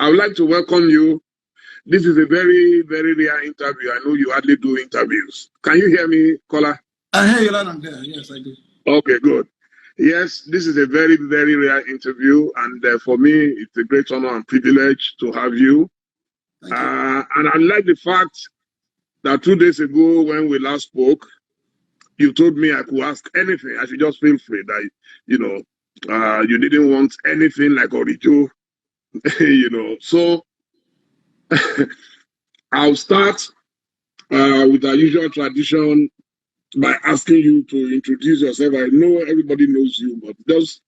I would like to welcome you. This is a very, very rare interview. I know you hardly do interviews. Can you hear me, Kola? I hear you loud and clear. Yes, I do. Okay, good. Yes, this is a very, very rare interview, and for me, it's a great honor and privilege to have you. Thank you. And I like the fact that 2 days ago, when we last spoke, you told me I could ask anything. I should just feel free. That you didn't want anything like Orijo, So I'll start with our usual tradition by asking you to introduce yourself. I know everybody knows you, but just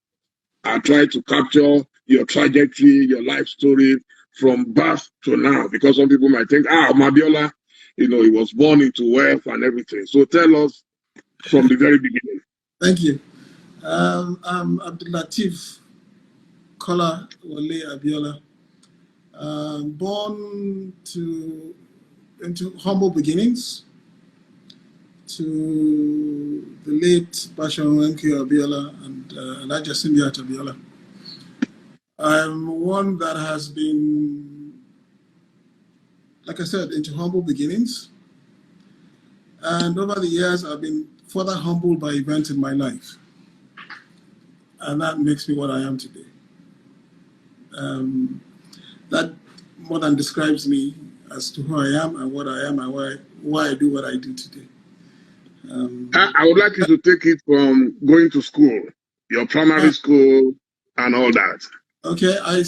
try to capture your trajectory, your life story from birth to now, because some people might think, Abiola, he was born into wealth and everything. So tell us from the very beginning. Thank you. I'm Abdulatif Kola Wale Abiola. Born into humble beginnings to the late Abacha Abiola and Elijah Simbiat Abiola. I'm one that has been, like I said, into humble beginnings. And over the years, I've been further humbled by events in my life. And that makes me what I am today. That more than describes me as to who I am and what I am and why I do what I do today. I would like you to take it from going to school, your primary school and all that. Okay, I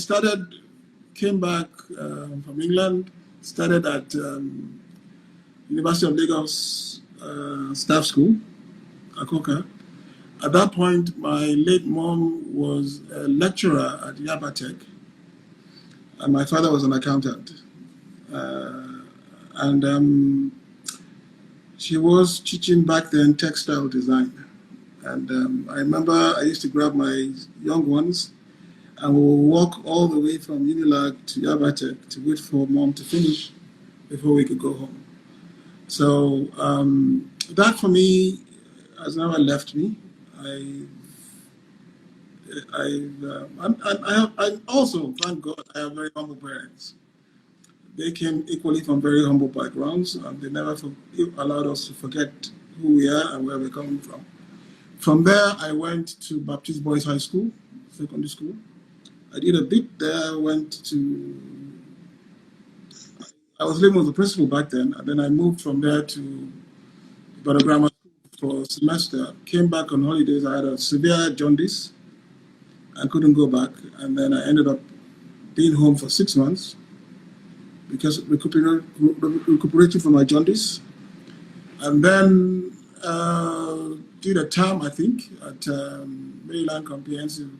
came back from England, started at University of Lagos Staff School, Akoka. At that point, my late mom was a lecturer at Abacha, and my father was an accountant. And she was teaching back then textile design. And I remember I used to grab my young ones and we would walk all the way from Unilag to Abacha to wait for mom to finish before we could go home. So that for me has never left me. I also, thank God, I have very humble parents. They came equally from very humble backgrounds, and they never allowed us to forget who we are and where we're coming from. From there, I went to Baptist Boys High School, secondary school. I did a bit there, I was living with the principal back then, and then I moved from there to Ibadan Grammar School for a semester. Came back on holidays. I had a severe jaundice. I couldn't go back, and then I ended up being home for 6 months because recuperating from my jaundice. And then did a term, I think, at Maryland Comprehensive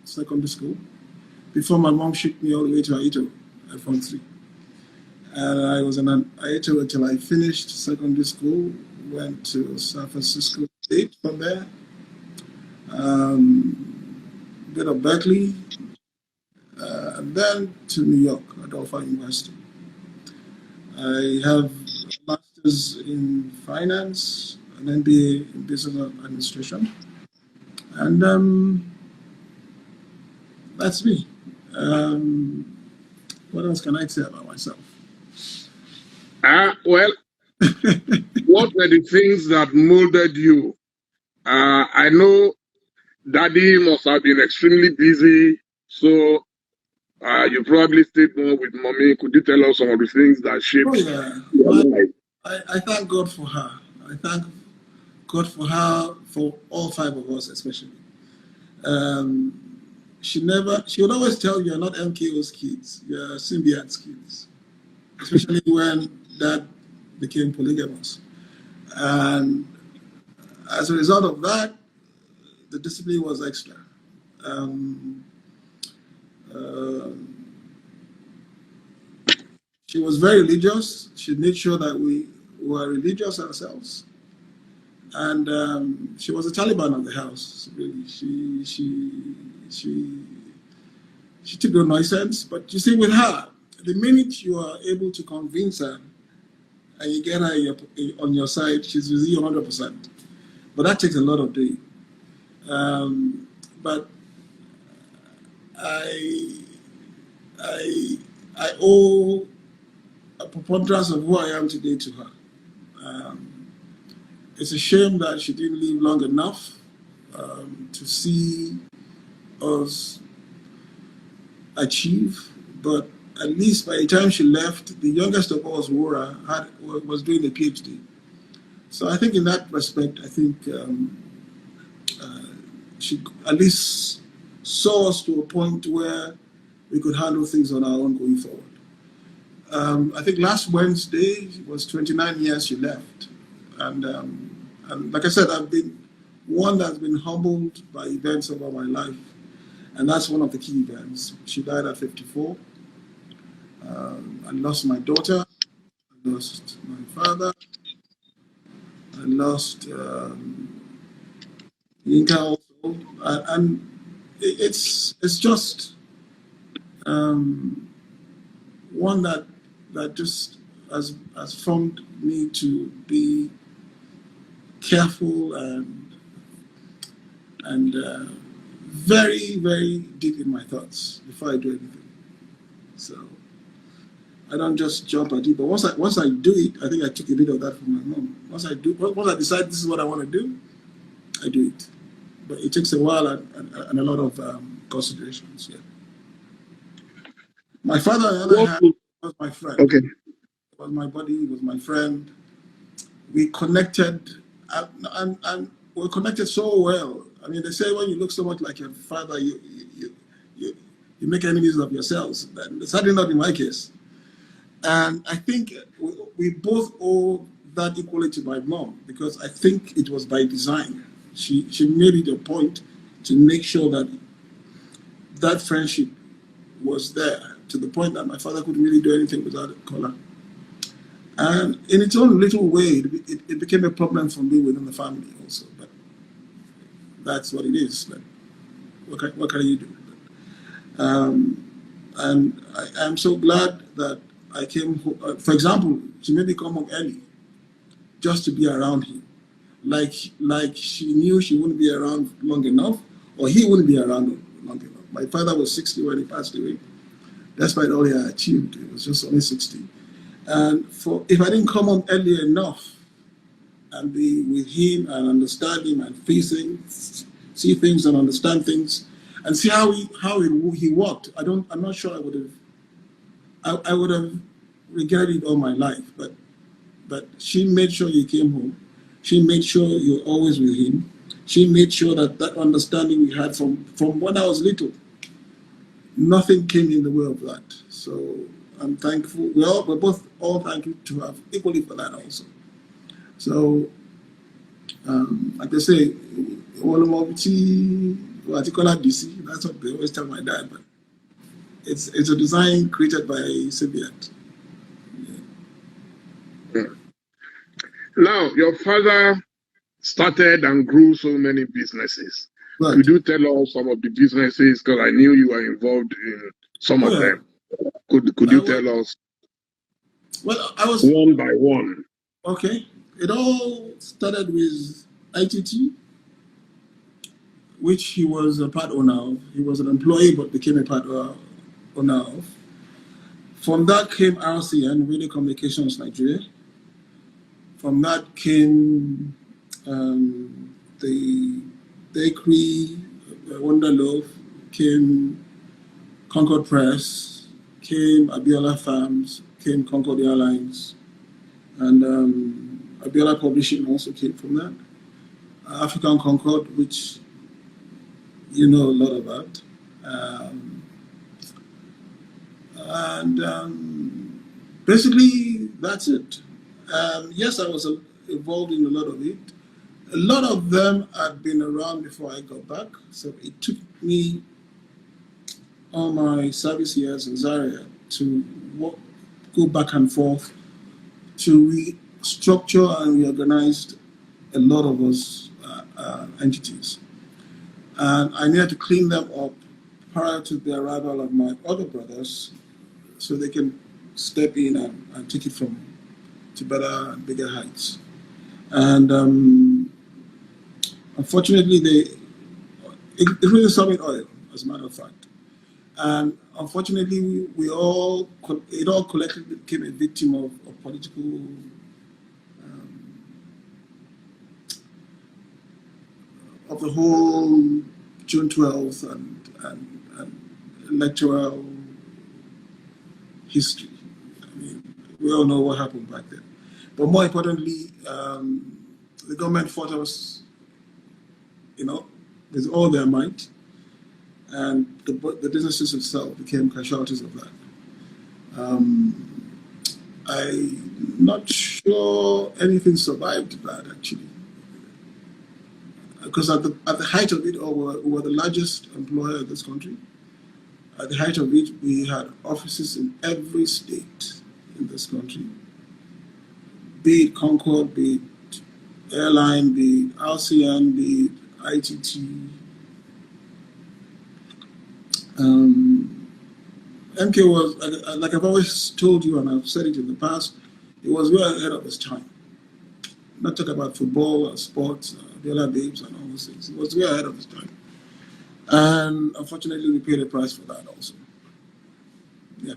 Secondary School before my mom shipped me all the way to Aito at Form 3. And I was in Aito until I finished secondary school, went to San Francisco State from there, bit of Berkeley, and then to New York at Alpha University. I have a master's in finance, an MBA in business administration, and that's me. What else can I say about myself? Well, what were the things that molded you? I know Daddy must have been extremely busy, so you probably stayed more with Mommy. Could you tell us some of the things that shaped your life? I thank God for her. I thank God for her, for all 5 of us especially. She would always tell you, you're not MKO's kids, you're Symbian's kids. Especially when Dad became polygamous. And as a result of that, the discipline was extra. She was very religious. She made sure that we were religious ourselves. And she was a Taliban of the house, really. She took no nonsense. But you see, with her, the minute you are able to convince her and you get her on your side, she's with you 100%. But that takes a lot of doing. But I I owe a preponderance of who I am today to her. It's a shame that she didn't live long enough to see us achieve, but at least by the time she left, the youngest of us, Wura, was doing a PhD. So I think in that respect, I think she at least saw us to a point where we could handle things on our own going forward. I think last Wednesday was 29 years she left. And like I said, I've been one that's been humbled by events over my life. And that's one of the key events. She died at 54. I lost my daughter. I lost my father. I lost Yinka also. And it's just one that just has formed me to be careful and very, very deep in my thoughts before I do anything. So I don't just jump at it. But once I do it, I think I took a bit of that from my mom. Once I decide this is what I want to do, I do it. But it takes a while and a lot of considerations. Yeah. My father, on the other hand, was my friend. Okay. He was my buddy. He was my friend. We connected, and we connected so well. I mean, they say when you look so much like your father, you make enemies of yourselves. That's certainly not in my case. And I think we both owe that equally to my mom, because I think it was by design. She made it a point to make sure that that friendship was there, to the point that my father couldn't really do anything without Kola. And in its own little way, it became a problem for me within the family also. But that's what it is. But what can you do? And I'm so glad that I came home. For example, she made me come home early just to be around him. Like she knew she wouldn't be around long enough, or he wouldn't be around long enough. My father was 60 when he passed away. Despite all he had achieved, it was just only 60. And if I didn't come home early enough and be with him and understand him and see things and understand things and see how he worked, I'm not sure I would have regretted it all my life. But she made sure you came home. She made sure you're always with him. She made sure that understanding we had from when I was little, nothing came in the way of that. So I'm thankful. We're both all thankful to have equally for that also. So, like they say, DC, that's what they always tell my dad. But it's a design created by Soviet. Yeah. Now, your father started and grew so many businesses. Right. Could you tell us some of the businesses? Because I knew you were involved in some of them. Could you tell us? Well, I was one by one. Okay. It all started with ITT, which he was a part owner of. He was an employee but became a part owner of. From that came RCN, Radio Communications Nigeria. From that came the bakery, Wonder Loaf, came Concord Press, came Abiola Farms, came Concord Airlines, and Abiola Publishing also came from that. African Concord, which you know a lot about. Basically, that's it. Yes, I was involved in a lot of it. A lot of them had been around before I got back, so it took me all my service years in Zaria to go back and forth to restructure and reorganize a lot of those entities. And I needed to clean them up prior to the arrival of my other brothers so they can step in and take it to better and bigger heights. And unfortunately, including Summit Oil, as a matter of fact. And unfortunately, it all collectively became a victim of political, of the whole June 12th and electoral history. I mean, we all know what happened back then. But more importantly, the government fought us, with all their might, and the businesses itself became casualties of that. I'm not sure anything survived that, actually, because at the height of it all, we were the largest employer in this country. At the height of it, we had offices in every state in this country, be it Concord, be it Airline, be it RCN, be it ITT. MK was, like I've always told you, and I've said it in the past, it was well ahead of its time. Not talk about football or sports, Abiola babes and all those things. It was well ahead of its time. And unfortunately, we paid a price for that also. Yeah.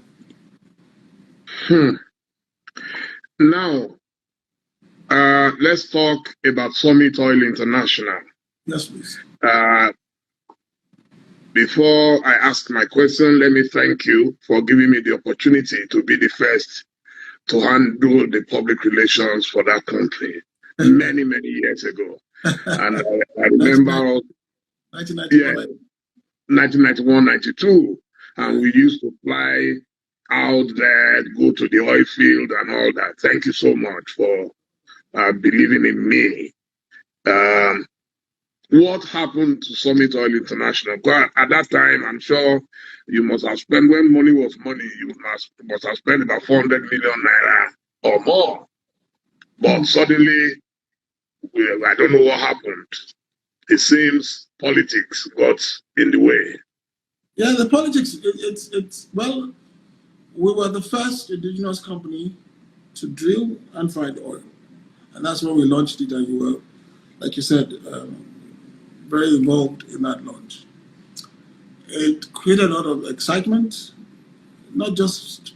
Now, let's talk about Summit Oil International. Yes, please. Before I ask my question, let me thank you for giving me the opportunity to be the first to handle the public relations for that country many, many years ago. And I remember 1991, 92, and we used to fly out there, go to the oil field and all that. Thank you so much for believing in me. What happened to Summit Oil International? Because at that time, I'm sure you must have spent, when money was money, you must have spent about 400 million naira or more. But suddenly, I don't know what happened. It seems politics got in the way. Yeah, the politics, well, we were the first indigenous company to drill and find oil. And that's when we launched it, and you were, like you said, very involved in that launch. It created a lot of excitement, not just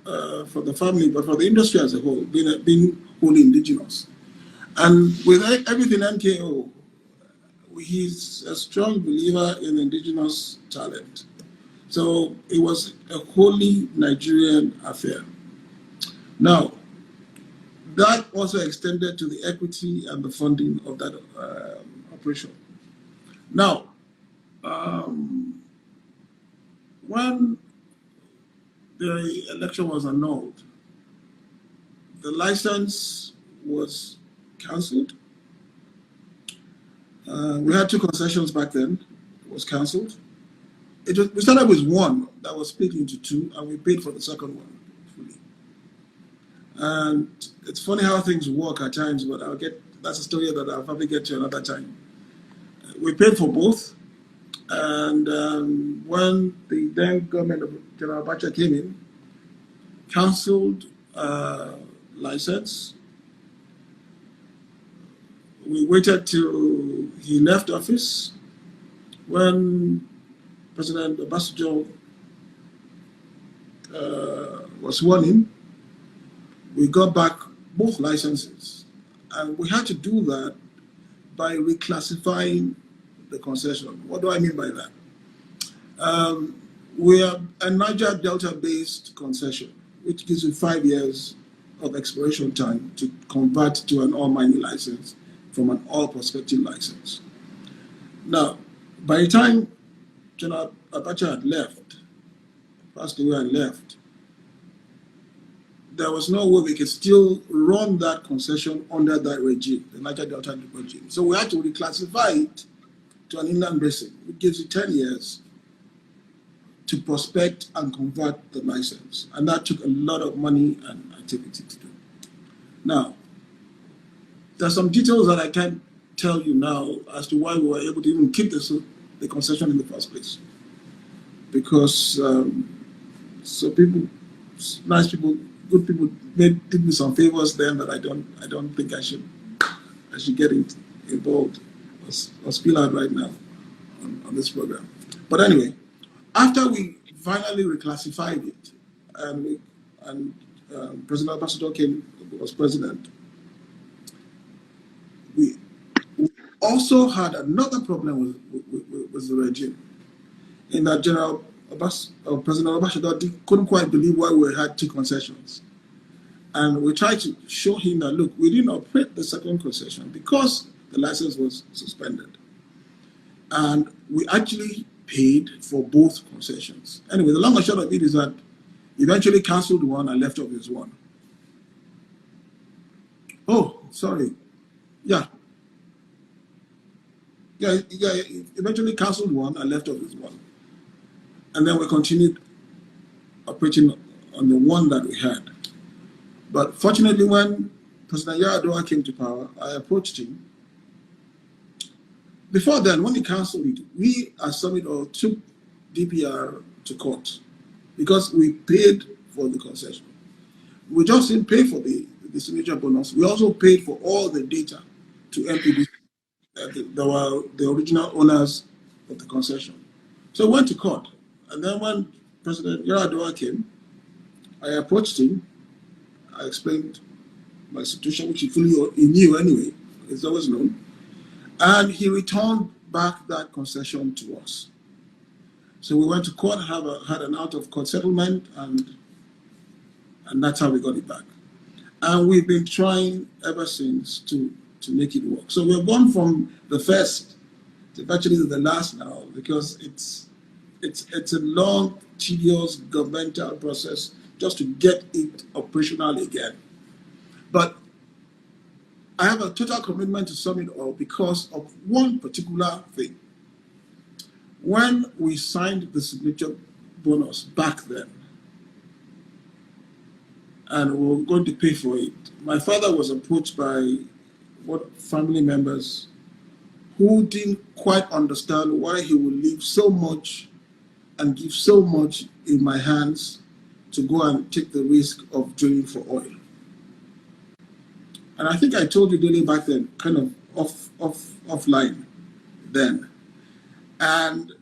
for the family, but for the industry as a whole, being wholly indigenous. And with everything MKO, he's a strong believer in indigenous talent. So it was a wholly Nigerian affair. Now, that also extended to the equity and the funding of that operation. Now, when the election was annulled, the license was cancelled. We had 2 concessions back then. It was cancelled. We started with 1 that was split into 2, and we paid for the second one fully. And it's funny how things work at times, but that's a story that I'll probably get to another time. We paid for both, and when the then government of General Abacha came in, cancelled license. We waited till he left office. When President Abacha was sworn in, we got back both licenses. And we had to do that by reclassifying the concession. What do I mean by that? We are a Niger Delta-based concession, which gives you 5 years of exploration time to convert to an oil mining license from an oil prospecting license. Now, by the time General Abacha had left, passed away and left, there was no way we could still run that concession under that regime, the Niger Delta regime. So we had to reclassify it to an inland basin, which gives you 10 years to prospect and convert the license. And that took a lot of money and activity to do. Now, there's some details that I can't tell you now as to why we were able to even keep the concession in the first place. Because so people, nice people, good people did me some favors then that I don't think I should get involved or spill out right now on this program. But anyway, after we finally reclassified it, and President Abacha was president. We also had another problem with the regime, in that President Abacha couldn't quite believe why we had 2 concessions. And we tried to show him that, look, we didn't operate the second concession because the license was suspended. And we actually paid for both concessions. Anyway, the long and short of it is that eventually canceled one and left off his one. Oh, sorry. Yeah. Yeah, eventually canceled one and left off his one. And then we continued operating on the one that we had. But fortunately, when President Yar'Adua came to power, I approached him. Before then, when he canceled it, we as Summit Oil took DPR to court because we paid for the concession. We just didn't pay for the signature bonus. We also paid for all the data to MPD. They were the original owners of the concession. So we went to court. And then when President Yar'Adua came, I approached him. I explained my situation, which he knew anyway. It's always known. And he returned back that concession to us. So we went to court, had an out-of-court settlement, and that's how we got it back. And we've been trying ever since to make it work. So we've gone from the first to virtually the last now, because it's a long, tedious governmental process just to get it operational again. But I have a total commitment to Summit Oil because of one particular thing. When we signed the signature bonus back then, and we were going to pay for it, my father was approached by family members who didn't quite understand why he would leave so much and give so much in my hands to go and take the risk of drilling for oil. And I think I told you Dele back then, kind of offline then. And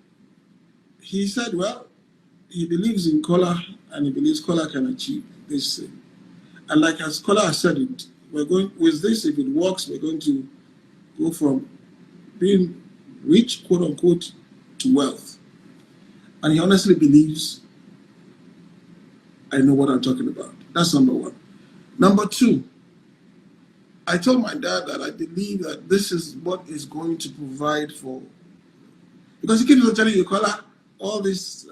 he said, well, he believes in Kola and he believes Kola can achieve this thing. And like as Kola has said it, we're going with this, if it works, we're going to go from being rich, quote unquote, to wealth. And he honestly believes I know what I'm talking about. That's number one. Number two, I told my dad that I believe that this is what is going to provide for, because he keeps telling you, Kola, all these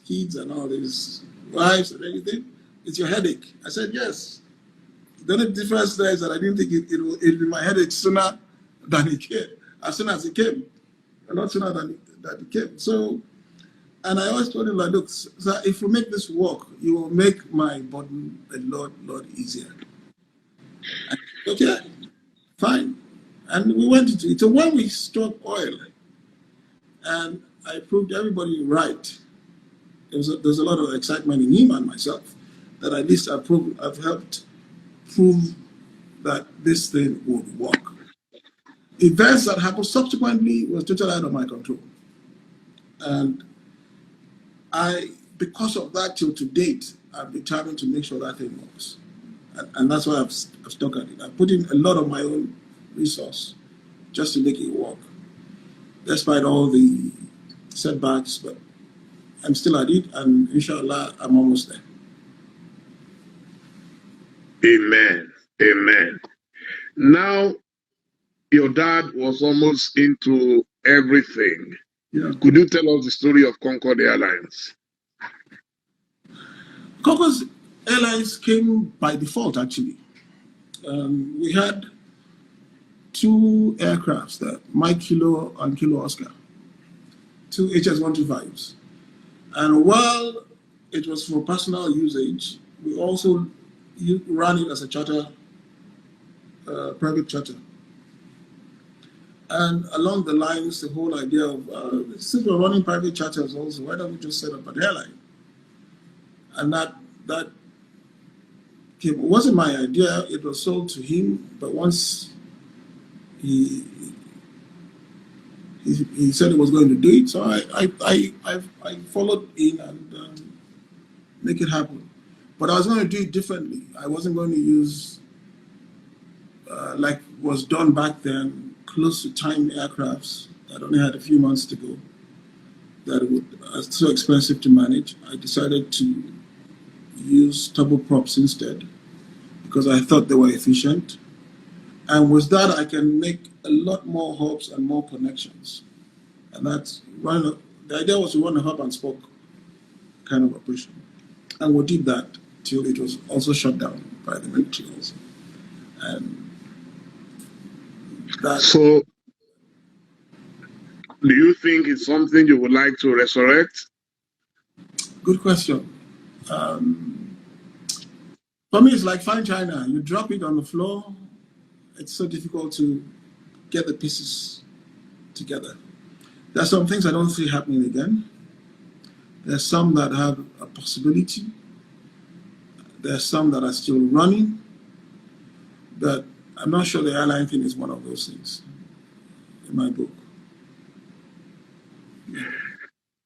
kids and all these wives and everything, it's your headache. I said, yes. The only difference there is that I didn't think it'll be my headache sooner than it came, as soon as it came, a lot sooner than it came. So, and I always told him, like, look, sir, if we make this work, you will make my burden a lot easier. And, okay, fine. And we went into it. So when we struck oil, and I proved everybody right, there's a lot of excitement in him and myself, that at least I've helped prove that this thing would work. Events that happened subsequently was totally out of my control. And because of that, till to date, I've been trying to make sure that thing works. And that's why I've stuck at it. I put in a lot of my own resource just to make it work, despite all the setbacks, but I'm still at it, and inshallah, I'm almost there. Amen. Amen. Now, your dad was almost into everything. Yeah. Could you tell us the story of Concord Airlines? Concord Airlines came by default, actually. We had 2 aircrafts there, Mike Kilo and Kilo Oscar, 2 HS-125s. And while it was for personal usage, we also ran it as a charter, private charter. And along the lines, the whole idea of, since we're running private charters also, why don't we just set up an airline? And that came, it wasn't my idea, it was sold to him, but once he he said he was going to do it, so I followed in and make it happen. But I was going to do it differently. I wasn't going to use, like was done back then, close to time aircrafts that only had a few months to go, that was so expensive to manage. I decided to use turboprops instead because I thought they were efficient. And with that, I can make a lot more hubs and more connections. And that's the idea was to run a hub and spoke kind of operation. And we did that till it was also shut down by the military also. And that. So, do you think it's something you would like to resurrect? Good question. For me, it's like fine china. You drop it on the floor, it's so difficult to get the pieces together. There are some things I don't see happening again. There's some that have a possibility. There's some that are still running. But I'm not sure the airline thing is one of those things in my book.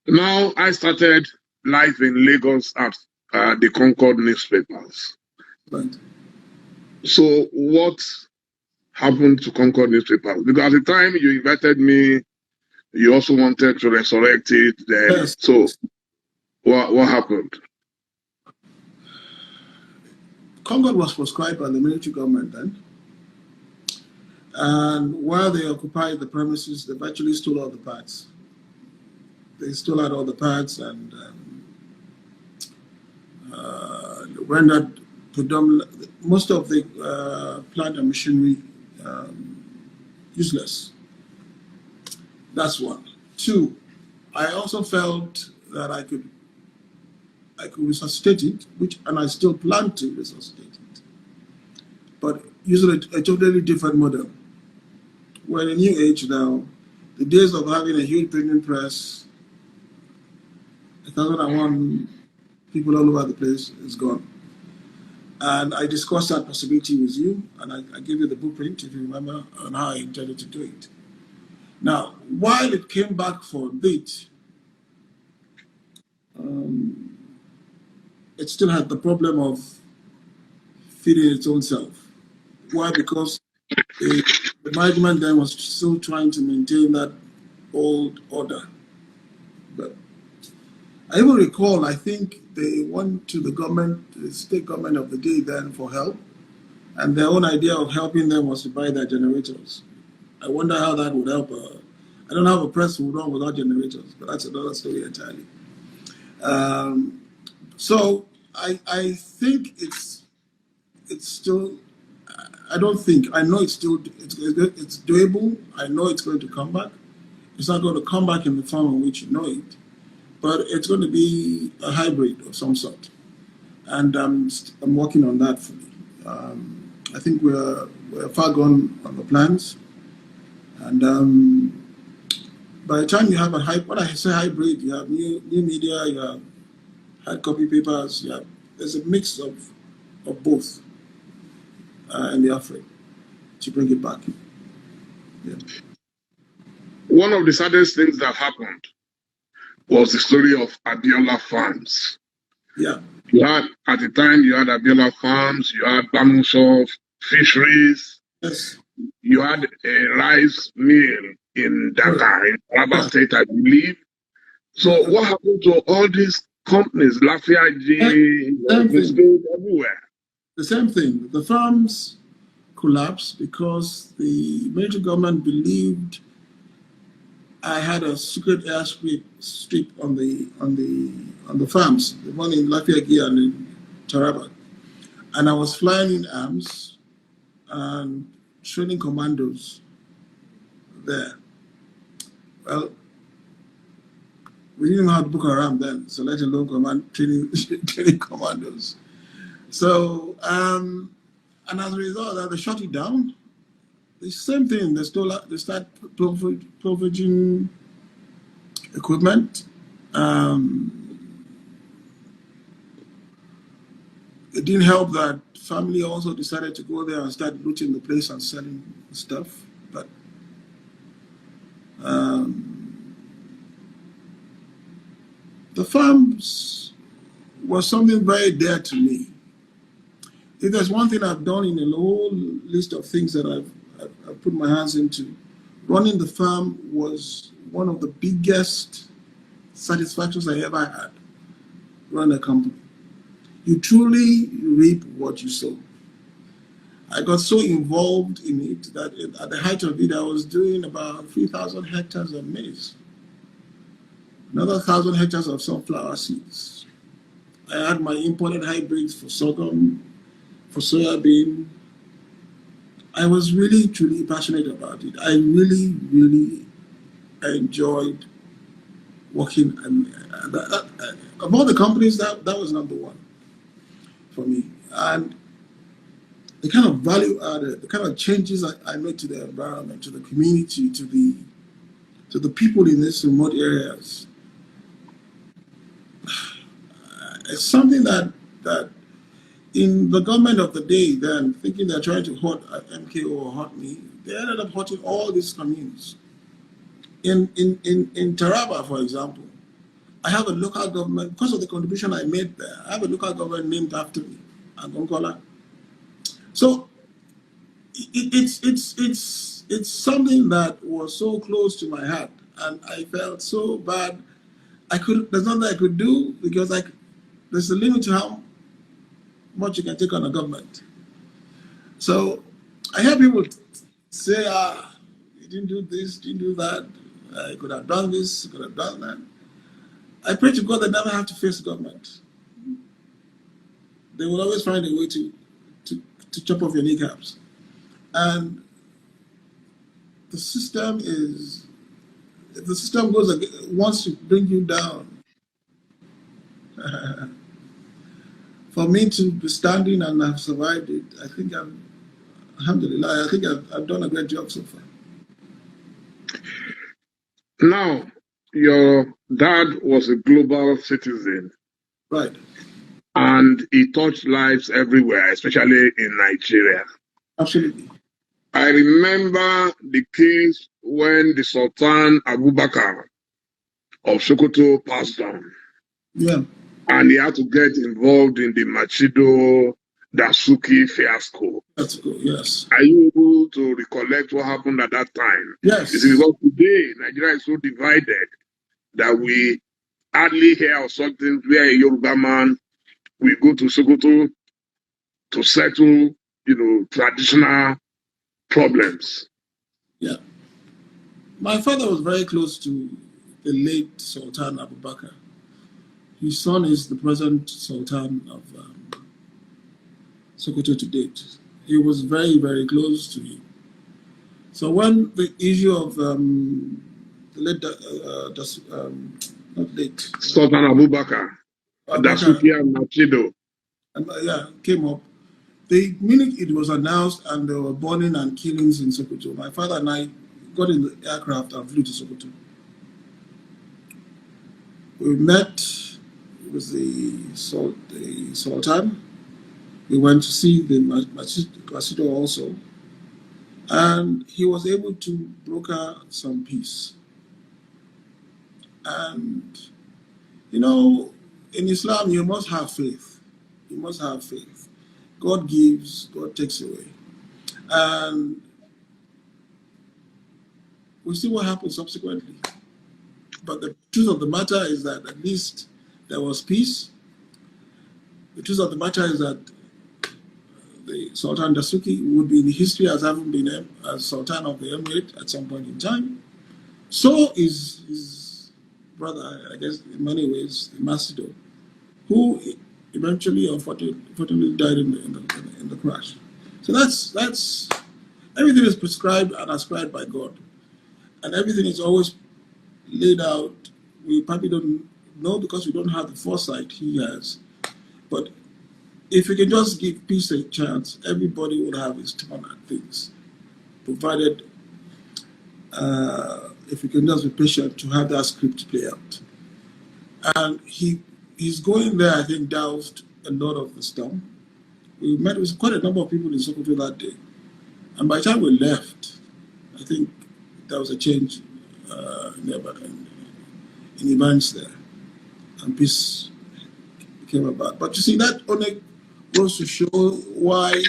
Now, I started life in Lagos at the Concord Newspapers. Right. So, what happened to Concord Newspapers? Because at the time you invited me, you also wanted to resurrect it. Then, Yes. So, what happened? Concord was proscribed by the military government then. And while they occupied the premises, they virtually stole all the parts. They stole out all the parts and rendered most of the plant and machinery useless. That's one. Two, I also felt that I could resuscitate it, and I still plan to resuscitate it, but using a totally different model. We're in a new age now. The days of having a huge printing press, 1,001 people all over the place is gone. And I discussed that possibility with you, and I gave you the blueprint, if you remember, on how I intended to do it. Now, while it came back for a bit, it still had the problem of feeding its own self. Why? Because the management then was still trying to maintain that old order. But I even recall, I think they went to the government, the state government of the day then for help, and their own idea of helping them was to buy their generators. I wonder how that would help. I don't have a press would run without generators, but that's another story entirely. So I think it's still. I don't think. I know it's doable. I know it's going to come back. It's not going to come back in the form in which you know it, but it's going to be a hybrid of some sort. And I'm working on that fully. I think we're far gone on the plans. And by the time you have when I say hybrid, you have new media, you have hard copy papers, there's a mix of both in the offering to bring it back. Yeah. One of the saddest things that happened was the story of Abiola Farms. Yeah. At the time, you had Abiola Farms, you had Bamusov fisheries, yes. You had a rice mill in Dakar, in Taraba State, I believe. So what happened to all these companies, Lafiaji, everywhere? The same thing. The farms collapsed because the military government believed I had a secret airstrip on the farms, the one in Lafiaji and in Taraba. And I was flying in arms and training commandos there. Well, we didn't have Boko Haram then, so let alone training commandos. So, and as a result, they shut it down. The same thing, they start providing equipment. It didn't help that family also decided to go there and start looting the place and selling stuff. But farms was something very dear to me. If there's one thing I've done in a whole list of things that I've put my hands into, running the farm was one of the biggest satisfactions I ever had running a company. You truly reap what you sow. I got so involved in it that at the height of it, I was doing about 3,000 hectares of maize, another 1,000 hectares of sunflower seeds. I had my imported hybrids for sorghum, for soybean. I was really, truly passionate about it. I really, really enjoyed working. And of all the companies, that was number one for me. And the kind of value added, the kind of changes I made to the environment, to the community, to the people in these remote areas, it's something that in the government of the day then, thinking they're trying to hurt MKO or hurt me, they ended up hurting all these communities. In Taraba, for example, I have a local government, because of the contribution I made there, I have a local government named after me, Kola. So it's something that was so close to my heart, and I felt so bad. There's nothing I could do, because there's a limit to how much you can take on a government. So I hear people say, you didn't do this, didn't do that, I could have done this, could have done that. I pray to God that never have to face government. They will always find a way to chop off your kneecaps. And the system is, if the system wants to bring you down, for me to be standing and have survived it, I think alhamdulillah, I think I've done a great job so far. Now, your dad was a global citizen. Right. And he touched lives everywhere, especially in Nigeria. Absolutely. I remember the case when the Sultan Abubakar of Sokoto passed on. Yeah. And he had to get involved in the Machido Dasuki fiasco. That's good, yes. Are you able to recollect what happened at that time? Yes. It is because today Nigeria is so divided that we hardly hear of something where a Yoruba man will go to Sokoto to settle, traditional problems. Yeah. My father was very close to the late Sultan Abubakar. His son is the present Sultan of Sokoto to date. He was very, very close to him. So when the issue of the late, not late, Sultan Abubakar, Dasuki and Machido, came up, the minute it was announced and there were burning and killings in Sokoto, my father and I got in the aircraft and flew to Sokoto. We met with the Sultan. We went to see the Machido also, and he was able to broker some peace. And, in Islam, you must have faith. You must have faith. God gives, God takes away. And we'll see what happens subsequently. But the truth of the matter is that at least there was peace. The truth of the matter is that the Sultan Dasuki would be in history as having been as Sultan of the Emirate at some point in time. So is his brother, I guess, in many ways, Macedo, who eventually, unfortunately, died in the crash. So that's everything is prescribed and ascribed by God, and everything is always laid out. We probably don't know because we don't have the foresight he has, but if we can just give peace a chance, everybody will have his turn at things, provided if we can just be patient to have that script play out. And he's going there, I think, doused a lot of the storm. We met with quite a number of people in Sokoto that day. And by the time we left, I think there was a change in events there. and peace came about. But you see, that only goes to show why.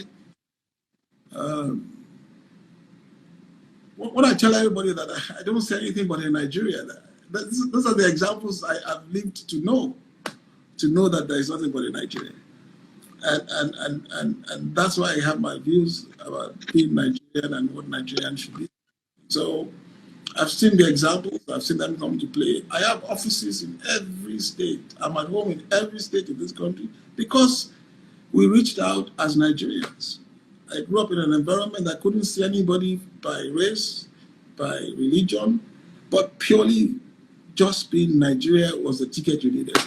When I tell everybody that I don't say anything but in Nigeria, those are the examples I've lived to know that there is nothing but in Nigeria. And that's why I have my views about being Nigerian and what Nigerian should be. So I've seen the examples, I've seen them come to play. I have offices in every state. I'm at home in every state in this country because we reached out as Nigerians. I grew up in an environment that couldn't see anybody by race, by religion, but purely just being Nigeria was the ticket you needed.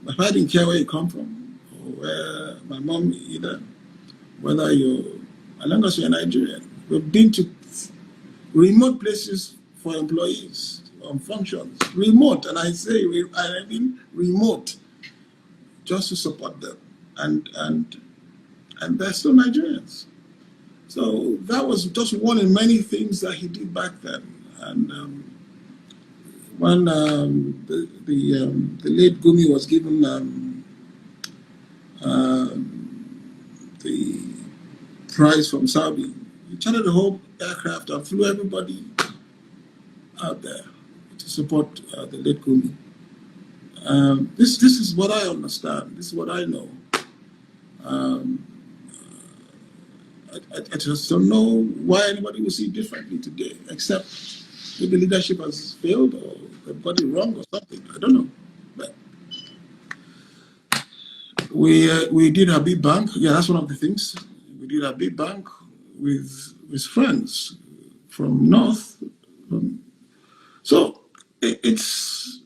If I didn't care where you come from, or where my mom either, whether you're, as long as you're Nigerian, we've been to remote places for employees on functions, remote, and I mean remote, just to support them, and they're still Nigerians. So that was just one in many things that he did back then. And when the late Gumi was given the prize from Saudi, he chartered the whole aircraft and flew everybody out there to support the late Gumi. This is what I understand. This is what I know. I just don't know why anybody will see differently today, except maybe leadership has failed or they've got it wrong or something. I don't know. But we did a big bank. Yeah, that's one of the things. We did a big bank with friends from North. So it's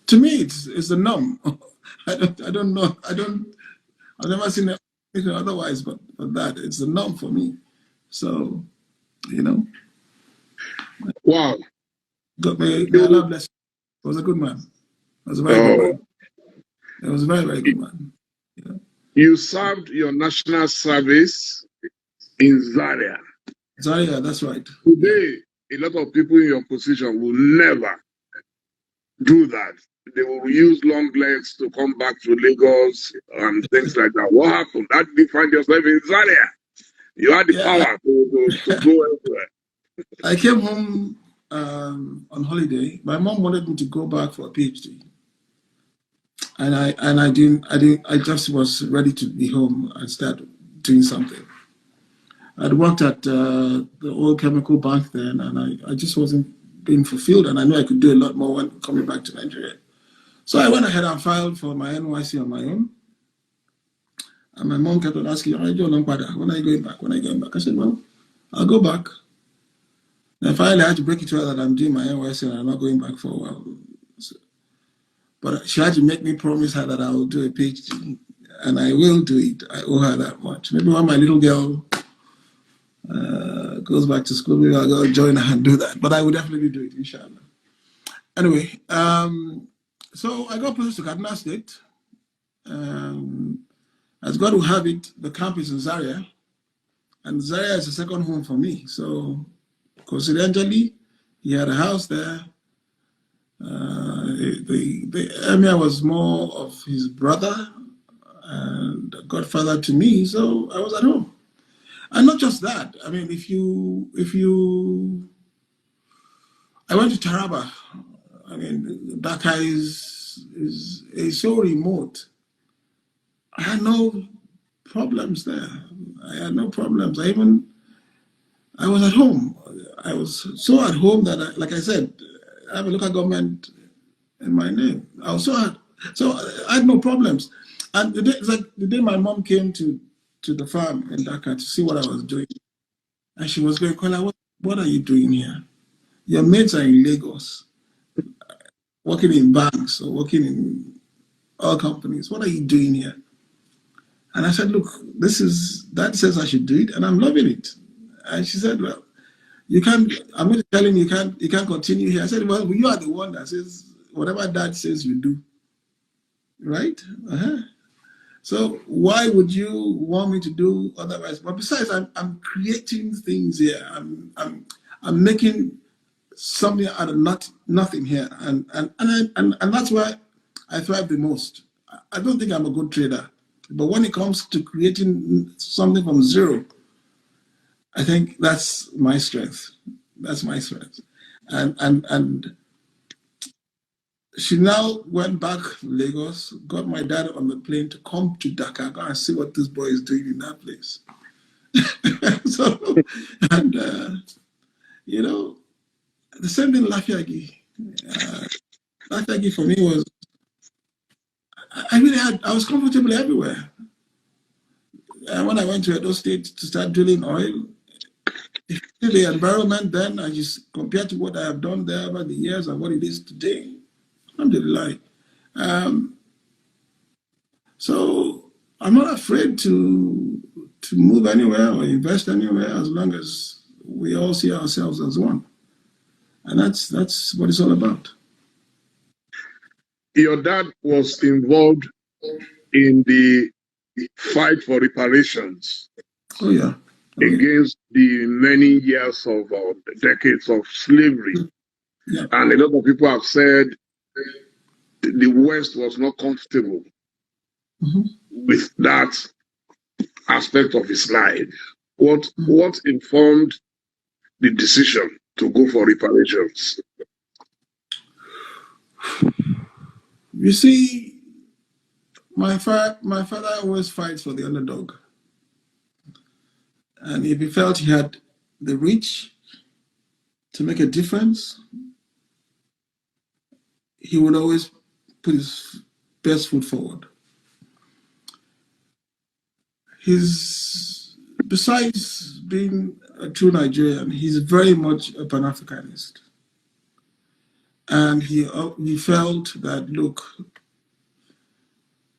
to me it's the norm. I don't know. I've never seen anything otherwise, but that it's the norm for me. So, Wow. May Allah bless you. He was a good man. He was a very good man. He was a very, very good man. You served your national service in Zaria. Zaria, that's right. Today, a lot of people in your position will never do that. They will use long legs to come back to Lagos and things like that. What happened? How did you find yourself in Zaria? You had the power to go elsewhere. I came home on holiday. My mom wanted me to go back for a PhD, and I didn't. I just was ready to be home and start doing something. I'd worked at the oil chemical bank then, and I just wasn't being fulfilled, and I knew I could do a lot more when coming back to Nigeria. So I went ahead and filed for my NYC on my own. And my mom kept on asking, when are you going back? When are you going back? I said, well, I'll go back. And finally I had to break it to her that I'm doing my NYC and I'm not going back for a while. So, but she had to make me promise her that I will do a PhD. And I will do it. I owe her that much. Maybe when my little girl goes back to school, maybe I'll go join her and do that. But I will definitely do it, inshallah. Anyway, so I got posted to Kaduna State. As God will have it, the camp is in Zaria, and Zaria is the second home for me. So, coincidentally, he had a house there. The emir was more of his brother and a godfather to me, so I was at home. And not just that. I mean, I went to Taraba. I mean, Dhaka is so remote. I had no problems there. I had no problems. I was at home. I was so at home that, like I said, I have a local government in my name. So I had no problems. And the day my mom came to the farm in Dhaka to see what I was doing, and she was going, Kola, what are you doing here? Your mates are in Lagos, working in banks or working in oil companies. What are you doing here? And I said, look, that says I should do it, and I'm loving it. And she said, well, I'm going to tell him you can't continue here. I said, well, you are the one that says whatever dad says you do, right? So why would you want me to do otherwise? But besides, I'm creating things here. I'm making something out of nothing here, and that's why I thrive the most. I don't think I'm a good trader, but when it comes to creating something from zero, I think that's my strength. That's my strength. And she now went back to Lagos, got my dad on the plane to come to Dakar, go and see what this boy is doing in that place. So, and you know, the same thing Lafiagi. Lafiagi for me was, I was comfortable everywhere. And when I went to Edo State to start drilling oil, the environment then, I just compared to what I have done there over the years and what it is today, alhamdulillah. So I'm not afraid to move anywhere or invest anywhere as long as we all see ourselves as one. And that's what it's all about. Your dad was involved in the fight for reparations. Oh, yeah. Against the many years of decades of slavery. Yeah. And a lot of people have said the West was not comfortable with that aspect of his life. What informed the decision to go for reparations? You see, my father always fights for the underdog. And if he felt he had the reach to make a difference, he would always put his best foot forward. Besides being a true Nigerian, he's very much a Pan-Africanist. And he felt that, look,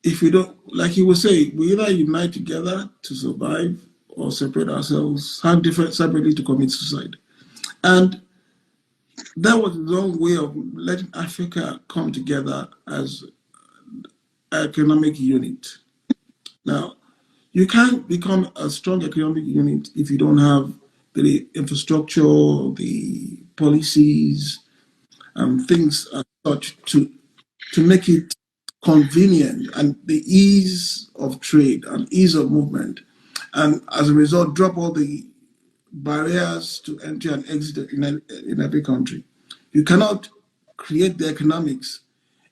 if we don't, like he would say, we either unite together to survive or separate ourselves, separately to commit suicide. And that was his own way of letting Africa come together as an economic unit. Now, you can't become a strong economic unit if you don't have the infrastructure, the policies, and things as such to make it convenient, and the ease of trade and ease of movement. And as a result, drop all the barriers to entry and exit in every country. You cannot create the economics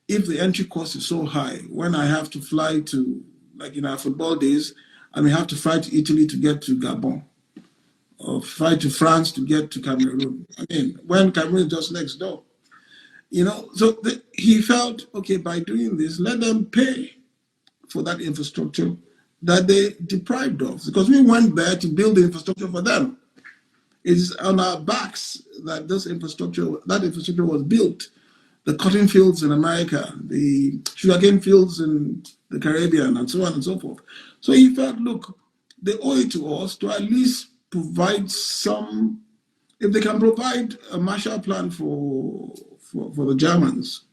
if the entry cost is so high. When I have to fly to, like in our football days, I may have to fly to Italy to get to Gabon, or fly to France to get to Cameroon. I mean, when Cameroon is just next door. So he felt, okay, by doing this, let them pay for that infrastructure that they deprived of. Because we went there to build the infrastructure for them. It's on our backs that that infrastructure was built. The cotton fields in America, the sugarcane fields in the Caribbean, and so on and so forth. So he felt, look, they owe it to us to at least provide some, if they can provide a Marshall Plan for the Germans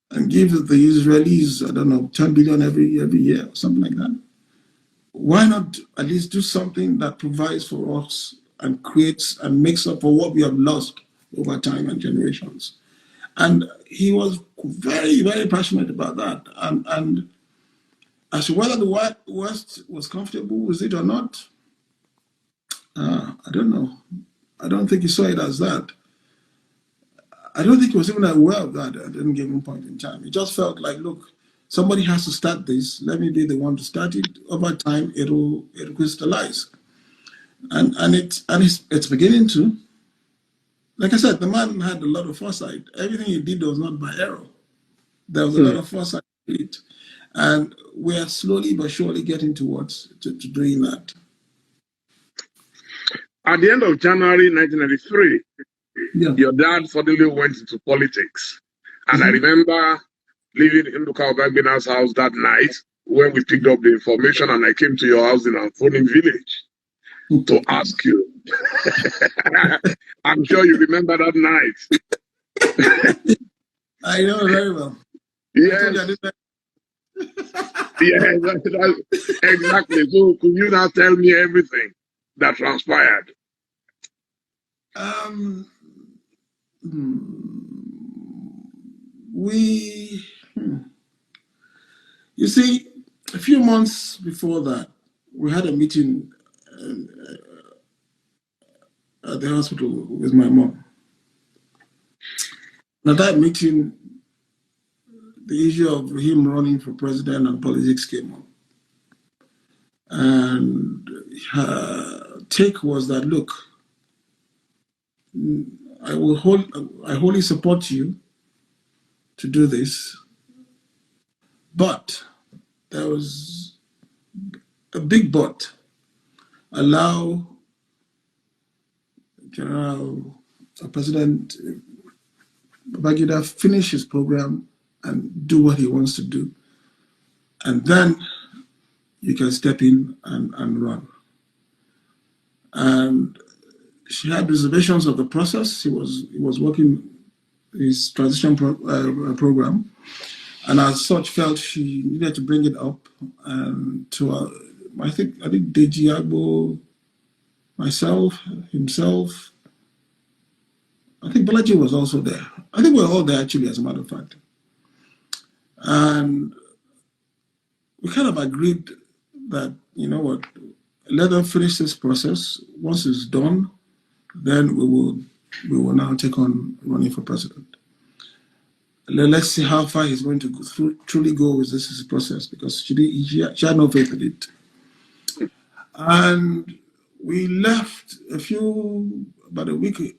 and give the Israelis, I don't know, 10 billion every year, something like that. Why not at least do something that provides for us and creates and makes up for what we have lost over time and generations? And he was very, very passionate about that. And as to whether the West was comfortable with it or not, I don't know. I don't think he saw it as that. I don't think he was even aware of that at any given point in time. He just felt like, look, somebody has to start this. Let me be the one to start it. Over time, it'll crystallize, and it's beginning to. Like I said, the man had a lot of foresight. Everything he did was not by error. There was a lot of foresight in it, and we are slowly but surely getting towards to doing that. At the end of January 1993, your dad suddenly went into politics. And I remember leaving Nduka Obagbina's house that night when we picked up the information, and I came to your house in Anthony Village to ask you. I'm sure you remember that night. I know very well. Yes. Yeah, exactly. So could you now tell me everything that transpired? Um, we, you see, a few months before that, we had a meeting at the hospital with my mom. At that meeting, the issue of him running for president and politics came up. And her take was that, look, I wholly support you to do this, but there was a big but. Allow President Babangida finish his program and do what he wants to do, and then you can step in and run. And she had reservations of the process. He was working his transition program, and as such felt she needed to bring it up to I think Deji Agbo, myself, himself. I think Balaji was also there. I think we were all there actually, as a matter of fact. And we kind of agreed that, you know what, let them finish this process. Once it's done, then we will now take on running for president. Let's see how far he's going to truly go with this process, because she had no faith in it. And we left about a week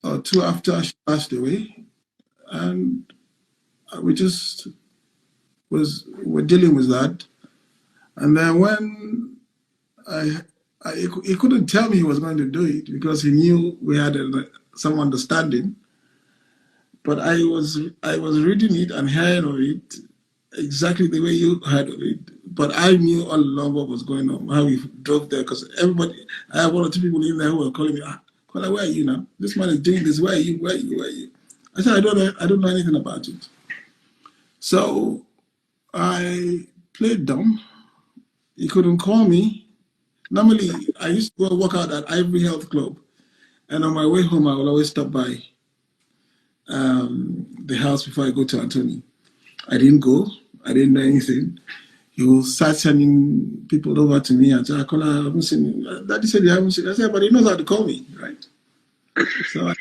or two after she passed away, and we just were dealing with that. And then when he couldn't tell me he was going to do it because he knew we had some understanding. But I was reading it and hearing of it exactly the way you heard of it. But I knew all along what was going on, how we drove there, because everybody, I have one or two people in there who were calling me, Kola, where are you now? This man is doing this, where are you? Where are you? Where are you? I said, I don't know anything about it. So I played dumb. He couldn't call me. Normally, I used to go work out at Ivory Health Club. And on my way home, I will always stop by the house before I go to Anthony. I didn't go. I didn't know anything. He will start sending people over to me and say, Kola, I haven't seen you. Daddy said, you haven't seen you. I said, but he knows how to call me, right? So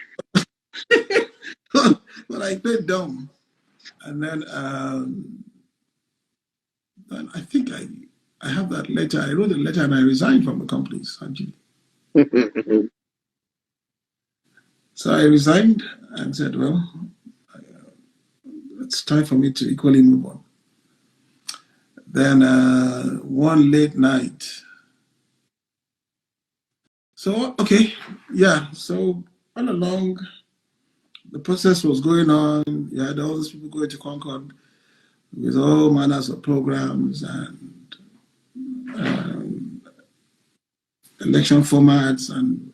but I played dumb. And then I think I have that letter. I wrote a letter and I resigned from the companies, actually. So I resigned and said, well, it's time for me to equally move on. Then one late night. So, okay, yeah. So all along, the process was going on. You had all these people going to Concord with all manners of programs and election formats and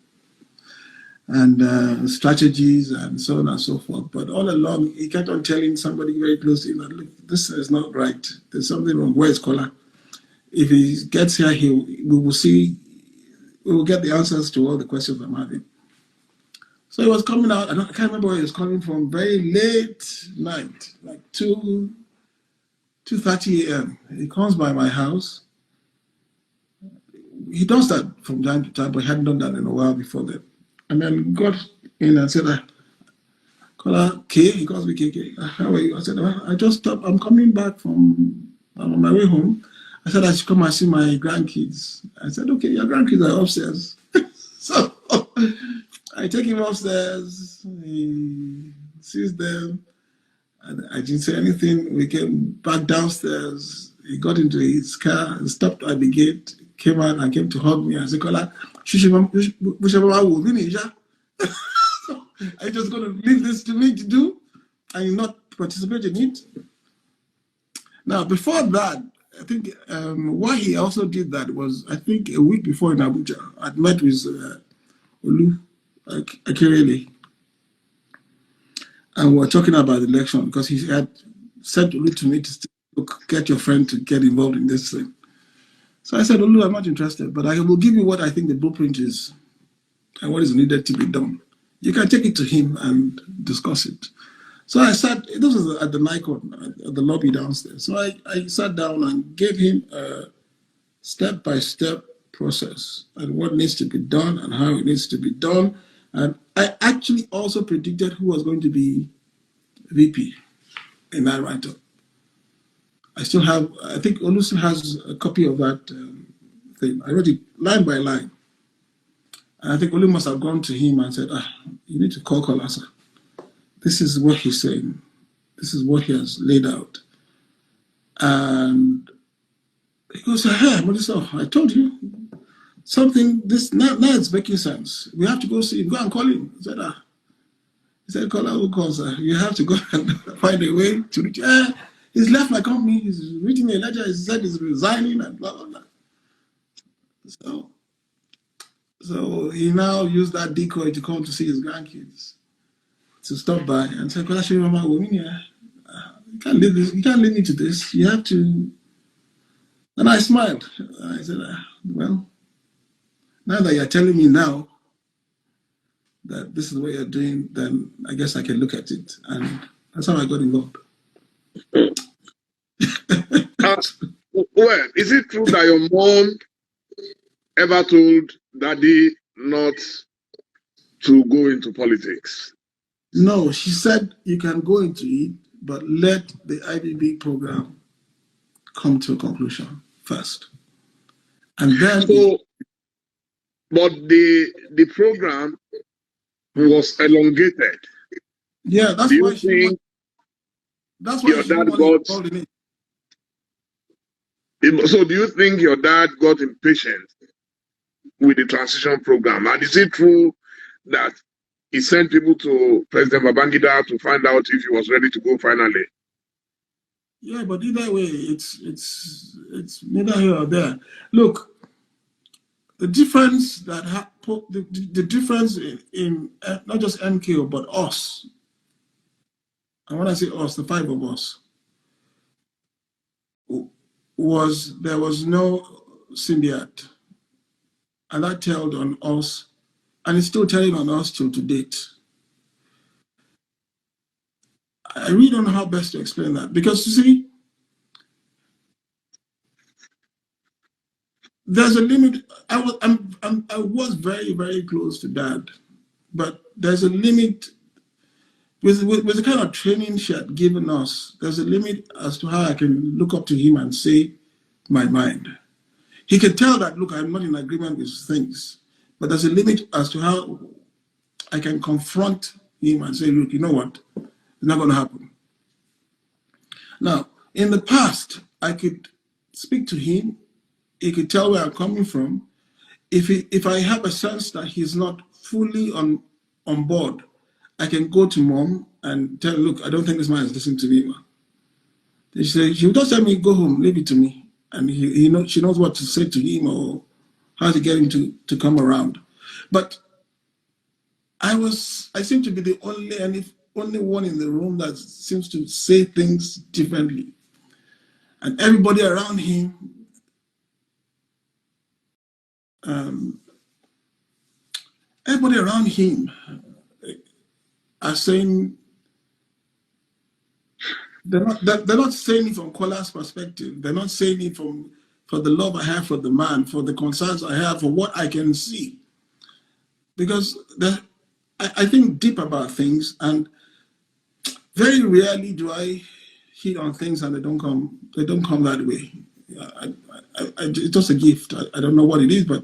strategies and so on and so forth. But all along, he kept on telling somebody very close to him that, look, this is not right. There's something wrong. Where is Kola? If he gets here, we will get the answers to all the questions I'm having. So he was coming out. I can't remember where he was coming from. Very late night, like 2:30 a.m. He comes by my house. He does that from time to time, but he hadn't done that in a while before that. And then got in and said, Kola, K, he calls me KK. How are you? I said, well, I just stopped. I'm coming back on my way home. I said, I should come and see my grandkids. I said, okay, your grandkids are upstairs. So I take him upstairs. He sees them. And I didn't say anything. We came back downstairs. He got into his car and stopped at the gate, came out and came to hug me and said, Kola, are you just going to leave this to me to do and you not participate in it? Now, before that, I think why he also did that was, I think a week before in Abuja, I'd met with Olu Akirele. And we were talking about the election because he had sent Olu to me to get your friend to get involved in this thing. So I said, Olu, I'm not interested, but I will give you what I think the blueprint is. and what is needed to be done. You can take it to him and discuss it. So I sat, this was at the Nikon, at the lobby downstairs. So I sat down and gave him a step-by-step process and what needs to be done and how it needs to be done. And I actually also predicted who was going to be VP in that write-up. I still have, I think Olu still has a copy of that thing. I wrote it line by line. And I think Olu must have gone to him and said, you need to call Kola. This is what he's saying. This is what he has laid out. And he goes, hey, I told you something, this now it's making sense. We have to go see him, go and call him. He said, Kola, who calls her? You have to go and find a way to reach. He's left my company, he's written a letter, he said he's resigning and blah, blah, blah. So he now used that decoy to come to see his grandkids, to stop by and say, Kola, Mama, you can't leave this, you can't leave me to this. You have to. And I smiled. I said, well, now that you're telling me now that this is what you're doing, then I guess I can look at it. And that's how I got involved. Well, is it true that your mom ever told Daddy not to go into politics? No, she said you can go into it, but let the IBB program come to a conclusion first. And then... So, but the program was elongated. Yeah, that's why she your dad got involved in it. So do you think your dad got impatient with the transition program? And is it true that he sent people to President Babangida to find out if he was ready to go finally? Yeah, but either way, it's neither here or there. Look, the difference that the difference in not just MKO but us. And when I say us, the five of us, was there was no symbiote, and that told on us, and it's still telling on us till to date. I really don't know how best to explain that, because you see, there's a limit. I was very, very close to Dad, but there's a limit with the kind of training she had given us. There's a limit as to how I can look up to him and say my mind. He can tell that, look, I'm not in agreement with things, but there's a limit as to how I can confront him and say, look, you know what? It's not going to happen. Now, in the past, I could speak to him. He could tell where I'm coming from. If I have a sense that he's not fully on board, I can go to Mom and tell, look, I don't think this man is listening to me. She'll just tell me, go home, leave it to me. And she knows what to say to him or how to get him to come around. But I seem to be the only one in the room that seems to say things differently. And everybody around him are saying, they're not saying it from Kola's perspective. They're not saying it for the love I have for the man, for the concerns I have, for what I can see. Because I think deep about things, and very rarely do I hit on things and they don't come that way. It's just a gift. I don't know what it is, but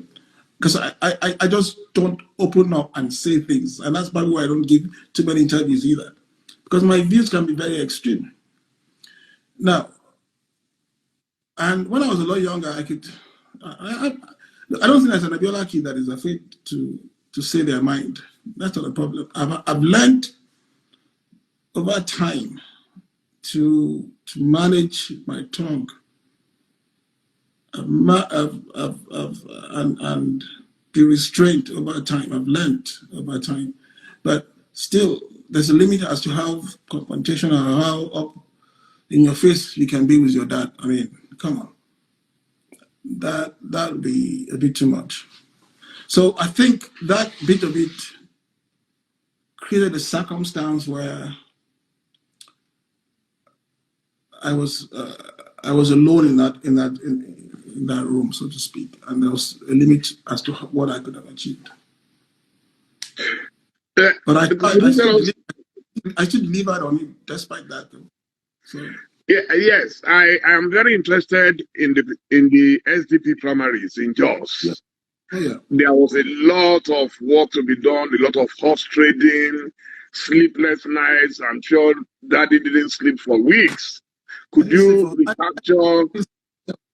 because I just don't open up and say things. And that's probably why I don't give too many interviews either. Because my views can be very extreme. Now, and when I was a lot younger, I don't think there's an Abiola kid that is afraid to say their mind. That's not a problem. I've learned over time to manage my tongue and be restrained over time. I've learned over time. But still, there's a limit as to how confrontational or how up in your face you can be with your dad. I mean, come on. That would be a bit too much. So I think that bit of it created a circumstance where I was alone in that room, so to speak, and there was a limit as to what I could have achieved. But I still delivered on it despite that, though. So yes, I am very interested in the SDP primaries in Jos. yeah. Oh, yeah. There was a lot of work to be done, a lot of horse trading, sleepless nights. I'm sure Daddy didn't sleep for weeks. Could you recapture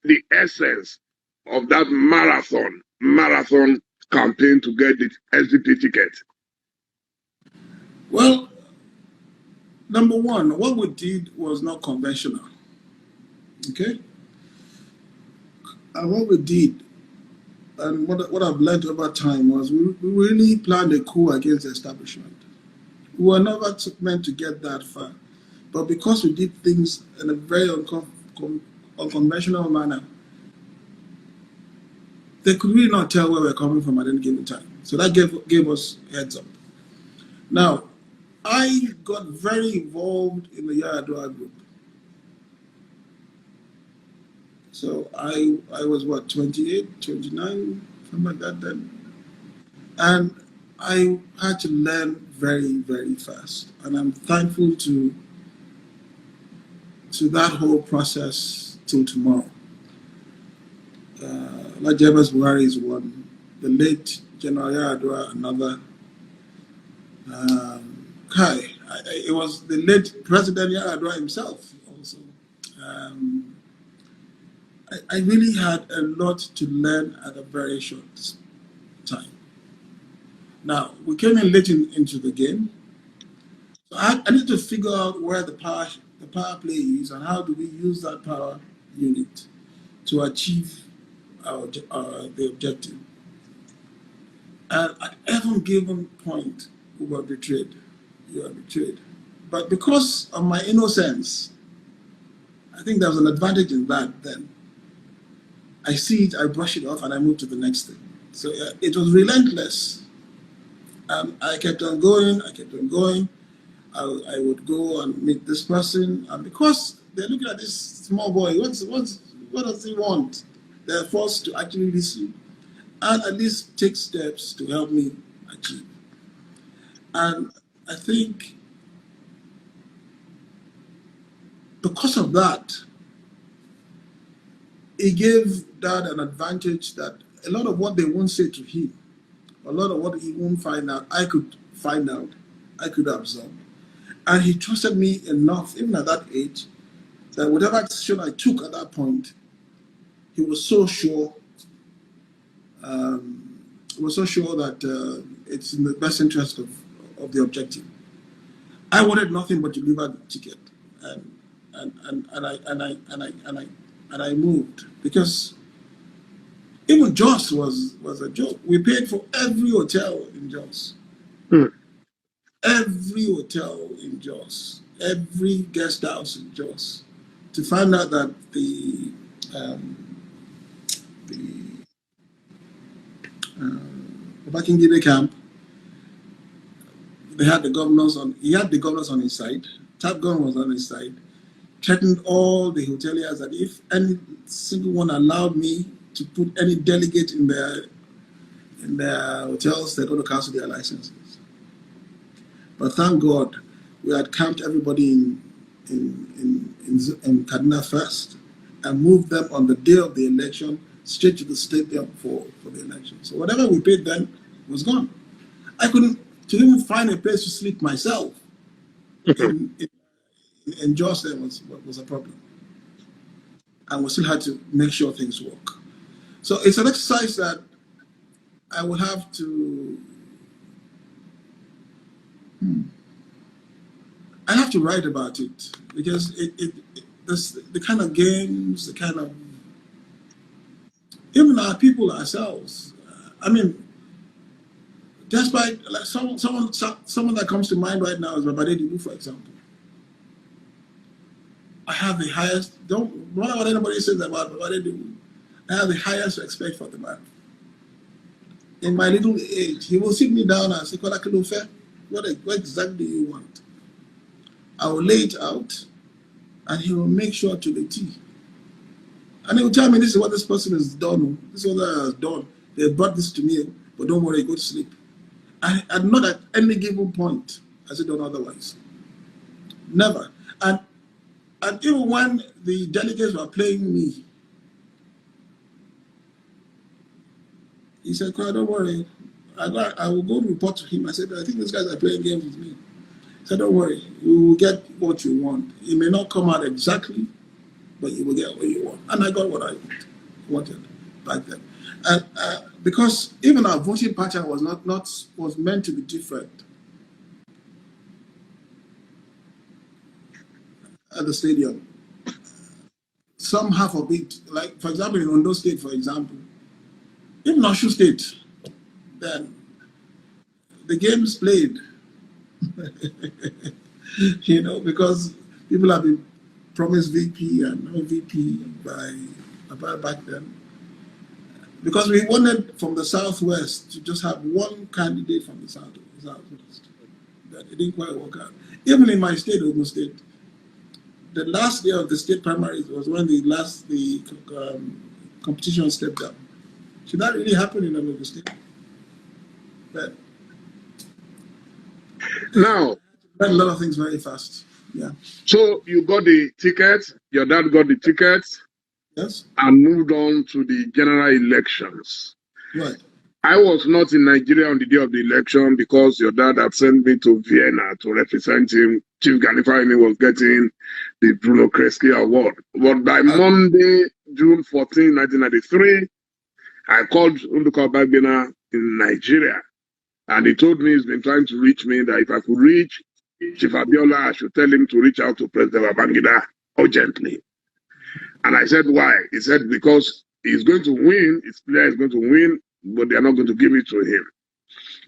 the essence of that marathon campaign to get the SDP ticket? Well, number one, what we did was not conventional. Okay? And what we did, and what I've learned over time, was we really planned a coup against the establishment. We were never meant to get that far. But because we did things in a very unconventional manner, they could really not tell where we're coming from at any given time. So that gave us heads up. Now, I got very involved in the Yaradua group. So I was, 28, 29, something like that then. And I had to learn very, very fast. And I'm thankful to that whole process till tomorrow. Like Jabez Buhari is one, the late General Yaradua another. It was the late President Yaradua himself also. I really had a lot to learn at a very short time. Now, we came in late into the game. So I need to figure out where the power play is and how do we use that power unit to achieve the objective. And at every given point, we were betrayed. You are betrayed. But because of my innocence, I think there was an advantage in that then. I see it, I brush it off, and I move to the next thing. So it was relentless. I kept on going, I would go and meet this person, and because they're looking at this small boy, what does he want? They're forced to actually listen and at least take steps to help me achieve. And I think because of that, it gave Dad an advantage that a lot of what they won't say to him, a lot of what he won't find out, I could find out, I could absorb. And he trusted me enough, even at that age, that whatever decision I took at that point, he was so sure. That it's in the best interest of the objective. I wanted nothing but to deliver the ticket, and I moved because even Jos was a joke. We paid for every hotel in Jos. Every hotel in Jos, every guest house in Jos, to find out that the Bakingide camp, he had the governors on his side. Top Gun was on his side. Threatened all the hoteliers that if any single one allowed me to put any delegate in their hotels, they're going to cancel their licenses. But thank God, we had camped everybody in Kaduna first and moved them on the day of the election straight to the stadium for the election. So whatever we paid then was gone. I couldn't to even find a place to sleep myself in Jos there was a problem. And we still had to make sure things work. So it's an exercise that I would have to I have to write about it because the kind of games, the kind of even our people ourselves. I mean, despite like someone that comes to mind right now is Babade, for example. I have the highest. Don't matter what anybody says about Babade. I have the highest respect for the man. in my little age, he will sit me down and say, Kola, what exactly do you want? I will lay it out, and he will make sure to the T. And he will tell me, this is what this person has done. This is what I has done. They brought this to me, but don't worry, go to sleep. And not at any given point has it done otherwise. Never. And even when the delegates were playing me, he said, don't worry. I will go report to him. I said, I think these guys are playing games with me. He said, don't worry, you will get what you want. It may not come out exactly, but you will get what you want. And I got what I wanted back then. And because even our voting pattern was meant to be different at the stadium. Some half of it, like for example in Ondo State, for example, even Oshu State, then the games played, because people have been promised VP and no VP by back then. Because we wanted from the Southwest to just have one candidate from the Southwest. But it didn't quite work out. Even in my state, Ogun State, the last day of the state primaries was when the competition stepped up. Should that really happen in Ogun State? But Now, a lot of things very fast. Yeah. So you got the ticket, your dad got the ticket, Yes. and moved on to the general elections. Right. I was not in Nigeria on the day of the election because your dad had sent me to Vienna to represent him. Chief Ganifani was getting the Bruno Kreisky Award. But by Monday, June 14, 1993, I called Unduka Bagbena in Nigeria. And he told me he's been trying to reach me, that if I could reach Chief Abiola, I should tell him to reach out to President Babangida urgently. And I said, why? He said, because he's going to win, his player is going to win, but they're not going to give it to him.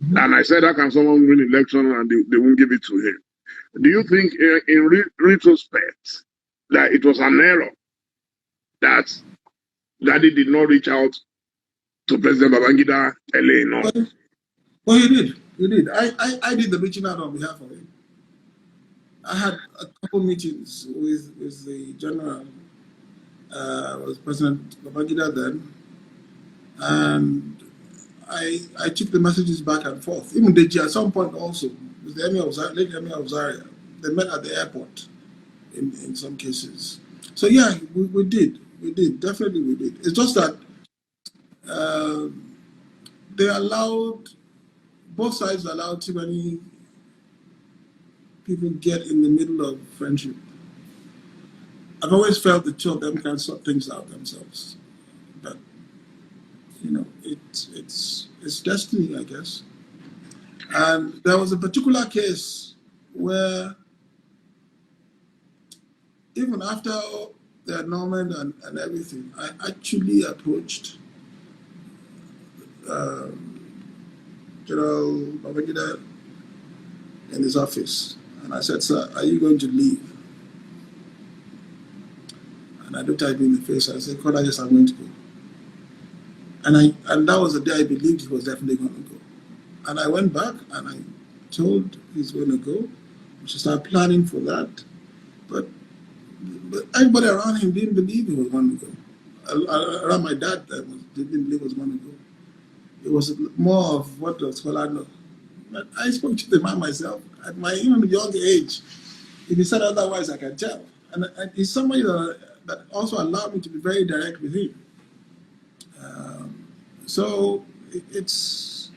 Mm-hmm. And I said, how can someone win election and they won't give it to him? Do you think, in retrospect, that it was an error that Daddy did not reach out to President Babangida early enough? Well, he did. He did. I did the reaching out on behalf of him. I had a couple meetings with the general, was President Babangida then, and I took the messages back and forth. Even Deji at some point also, with the late Emir of Zaria, they met at the airport in some cases. So yeah, we did. We did. Definitely we did. It's just that they allowed, both sides allowed too many people get in the middle of friendship. I've always felt the two of them can sort things out themselves. But, it's destiny, I guess. And there was a particular case where even after the annulment and everything, I actually approached General Babangida in his office. And I said, sir, are you going to leave? And I looked at him in the face and I said, Kola, yes, I'm going to go. And that was the day I believed he was definitely going to go. And I went back and I told he's going to go. We should start planning for that. But everybody around him didn't believe he was going to go. Around my dad didn't believe he was going to go. It was more of what does Kola know. But I spoke to the man myself at my even young age. If he said otherwise, I can tell. And he's somebody that also allowed me to be very direct with him. So it's,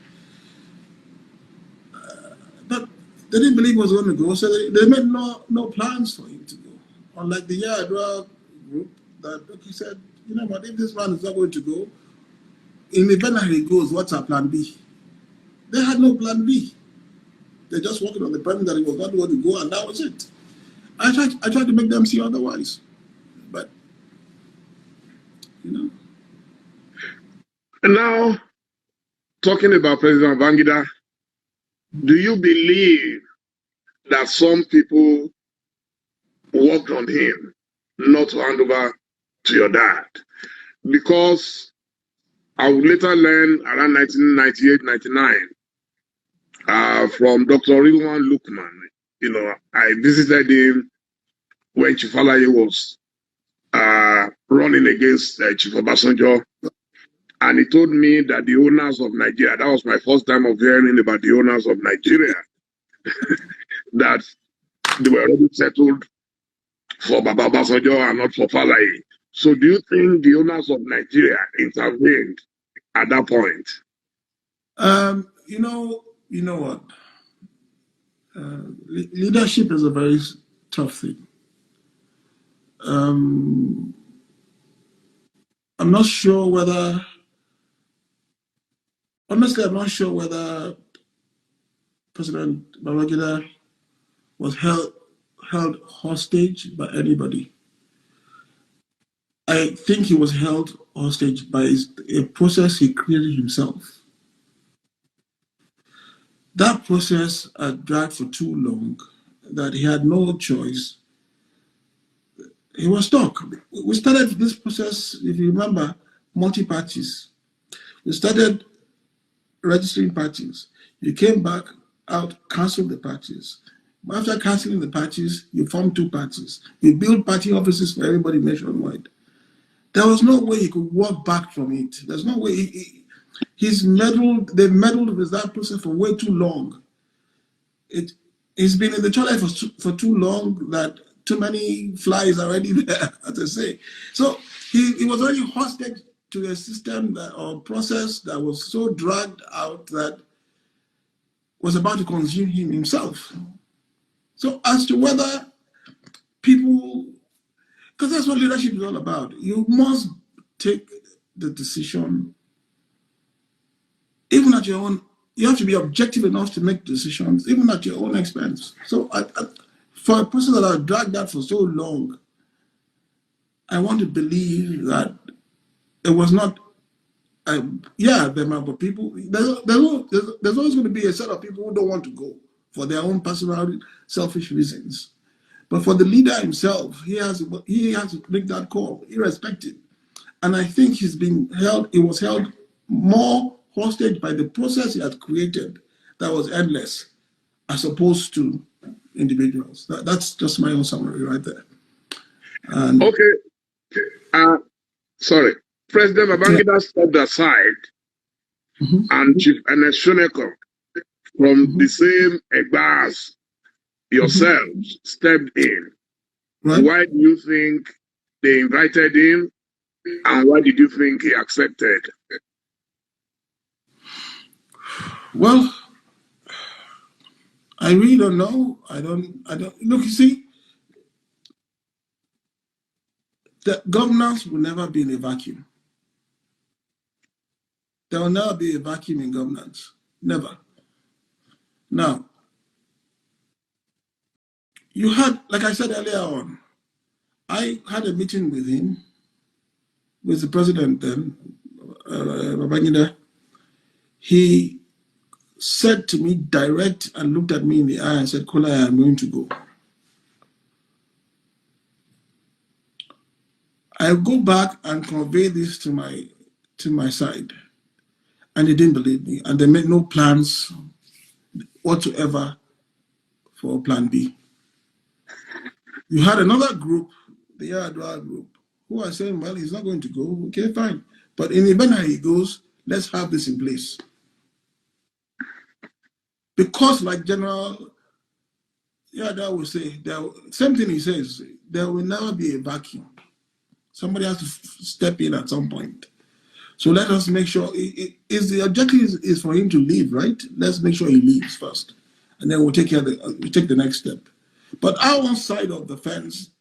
but they didn't believe he was going to go, so they made no plans for him to go. Unlike the Yaradua group, that he said, you know what, if this man is not going to go, in the event that he goes, what's our plan B? They had no plan B. They're just working on the premise that he was not going to go, and that was it. I tried to make them see otherwise, but And now, talking about President Babangida, do you believe that some people worked on him not to hand over to your dad? Because I would later learn around 1998-99 from Dr. Rilwan Lukman. You know, I visited him when Chief Alaye was running against Chief Obasanjo. And he told me that the owners of Nigeria, that was my first time of hearing about the owners of Nigeria, that they were already settled for Baba Obasanjo and not for Falaye. So do you think the owners of Nigeria intervened at that point? You know what? Leadership is a very tough thing. I'm not sure whether, honestly, I'm not sure whether President Babangida was held hostage by anybody. I think he was held hostage by a process he created himself. That process had dragged for too long that he had no choice. He was stuck. We started this process, if you remember, multi-parties. We started registering parties. You came back out, canceled the parties. After cancelling the parties, you formed 2 parties. You built party offices for everybody nationwide. There was no way he could walk back from it. There's no way. They meddled with that process for way too long. It's been in the toilet for too long that too many flies are already there, as I say. So he was already hostage to a system or process that was so dragged out that was about to consume him himself. So as to whether people, because that's what leadership is all about, you must take the decision, even at your own. You have to be objective enough to make decisions, even at your own expense. So for a person that has dragged that for so long, I want to believe that it was not, there might be people, there's always going to be a set of people who don't want to go for their own personal selfish reasons. But for the leader himself, he has to make that call, irrespective. And I think he was held more hostage by the process he had created that was endless, as opposed to individuals. That's just my own summary right there. Okay. Sorry. President Babangida stepped aside and Chief Ernest Shoneko from the same Egba as yourselves stepped in. Right. Why do you think they invited him, and why did you think he accepted? Well, I really don't know. I don't look, you see, the governance will never be in a vacuum. There will never be a vacuum in governance. Never. Now, you had, like I said earlier on, I had a meeting with him, with the president then, Babangida. He said to me direct and looked at me in the eye and said, Kola, I am going to go. I go back and convey this to my side. And they didn't believe me. And they made no plans whatsoever for plan B. You had another group, the Yaradua group, who are saying, well, he's not going to go. Okay, fine. But in the event that he goes, let's have this in place. Because like General Yaradua will say, same thing he says, there will never be a vacuum. Somebody has to step in at some point. So let us make sure, the objective is for him to leave, right? Let's make sure he leaves first. And then we'll take the next step. But our side of the fence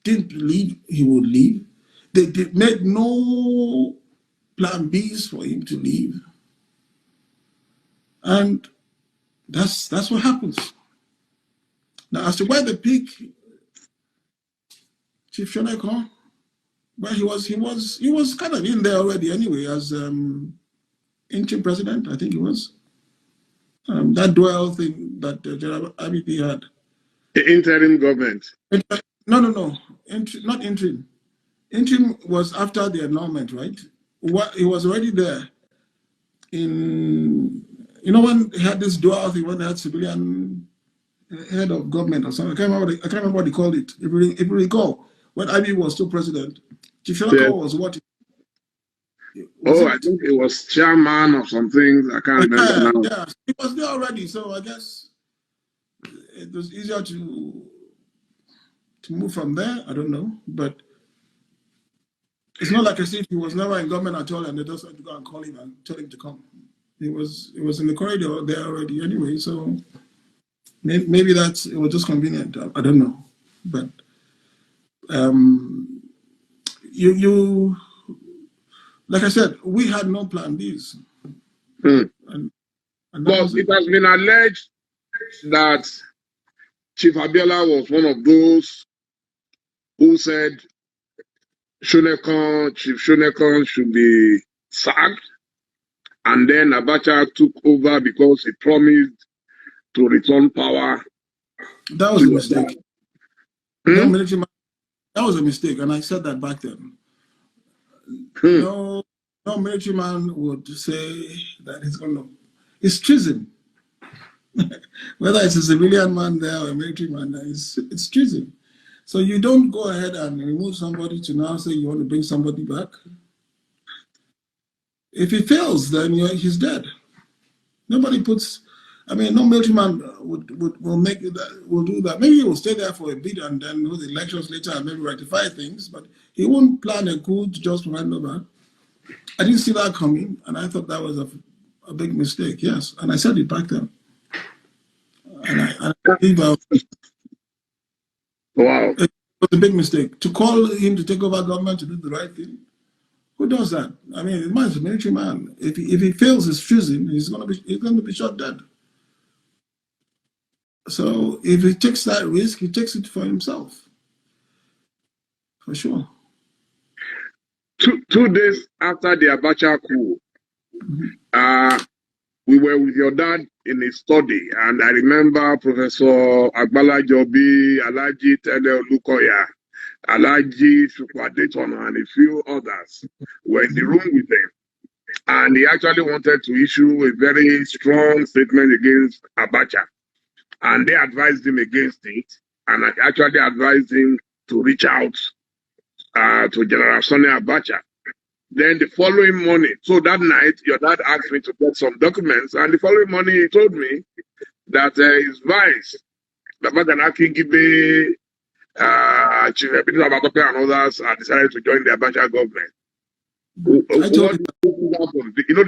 didn't believe he would leave. They made no plan Bs for him to leave. And that's what happens. Now, as to why the pick Chief Shoneko, well, he was kind of in there already anyway as interim president, I think he was. That dual thing that General IBP had. The interim government. No. Not interim. Interim was after the annulment, right? he was already there in, when he had this dual thing, when they had civilian head of government or something. I can't remember what he called it. If you recall, when IB was still president, Chief Sholako was what? I think it was chairman or something. I can't remember now. Yeah, he was there already, so I guess it was easier to move from there. I don't know, but it's not like as if he was never in government at all, and they just had to go and call him and tell him to come. It was in the corridor there already anyway, so maybe it was just convenient. I don't know, but you like I said, we had no plan Bs. But it has been alleged that Chief Abiola was one of those who said Chief Shonekon should be sacked, and then Abacha took over because he promised to return power. That was a mistake. That was a mistake, and I said that back then. No military man would say that it's treason. Whether it's a civilian man there or a military man there, it's treason. So you don't go ahead and remove somebody to now say you want to bring somebody back. If he fails, then he's dead. Nobody puts. No military man will do that. Maybe he will stay there for a bit and then do the elections later and maybe rectify things, but he won't plan a coup to just hand over. I didn't see that coming, and I thought that was a big mistake. Yes, and I said it back then. And I believe wow, it was a big mistake to call him to take over government to do the right thing. Who does that? The man's a military man. If he fails his treason, he's going to be shot dead. So if he takes that risk, he takes it for himself, for sure. 2 days after the Abacha coup, we were with your dad in a study, and I remember Professor Agbala Jobi, Alaji Dele Lukoya, Alaji Shukwadetona, and a few others were in the room with them. And he actually wanted to issue a very strong statement against Abacha. And they advised him against it, and I actually advised him to reach out to General Sonny Abacha. Then the following morning, so that night, your dad asked me to get some documents, and the following morning he told me that his vice, Babaganaki Gibe, Chief Abacha and others decided to join the Abacha government. There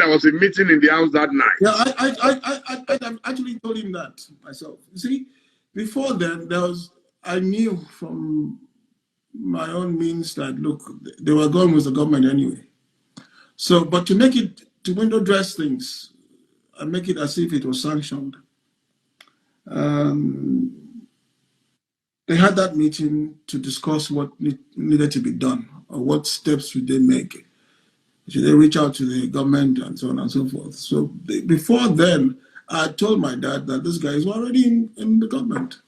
was a meeting in the house that night. Yeah, I actually told him that myself. You see, before then, I knew from my own means that, look, they were going with the government anyway. So, but to window dress things and make it as if it was sanctioned, they had that meeting to discuss what needed to be done or what steps should they make. Should they reach out to the government and so on and so forth? So before then, I told my dad that this guy is already in the government.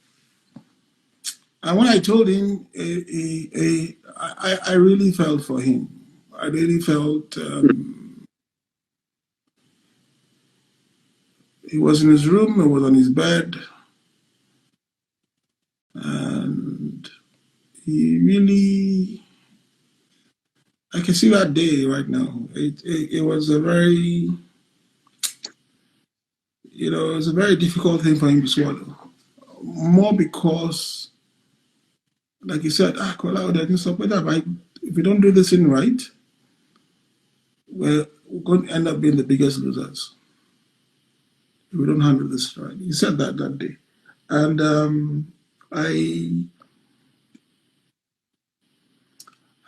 And when I told him, I really felt for him. I really felt he was in his room, he was on his bed, and he really, I can see that day right now. It was a very, it was a very difficult thing for him to swallow. More because, like you said, Kola, if we don't do this thing right, we're going to end up being the biggest losers. If we don't handle this right. He said that day. And I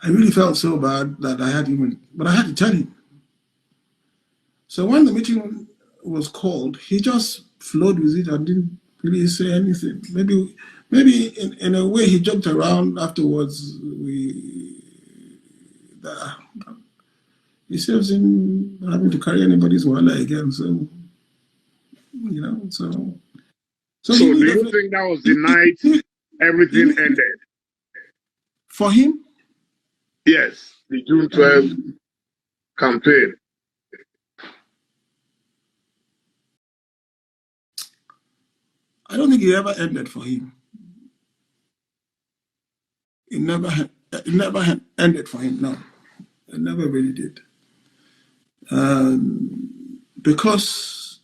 really felt so bad that but I had to tell him. So when the meeting was called, he just flowed with it and didn't really say anything. Maybe in a way he joked around afterwards. He saves him having to carry anybody's wallet again. So, So do you think that was the night everything ended? For him? Yes, the June 12th campaign? I don't think it ever ended for him. It never ended for him. No, it never really did. Because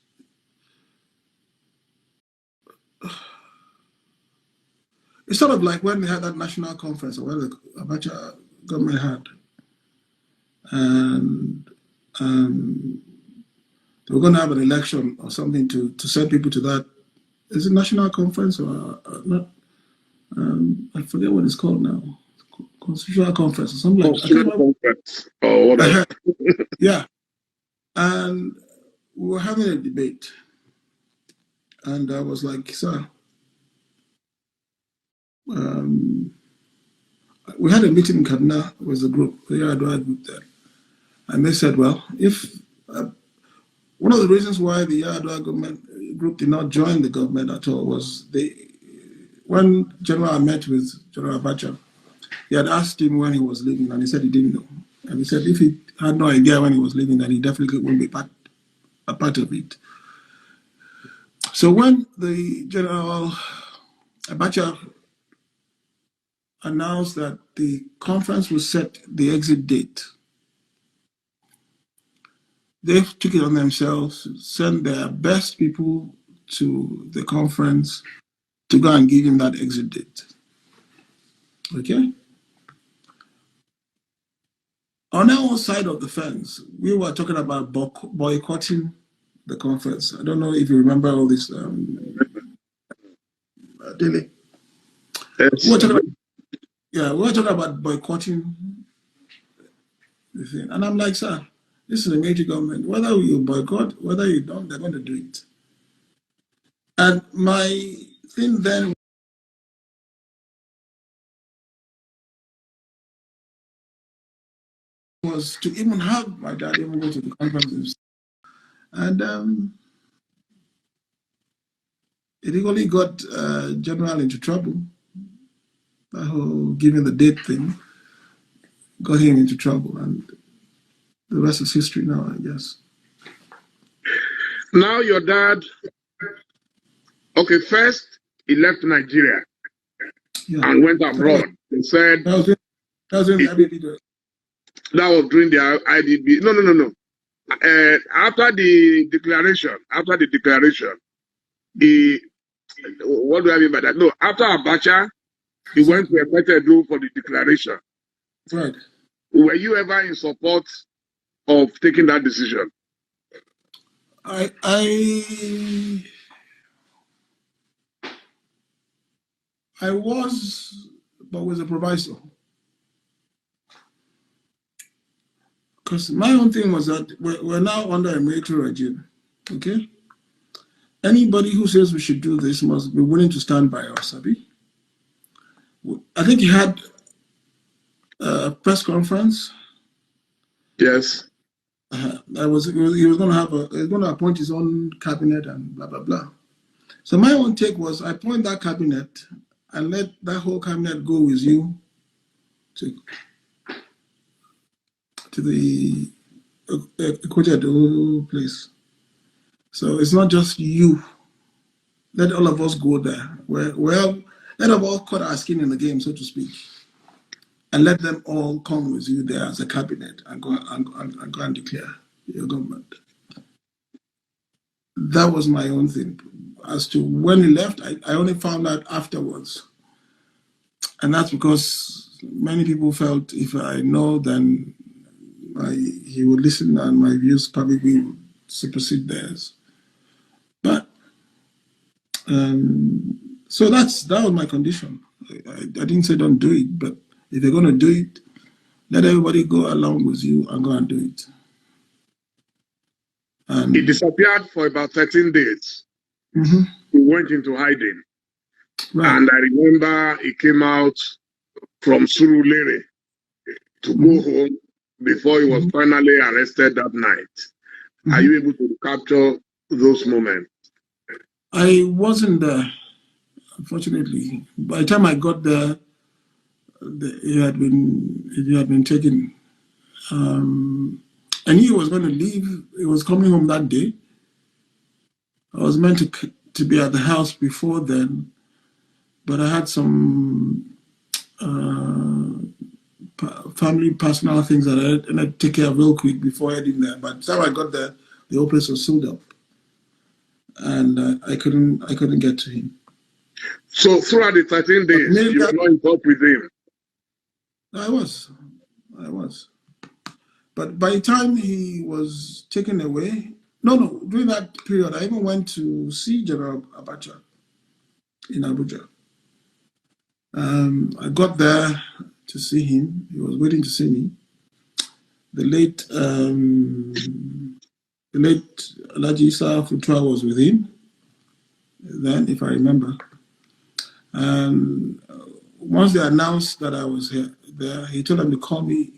it's sort of like when they had that national conference, or where the Abacha government had, and they were going to have an election or something to send people to that. Is it national conference or not? I forget what it's called now. Constitutional conference or something like that. Constitutional conference or whatever. Yeah. And we were having a debate. And I was like, sir, we had a meeting in Kaduna with the group, the Yaradua group there. And they said, well, if one of the reasons why the Yaradua government group did not join the government at all was when General met with General Abacha, he had asked him when he was leaving, and he said he didn't know. And he said if he had no idea when he was leaving, then he definitely wouldn't be a part of it. So when the General Abacha announced that the conference would set the exit date, they took it on themselves, sent their best people to the conference to go and give him that exit date. Okay? On our own side of the fence, we were talking about boycotting the conference. I don't know if you remember all this, Dele. Yes. We were talking about boycotting the thing. And I'm like, sir, this is a major government. Whether you boycott, whether you don't, they're going to do it. And my thing then was to even have my dad even go to the conferences. And it really got General into trouble. That whole giving the date thing got him into trouble. And the rest is history now, I guess. Now your dad, okay, first he left Nigeria and went abroad. He said that was in the IBB. That was during the IDB. No. After the declaration, what do I mean by that? No, after Abacha, he went to a better do for the declaration. Right. Were you ever in support of taking that decision? I was, but with a proviso. Because my own thing was that we're now under a military regime, okay? Anybody who says we should do this must be willing to stand by us, Abi. I think he had a press conference. Yes. He was going to appoint his own cabinet and blah, blah, blah. So my own take was I appoint that cabinet and let that whole cabinet go with you to the whole place. So it's not just you. Let all of us go there. Well, let us all cut our skin in the game, so to speak, and let them all come with you there as a cabinet and go and declare your government. That was my own thing. As to when he left, I only found out afterwards. And that's because many people felt if I know, then he would listen and my views probably would supersede theirs. But so that was my condition. I didn't say don't do it, but if you're going to do it, let everybody go along with you and go and do it. And he disappeared for about 13 days. Mm-hmm. He went into hiding. Right. And I remember he came out from Surulere to go home before he was finally arrested that night. Are you able to capture those moments? I wasn't there, unfortunately. By the time I got there, it had been taken. I knew he was going to leave. He was coming home that day. I was meant to be at the house before then, but I had some family personal things that I had to take care of real quick before heading there. But by the time I got there, the whole place was sealed up, and I couldn't get to him. So throughout the 13 days, you were not in touch with him? I was. But by the time he was taken away, during that period, I even went to see General Abacha in Abuja. I got there to see him. He was waiting to see me. The late Alhaji Isa Futua was with him then, if I remember. And once they announced that I was there, he told them to call me.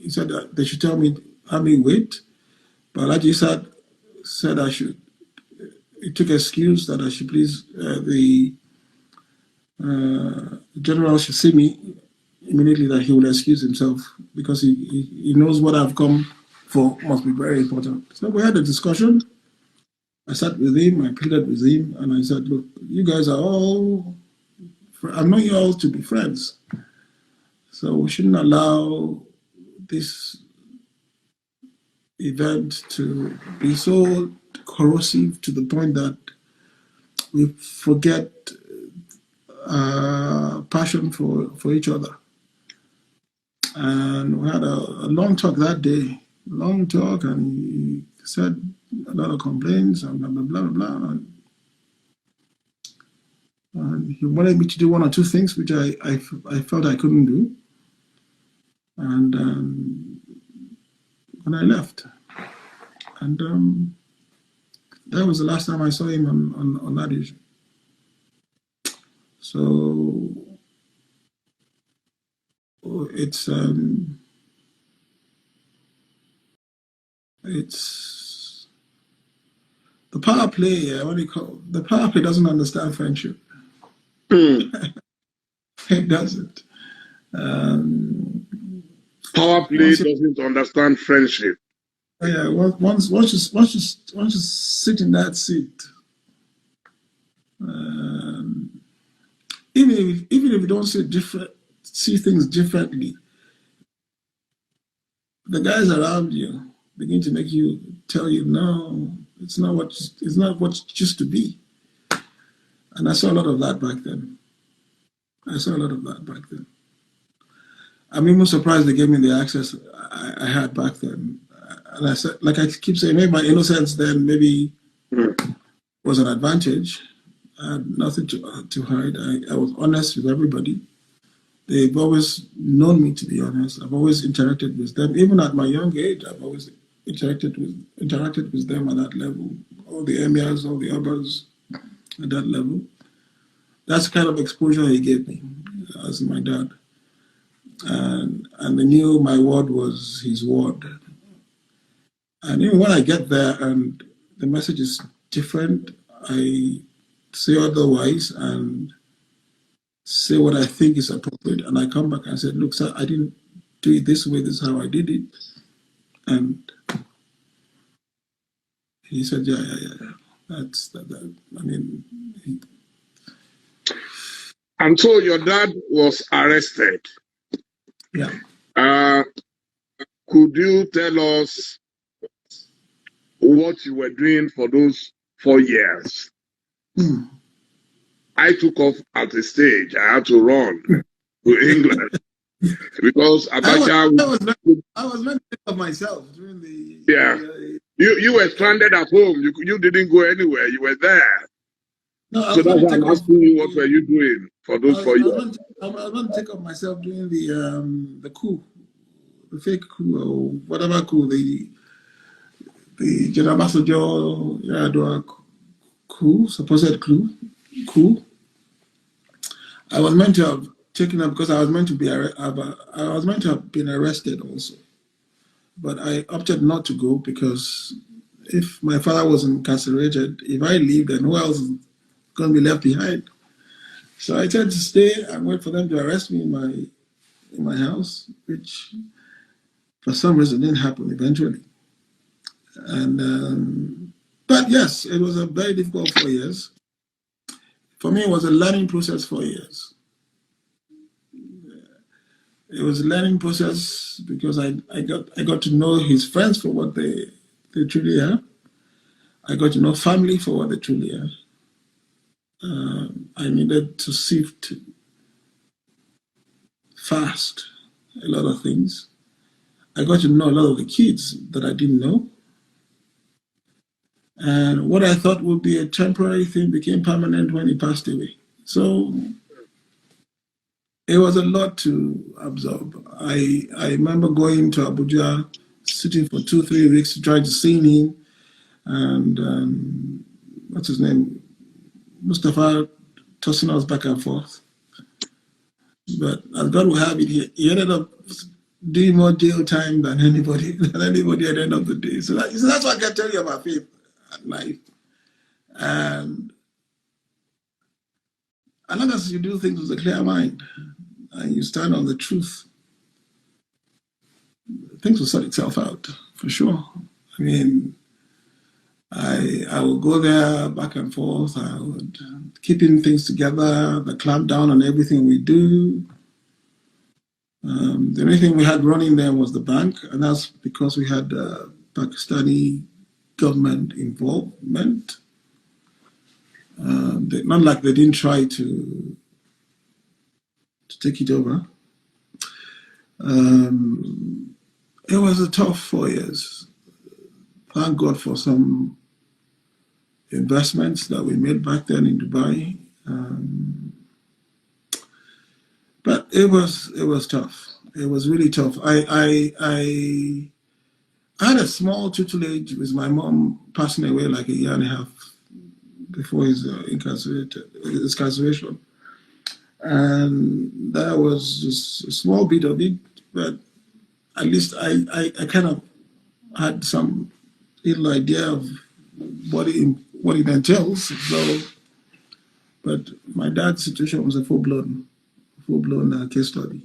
He said that they should tell me how many wait. But Alhaji Isa said I should. He took excuse that I should please the general should see me immediately, that he will excuse himself because he knows what I've come for must be very important. So we had a discussion. I sat with him, I pleaded with him, and I said, look, you guys are all, I know you all to be friends. So we shouldn't allow this event to be so corrosive to the point that we forget passion for each other. And we had a long talk that day, and he said a lot of complaints and blah, blah, blah, blah, blah. And he wanted me to do one or two things which I felt I couldn't do. And when I left. And that was the last time I saw him on that issue. So it's the power play. The power play doesn't understand friendship. It doesn't. Power play doesn't understand friendship. Yeah, once you sit in that seat, even if you don't see things differently, the guys around you begin to tell you, no, it's not what it used to be. And I saw a lot of that back then. I'm even surprised they gave me the access I had back then. And I said, like I keep saying, maybe my innocence then maybe was an advantage. I had nothing to hide. I was honest with everybody. They've always known me to be honest. I've always interacted with them. Even at my young age, I've always interacted with them at that level. All the emirs, all the others at that level. That's the kind of exposure he gave me as my dad. And they knew my word was his word. And even when I get there and the message is different, I say otherwise and say what I think is appropriate. And I come back and say, look, sir, I didn't do it this way. This is how I did it. And he said, yeah. That's that. I mean. And so your dad was arrested. Yeah. Could you tell us what you were doing for those 4 years? I took off at the stage. I had to run to England because Abacha. I was meant to think of myself during the. Yeah. You were stranded at home. You didn't go anywhere. You were there. No, so that's why I'm asking you, what were you doing for those 4 years? I was going to take up myself during the coup, the fake coup or whatever coup, the General Basojo Yaradua coup, supposed coup. I was meant to have taken up because I was meant to have been arrested also, but I opted not to go because if my father was incarcerated, if I leave, then who else is going to be left behind? So I tried to stay and wait for them to arrest me in my house, which for some reason didn't happen eventually. And but yes, it was a very difficult 4 years. For me, it was a learning process. 4 years. It was a learning process because I got to know his friends for what they truly are. I got to know family for what they truly are. I needed to sift fast a lot of things. I got to know a lot of the kids that I didn't know. And what I thought would be a temporary thing became permanent when he passed away. So it was a lot to absorb. I remember going to Abuja, sitting for 2, 3 weeks to try to see him. And what's his name? Mustafa tossing us back and forth. But as God will have it, he ended up doing more jail time than anybody at the end of the day. So that's what I can tell you about faith at life. And as long as you do things with a clear mind and you stand on the truth, things will sort itself out for sure. I mean, I would go there back and forth. I would keeping things together, the clamp down on everything we do. The only thing we had running there was the bank, and that's because we had Pakistani government involvement. Not like they didn't try to take it over. It was a tough 4 years. Thank God for some investments that we made back then in Dubai. But it was tough. It was really tough. I had a small tutelage with my mom passing away like a year and a half before his incarceration. And that was just a small bit of it, but at least I kind of had some little idea of what it entails. So, but my dad's situation was a full-blown case study.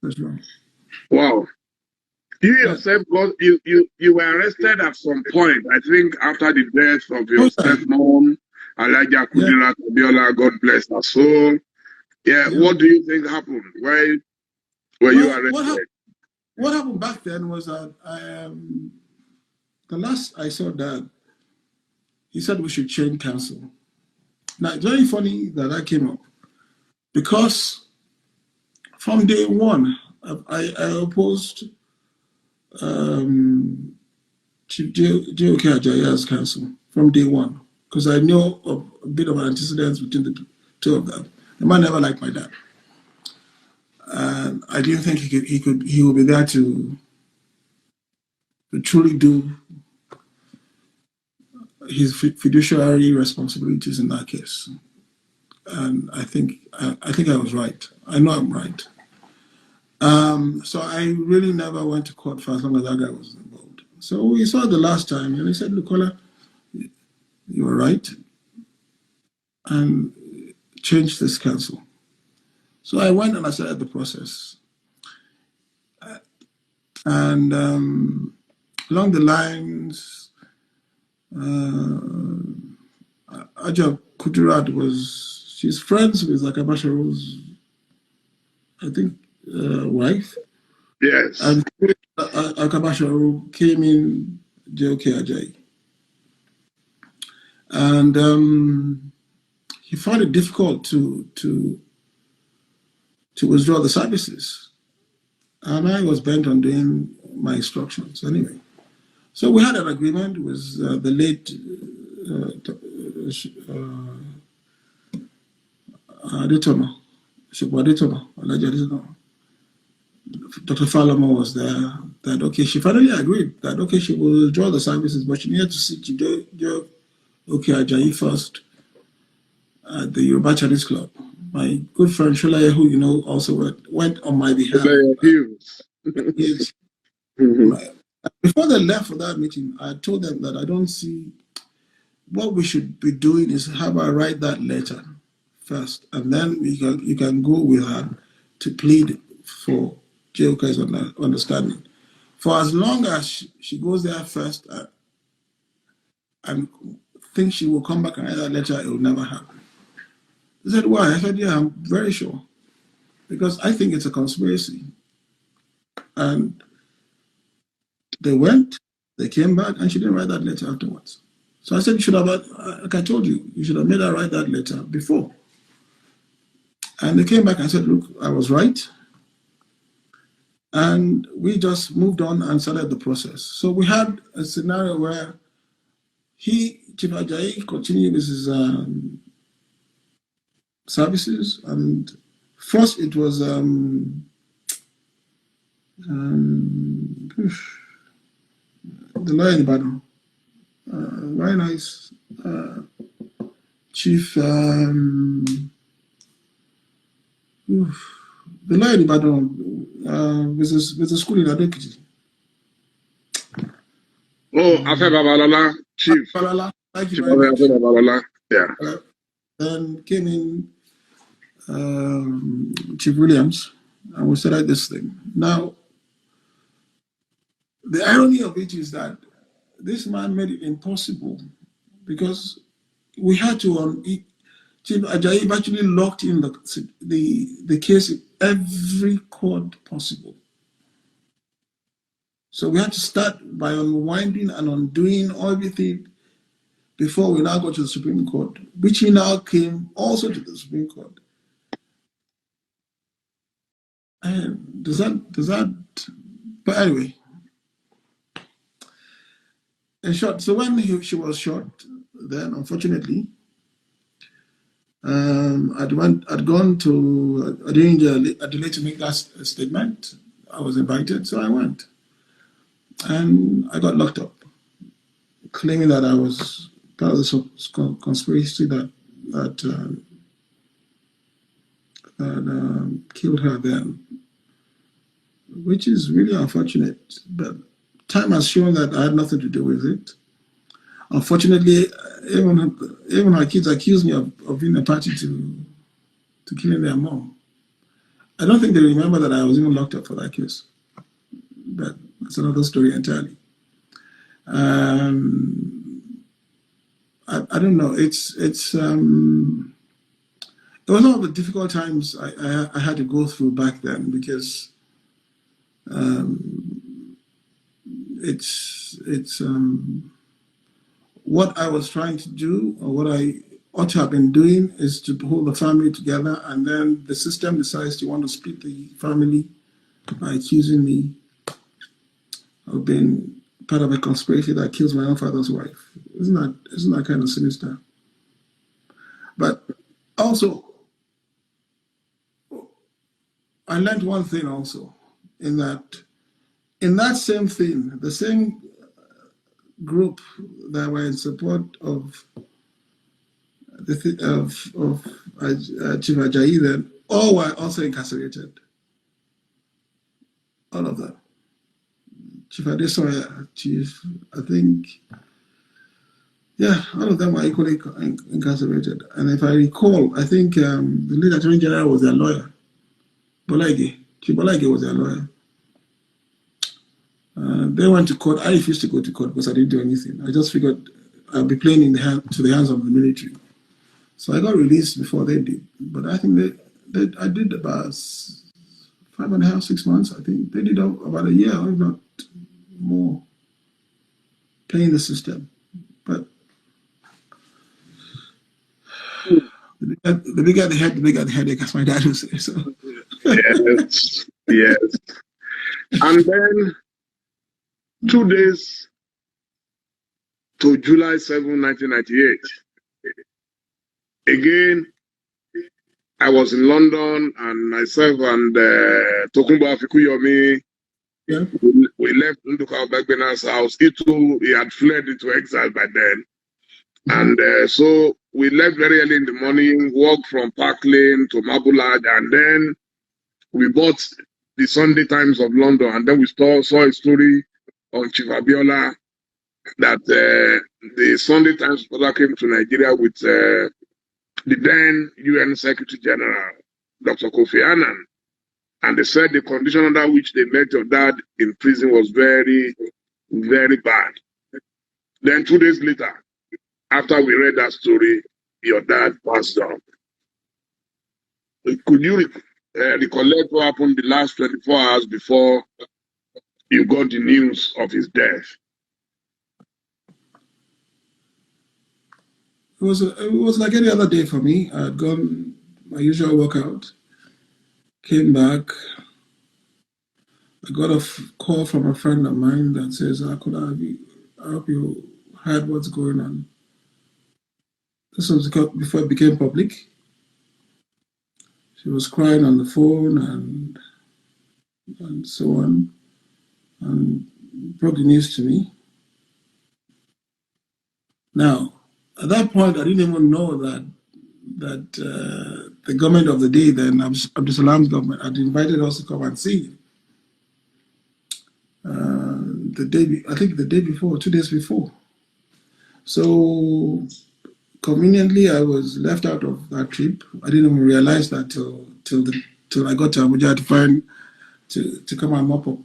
That's right. Wow. You yourself you were arrested at some point, I think after the death of your stepmom, Elijah Kudira Abiola, God bless her soul. Yeah, what do you think happened? Why were you arrested? What happened back then was that the last I saw Dad, he said we should change council. Now, it's very funny that came up because from day one, I opposed Chief J.O.K. Ajaya's council from day one because I knew of a bit of an antecedents between the two of them. The man never liked my dad. And I didn't think he would be there to truly do his fiduciary responsibilities in that case. And I think I was right. I know I'm right. So I really never went to court for as long as that guy was involved. So we saw the last time, and he said, "Look, Kola, you were right, and change this council." So I went and I started the process. And along the lines, Aja Kudirat she's friends with Abacha's, I think, wife. Yes. And Abacha came in J.O.K. Ajayi. And he found it difficult to withdraw the services. And I was bent on doing my instructions anyway. So we had an agreement with the late Adetono, Dr. Falamo was there, that okay, she finally agreed that okay, she will withdraw the services, but she needed to see J.O.K. Ajayi first at the Yoruba Chinese Club. My good friend Sholaye, who you know also went on my behalf. Yes. Before they left for that meeting, I told them that I don't see what we should be doing is have her write that letter first, and then you can go with her to plead for J.O.K.'s understanding. For as long as she goes there first, I think she will come back and write that letter, it will never happen. He said, why? I said, yeah, I'm very sure. Because I think it's a conspiracy. And they went, they came back, and she didn't write that letter afterwards. So I said, you should have, like I told you, you should have made her write that letter before. And they came back and said, look, I was right. And we just moved on and started the process. So we had a scenario where Chief Ajayi, continued with his services. And first it was the lawyer in Ibadan. Very nice. Chief, the lawyer in Ibadan with a school in Adekiti. Oh, Afe Babalola, Chief. Babalola, thank you very much. Babalola, yeah. Then came in Chief Williams, and we started this thing. Now, the irony of it is that this man made it impossible because we had to, Chief Ajayi actually locked in the case in every court possible. So we had to start by unwinding and undoing everything before we now go to the Supreme Court, which he now came also to the Supreme Court. And does that, but anyway, in short, so when she was shot, then unfortunately, I'd gone to Dele to make that statement. I was invited, so I went. And I got locked up, claiming that I was part of the conspiracy that killed her then, which is really unfortunate. But time has shown that I had nothing to do with it. Unfortunately, even her kids accused me of being a party to killing their mom. I don't think they remember that I was even locked up for that case. But that's another story entirely. I don't know. It was one of the difficult times I had to go through back then because it's what I was trying to do, or what I ought to have been doing, is to hold the family together, and then the system decides to want to split the family by accusing me of being part of a conspiracy that kills my own father's wife. Isn't that kind of sinister? But also, I learned one thing also, in that same thing, the same group that were in support of Chief Ajayi then, all were also incarcerated. All of them. Chief Adesoya, Chief, I think, yeah, all of them were equally incarcerated. And if I recall, I think the lead attorney general was their lawyer. Chief Bolage was their lawyer. They went to court. I refused to go to court because I didn't do anything. I just figured I'd be playing to the hands of the military. So I got released before they did. But I think I did about 5.5, 6 months. I think they did about a year, if not more, playing the system. But the bigger the head, the bigger the headache, as my dad would say. So. Yes. And then 2 days to July 7, 1998. Again, I was in London, and myself and Tokunbo Afikuyomi, yeah. we left Nduka Begbena's house. He had fled into exile by then. And so we left very early in the morning, walked from Park Lane to Mabulad, and then we bought the Sunday Times of London, and then we saw a story on Chief Abiola that the Sunday Times reporter came to Nigeria with the then UN Secretary General, Dr. Kofi Annan. And they said the condition under which they met your dad in prison was very, very bad. Then 2 days later, after we read that story, your dad passed on. Could you recollect what happened the last 24 hours before you got the news of his death? It was like any other day for me. I had gone my usual workout, came back. I got a call from a friend of mine that says, Kola, I hope you heard what's going on. This was before it became public. She was crying on the phone and so on, and broke the news to me. Now, at that point, I didn't even know that the government of the day, then Abdul Salam's government, had invited us to come and see. I think the day before, 2 days before. So conveniently, I was left out of that trip. I didn't even realize that till I got to Abuja to come and mop up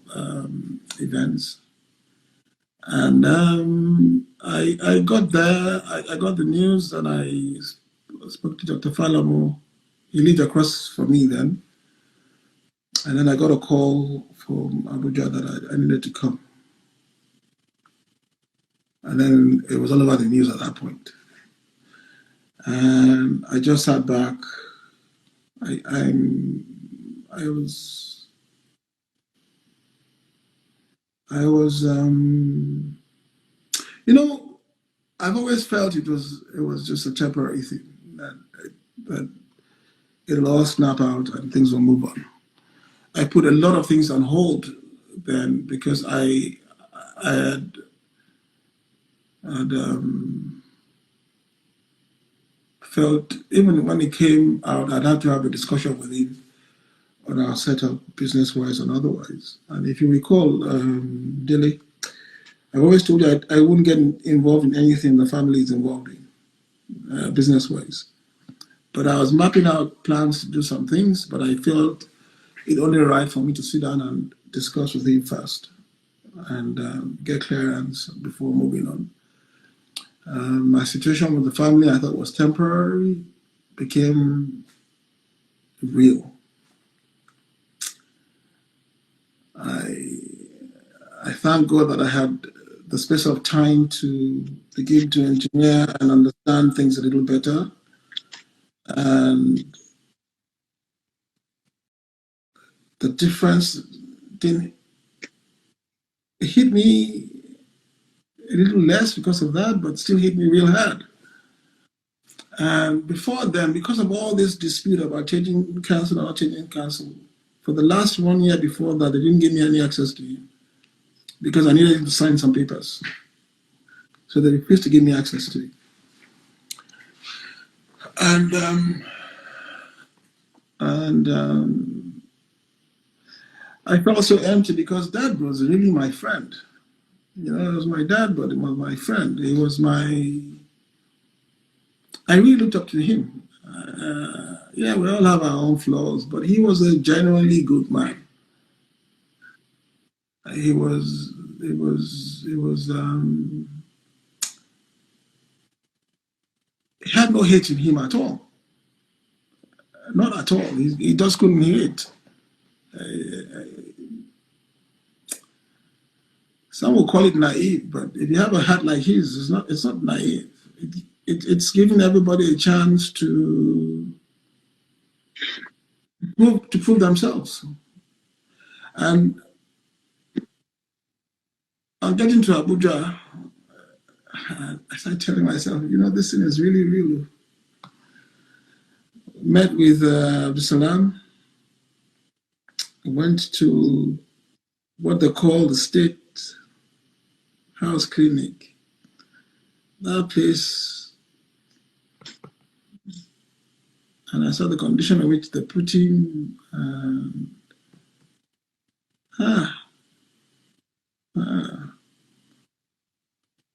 events. And I got there. I got the news, and I spoke to Dr. Falomo. He lived across from me then. And then I got a call from Abuja that I needed to come. And then it was all over the news at that point. And I just sat back. I was I've always felt it was just a temporary thing, that it'll all snap out and things will move on. I put a lot of things on hold then because I had felt, even when it came out, I'd have to have a discussion with him on our setup, business-wise and otherwise. And if you recall, Dele, I've always told you I wouldn't get involved in anything the family is involved in, business-wise. But I was mapping out plans to do some things, but I felt it only right for me to sit down and discuss with him first and get clearance before moving on. My situation with the family, I thought was temporary, became real. I thank God that I had the space of time to begin to engineer and understand things a little better. And the difference didn't hit me a little less because of that, but still hit me real hard. And before then, because of all this dispute about changing council or not changing council, for the last 1 year before that, they didn't give me any access to him because I needed to sign some papers. So they refused to give me access to it. And I felt so empty because Dad was really my friend. It was my dad, but it was my friend. I really looked up to him. Yeah, we all have our own flaws, but he was a genuinely good man. He had no hate in him at all. Not at all. He just couldn't hate. Some will call it naive, but if you have a heart like his, it's not naive. It's giving everybody a chance to prove themselves. And on getting to Abuja, I started telling myself, this thing is really real. Met with Abdul Salam, went to what they call the State House Clinic. That place, and I saw the condition in which they put him.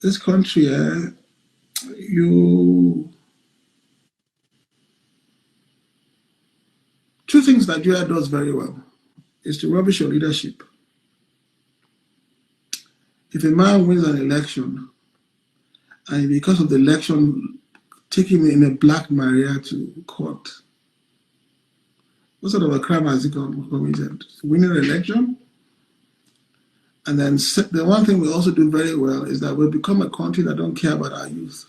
This country, two things Nigeria does very well. is to rubbish your leadership. If a man wins an election, and because of the election, take him in a black Maria to court, what sort of a crime has he committed? Winning an election? And then the one thing we also do very well is that we become a country that don't care about our youth.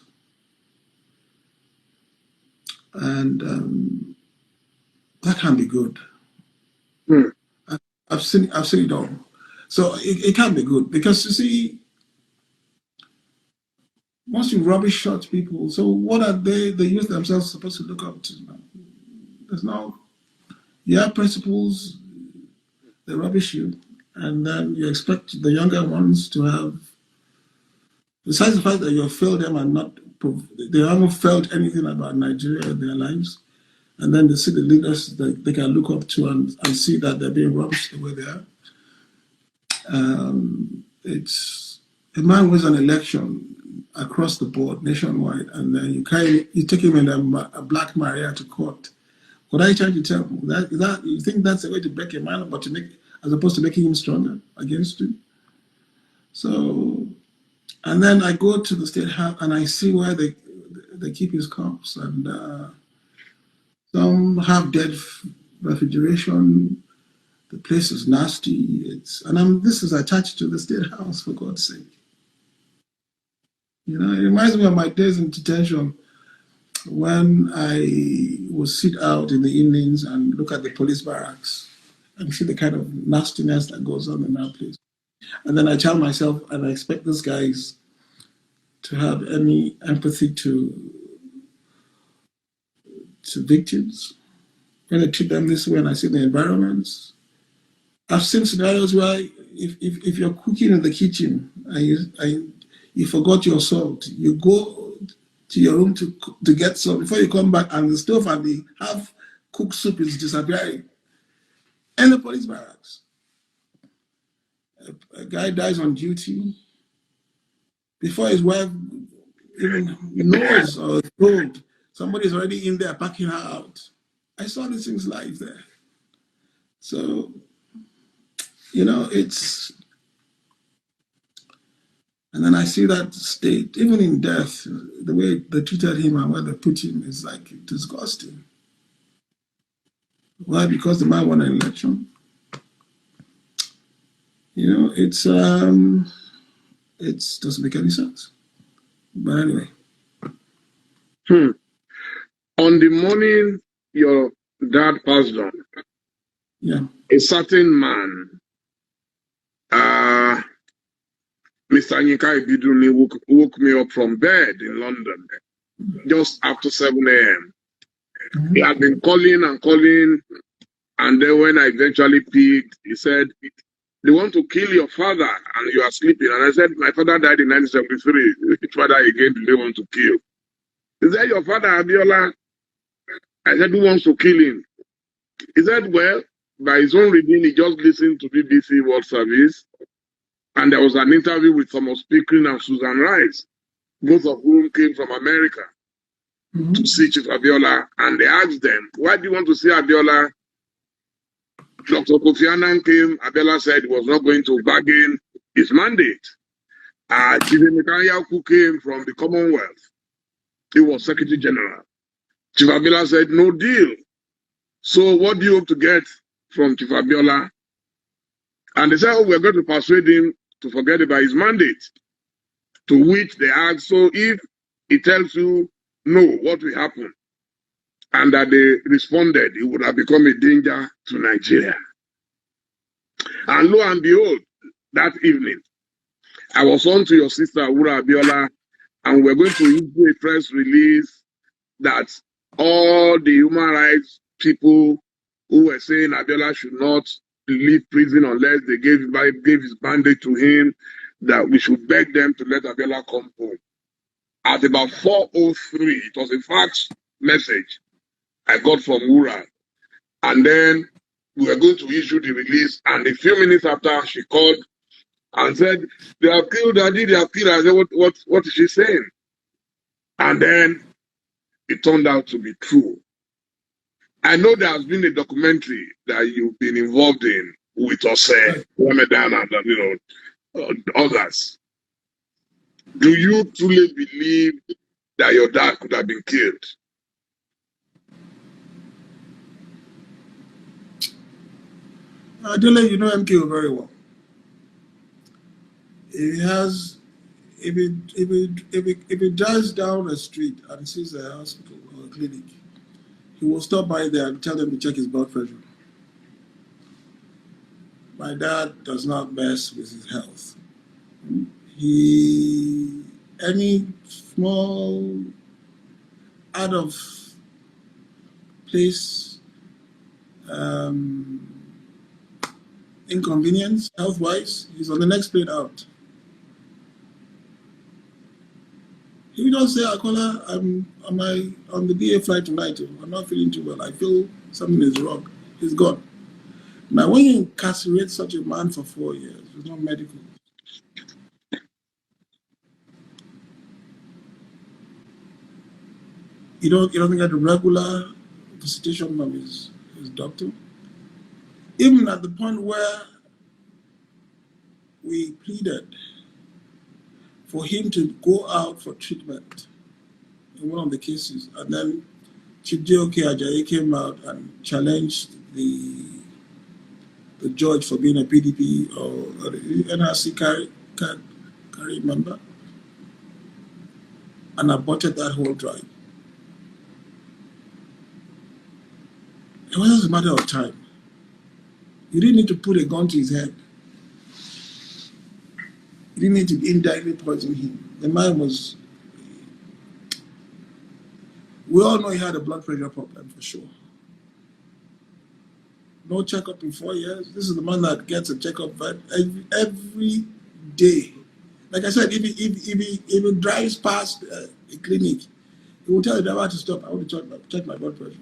And that can be good. Hmm. I've seen it all. So it can be good because you see, once you rubbish short people, so what are the youth themselves supposed to look up to now? There's no, you have principles, they rubbish you, and then you expect the younger ones to have, besides the fact that you failed them and not, they haven't felt anything about Nigeria in their lives, and then they see the leaders that they can look up to and see that they're being rubbished the way they are. It's a man wins an election across the board, nationwide, and then you take him in a black Maria to court. What are you trying to tell me? That you think that's a way to break a man up, but to make, as opposed to making him stronger against you? So, and then I go to the state house and I see where they keep his corpse, and some have dead refrigeration. The place is nasty. This is attached to the state house, for God's sake. You know, it reminds me of my days in detention when I would sit out in the evenings and look at the police barracks and see the kind of nastiness that goes on in that place. And then I tell myself, and I expect these guys to have any empathy to victims when I treat them this way and I see the environments. I've seen scenarios where if you're cooking in the kitchen and you forgot your salt, you go to your room to get salt. Before you come back, and the stove and the half-cooked soup is disappearing. In the police barracks, a guy dies on duty before his wife even knows or is told. Somebody's already in there packing her out. I saw these things live there. So, you know, it's, and then I see that state, even in death, the way they treated him and where they put him is like disgusting. Why? Because the man won an election. You know, it doesn't make any sense. But anyway. On the morning your dad passed on, yeah, a certain man, Mr. Nyika Ibidumi woke me up from bed in London just after 7 a.m. He had been calling and calling, and then when I eventually picked, he said, "They want to kill your father and you are sleeping." And I said, "My father died in 1973. Which father again do they want to kill?" He said, "Your father, Abiola." I said, "Who wants to kill him?" He said, "Well, by his own reading, he just listened to BBC World Service, and there was an interview with Thomas Pickering and Susan Rice, both of whom came from America to see Chief Abiola, and they asked them, 'Why do you want to see Abiola?' Dr. Kofi Annan came. Abiola said he was not going to bargain his mandate. Chief Emeka came from the Commonwealth. He was Secretary General. Chief Abiola said, 'No deal.' So what do you hope to get from Chief Abiola?" And they said, "Oh, we're going to persuade him to forget about his mandate." To which they asked, "So if he tells you no, what will happen?" And that they responded, "It would have become a danger to Nigeria." And lo and behold, that evening, I was on to your sister, Wura Abiola, and we're going to issue a press release that all the human rights people who were saying Abiola should not leave prison unless they gave his mandate to him, that we should beg them to let Abiola come home. At about 4:03, it was a fax message I got from Wura. And then we were going to issue the release, and a few minutes after, she called and said, "They have killed Daddy, they have killed." I said, what is she saying? And then it turned out to be true. I know there has been a documentary that you've been involved in with us, Ramadan and others. Do you truly believe that your dad could have been killed? Dele, you know MKO very well. If he drives down a street and sees a hospital or a clinic, he will stop by there and tell them to check his blood pressure. My dad does not mess with his health. Any small out of place inconvenience health-wise, he's on the next plane out. He will just say, Kola, am I on the BA flight tonight? I'm not feeling too well. I feel something is wrong. He's gone. Now, when you incarcerate such a man for 4 years, it's not medical. You don't get a regular visitation from his doctor. Even at the point where we pleaded for him to go out for treatment in one of the cases, and then Chief J.O.K. Ajayi came out and challenged the judge for being a PDP or NRC carry member, and aborted that whole drive. It was just a matter of time. You didn't need to put a gun to his head. You didn't need to indirectly poison him. The man was... We all know he had a blood pressure problem for sure. No checkup in 4 years. This is the man that gets a checkup every day. Like I said, if he drives past a clinic, he will tell the driver to stop. I want to check my blood pressure.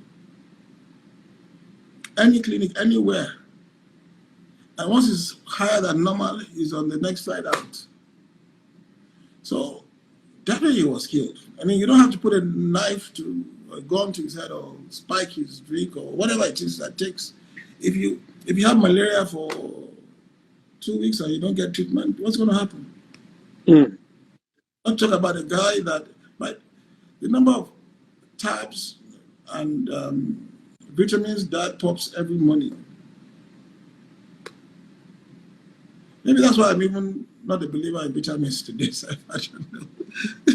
Any clinic, anywhere. And once it's higher than normal, he's on the next flight out. So definitely he was killed. I mean, you don't have to put a knife to a gun to his head or spike his drink or whatever it is that takes. If you have malaria for 2 weeks and you don't get treatment, what's going to happen? Not talk about a guy that, right? The number of tabs and vitamins that pops every morning. Maybe that's why I'm even not a believer in vitamins today. So I don't know.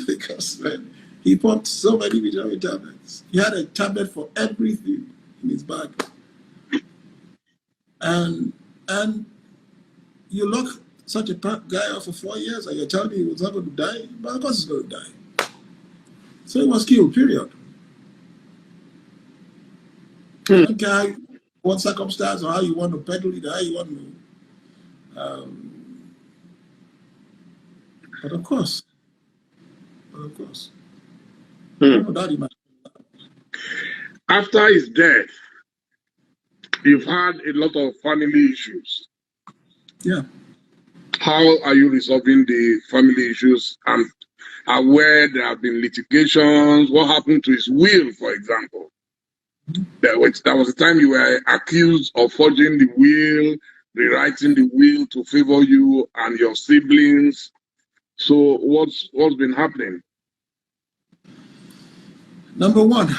Because man, he popped so many vitamin tablets. He had a tablet for everything in his bag. And you lock such a guy up for 4 years and you're telling me he was not going to die? But of course he's going to die. So he was killed, period. I don't care what circumstance or how you want to peddle it, how you want to... But of course. After his death, you've had a lot of family issues. Yeah. How are you resolving the family issues? I'm aware there have been litigations. What happened to his will, for example? There was a time you were accused of forging the will, rewriting the will to favor you and your siblings. So what's been happening? Number one,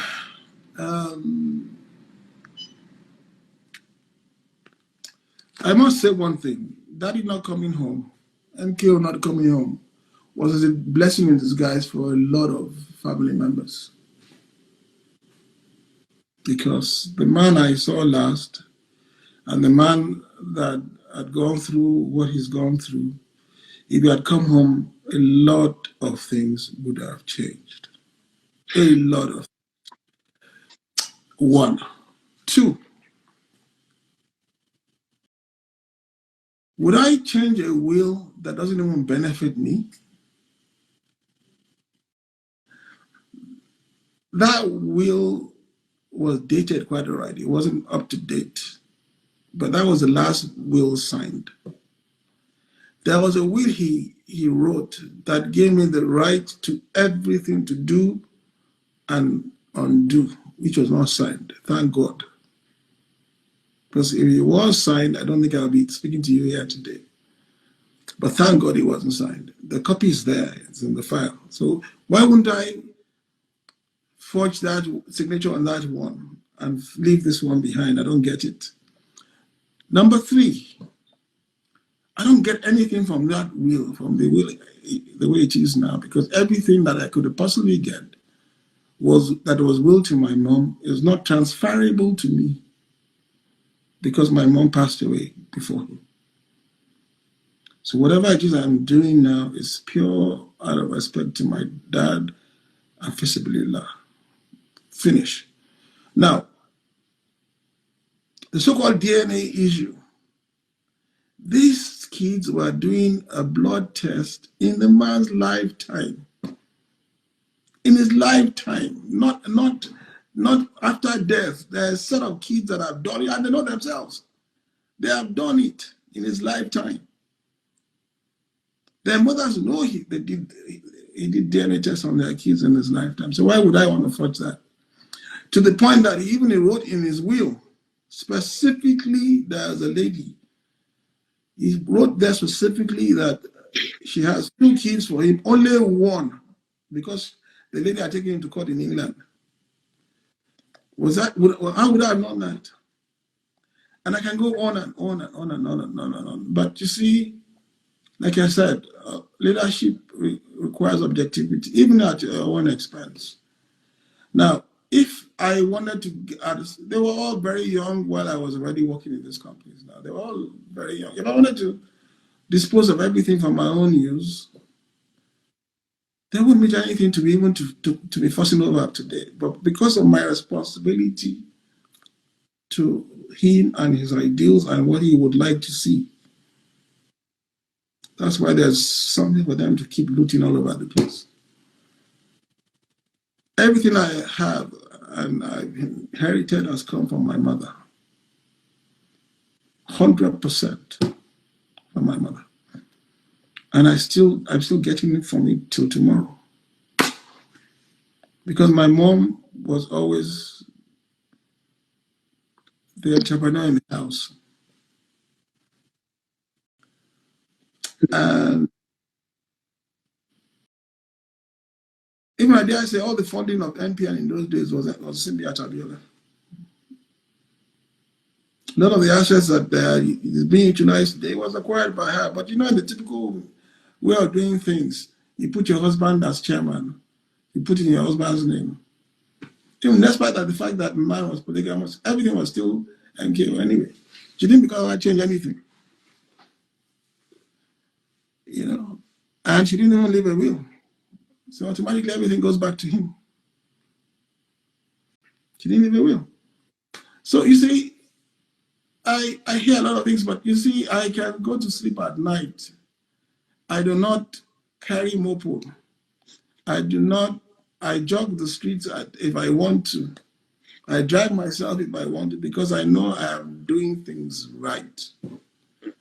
I must say one thing. Daddy not coming home, MKO not coming home, was a blessing in disguise for a lot of family members. Because the man I saw last, and the man that had gone through what he's gone through, if he had come home, a lot of things would have changed. A lot of things. 1. 2. Would I change a will that doesn't even benefit me? That will was dated quite all right. It wasn't up to date. But that was the last will signed. There was a will he wrote that gave me the right to everything to do and undo, which was not signed. Thank God. Because if it was signed, I don't think I'll be speaking to you here today. But thank God it wasn't signed. The copy is there, it's in the file. So why wouldn't I forge that signature on that one and leave this one behind? I don't get it. Number 3, I don't get anything from that will, from the will, the way it is now, because everything that I could possibly get was willed to my mom is not transferable to me because my mom passed away before him. So whatever it is I'm doing now is pure out of respect to my dad and fisabilillah. Finish. Now, the so-called DNA issue. These kids were doing a blood test in the man's lifetime. In his lifetime, not after death. There are a set of kids that have done it, and they know themselves. They have done it in his lifetime. Their mothers know he did DNA tests on their kids in his lifetime. So why would I want to forge that? To the point that he even wrote in his will, specifically, there's a lady. He wrote there specifically that she has 2 kids for him, only one, because the lady had taken him to court in England. How would I have known that? And I can go on and on and on and on and on and on. But you see, like I said, leadership requires objectivity, even at your own expense. Now, if I wanted to, they were all very young while I was already working in these companies now. They were all very young. If I wanted to dispose of everything for my own use, there wouldn't be anything to be even to be fussing over today. But because of my responsibility to him and his ideals and what he would like to see, that's why there's something for them to keep looting all over the place. Everything I have and I've inherited has come from my mother. 100% from my mother. And I'm still getting it from it till tomorrow. Because my mom was always the entrepreneur in the house. And even I dare say all the funding of NPN in those days was simply at Abiola. A lot of the assets that is being utilized today was acquired by her. But in the typical way of doing things, you put your husband as chairman, you put in your husband's name. Even despite the fact that man was polygamous, everything was still MKO anyway. She didn't because I change anything. And she didn't even leave a will. So automatically everything goes back to him. She didn't leave a will. So you see, I hear a lot of things, but you see, I can go to sleep at night. I do not carry mopo. I jog the streets if I want to. I drive myself if I want to, because I know I am doing things right.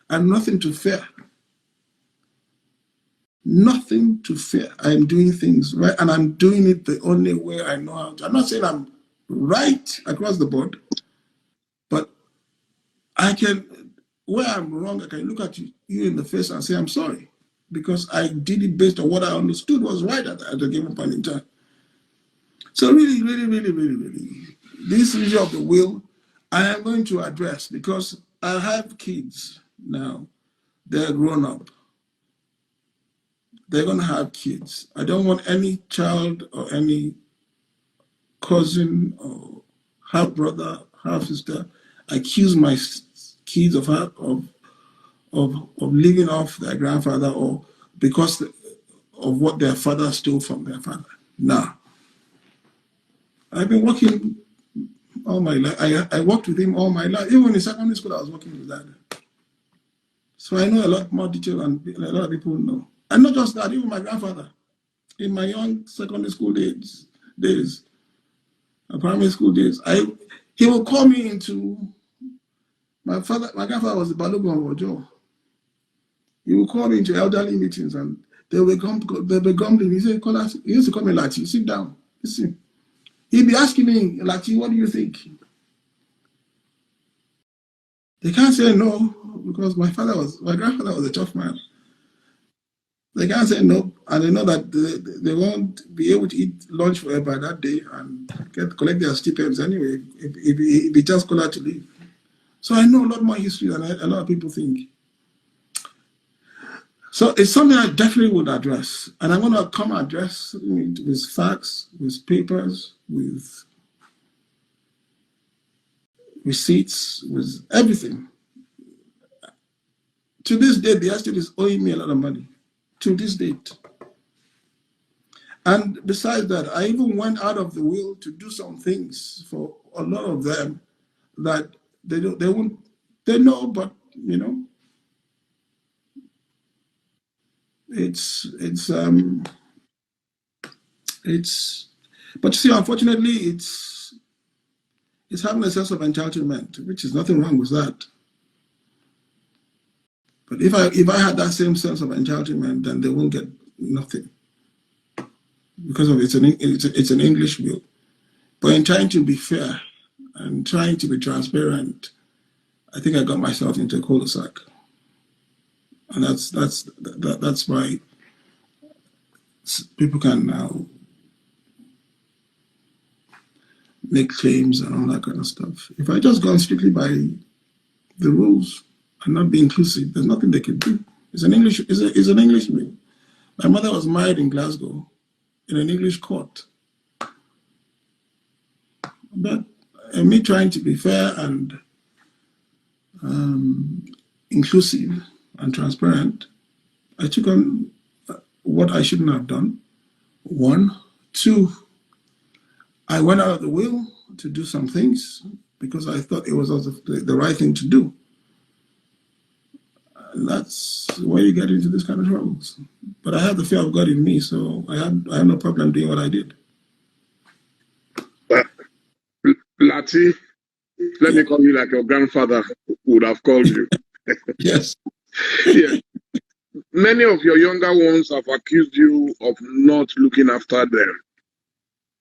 And nothing to fear. Nothing to fear. I'm doing things right, and I'm doing it the only way I know how to. I'm not saying I'm right across the board, but I can, where I'm wrong, I can look at you in the face and say, I'm sorry, because I did it based on what I understood was right at a given point in time. So really, this issue of the will, I am going to address, because I have kids now. They're grown up. They're going to have kids. I don't want any child or any cousin or half brother, half sister accuse my kids of living off their grandfather or because of what their father stole from their father. Nah. I've been working all my life. I worked with him all my life. Even in secondary school, I was working with that. So I know a lot more detail than a lot of people know. And not just that, even my grandfather. In my young secondary school days, primary school days, he would call me into, my grandfather was the Balogun of Ojo. He would call me into elderly meetings and they would be grumbling. He said, Kola, he used to call me Lati, sit down, listen. He'd be asking me, Lati, what do you think? They can't say no because my grandfather was a tough man. They can't say no, and they know that they won't be able to eat lunch forever that day and collect their stipends anyway if they just Kola to leave. So I know a lot more history than a lot of people think. So it's something I definitely would address, and I'm going to come address it with facts, with papers, with receipts, with everything. To this day, the estate is owing me a lot of money. To this date. And besides that, I even went out of the will to do some things for a lot of them that they know, but you know, it's but you see, unfortunately, it's having a sense of entitlement, which is nothing wrong with that. But if I had that same sense of entitlement, then they won't get nothing because of it's an English will. But in trying to be fair and trying to be transparent, I think I got myself into a cul-de-sac, and that's why people can now make claims and all that kind of stuff. If I just gone strictly by the rules and not be inclusive, there's nothing they can do. It's an English will. My mother was married in Glasgow in an English court. But me trying to be fair and inclusive and transparent, I took on what I shouldn't have done. 1, 2, I went out of the will to do some things because I thought it was also the right thing to do. And that's where you get into this kind of troubles. But I have the fear of God in me, so I have no problem doing what I did. Lati, let me call you like your grandfather would have called you. Yes. Yes. Many of your younger ones have accused you of not looking after them.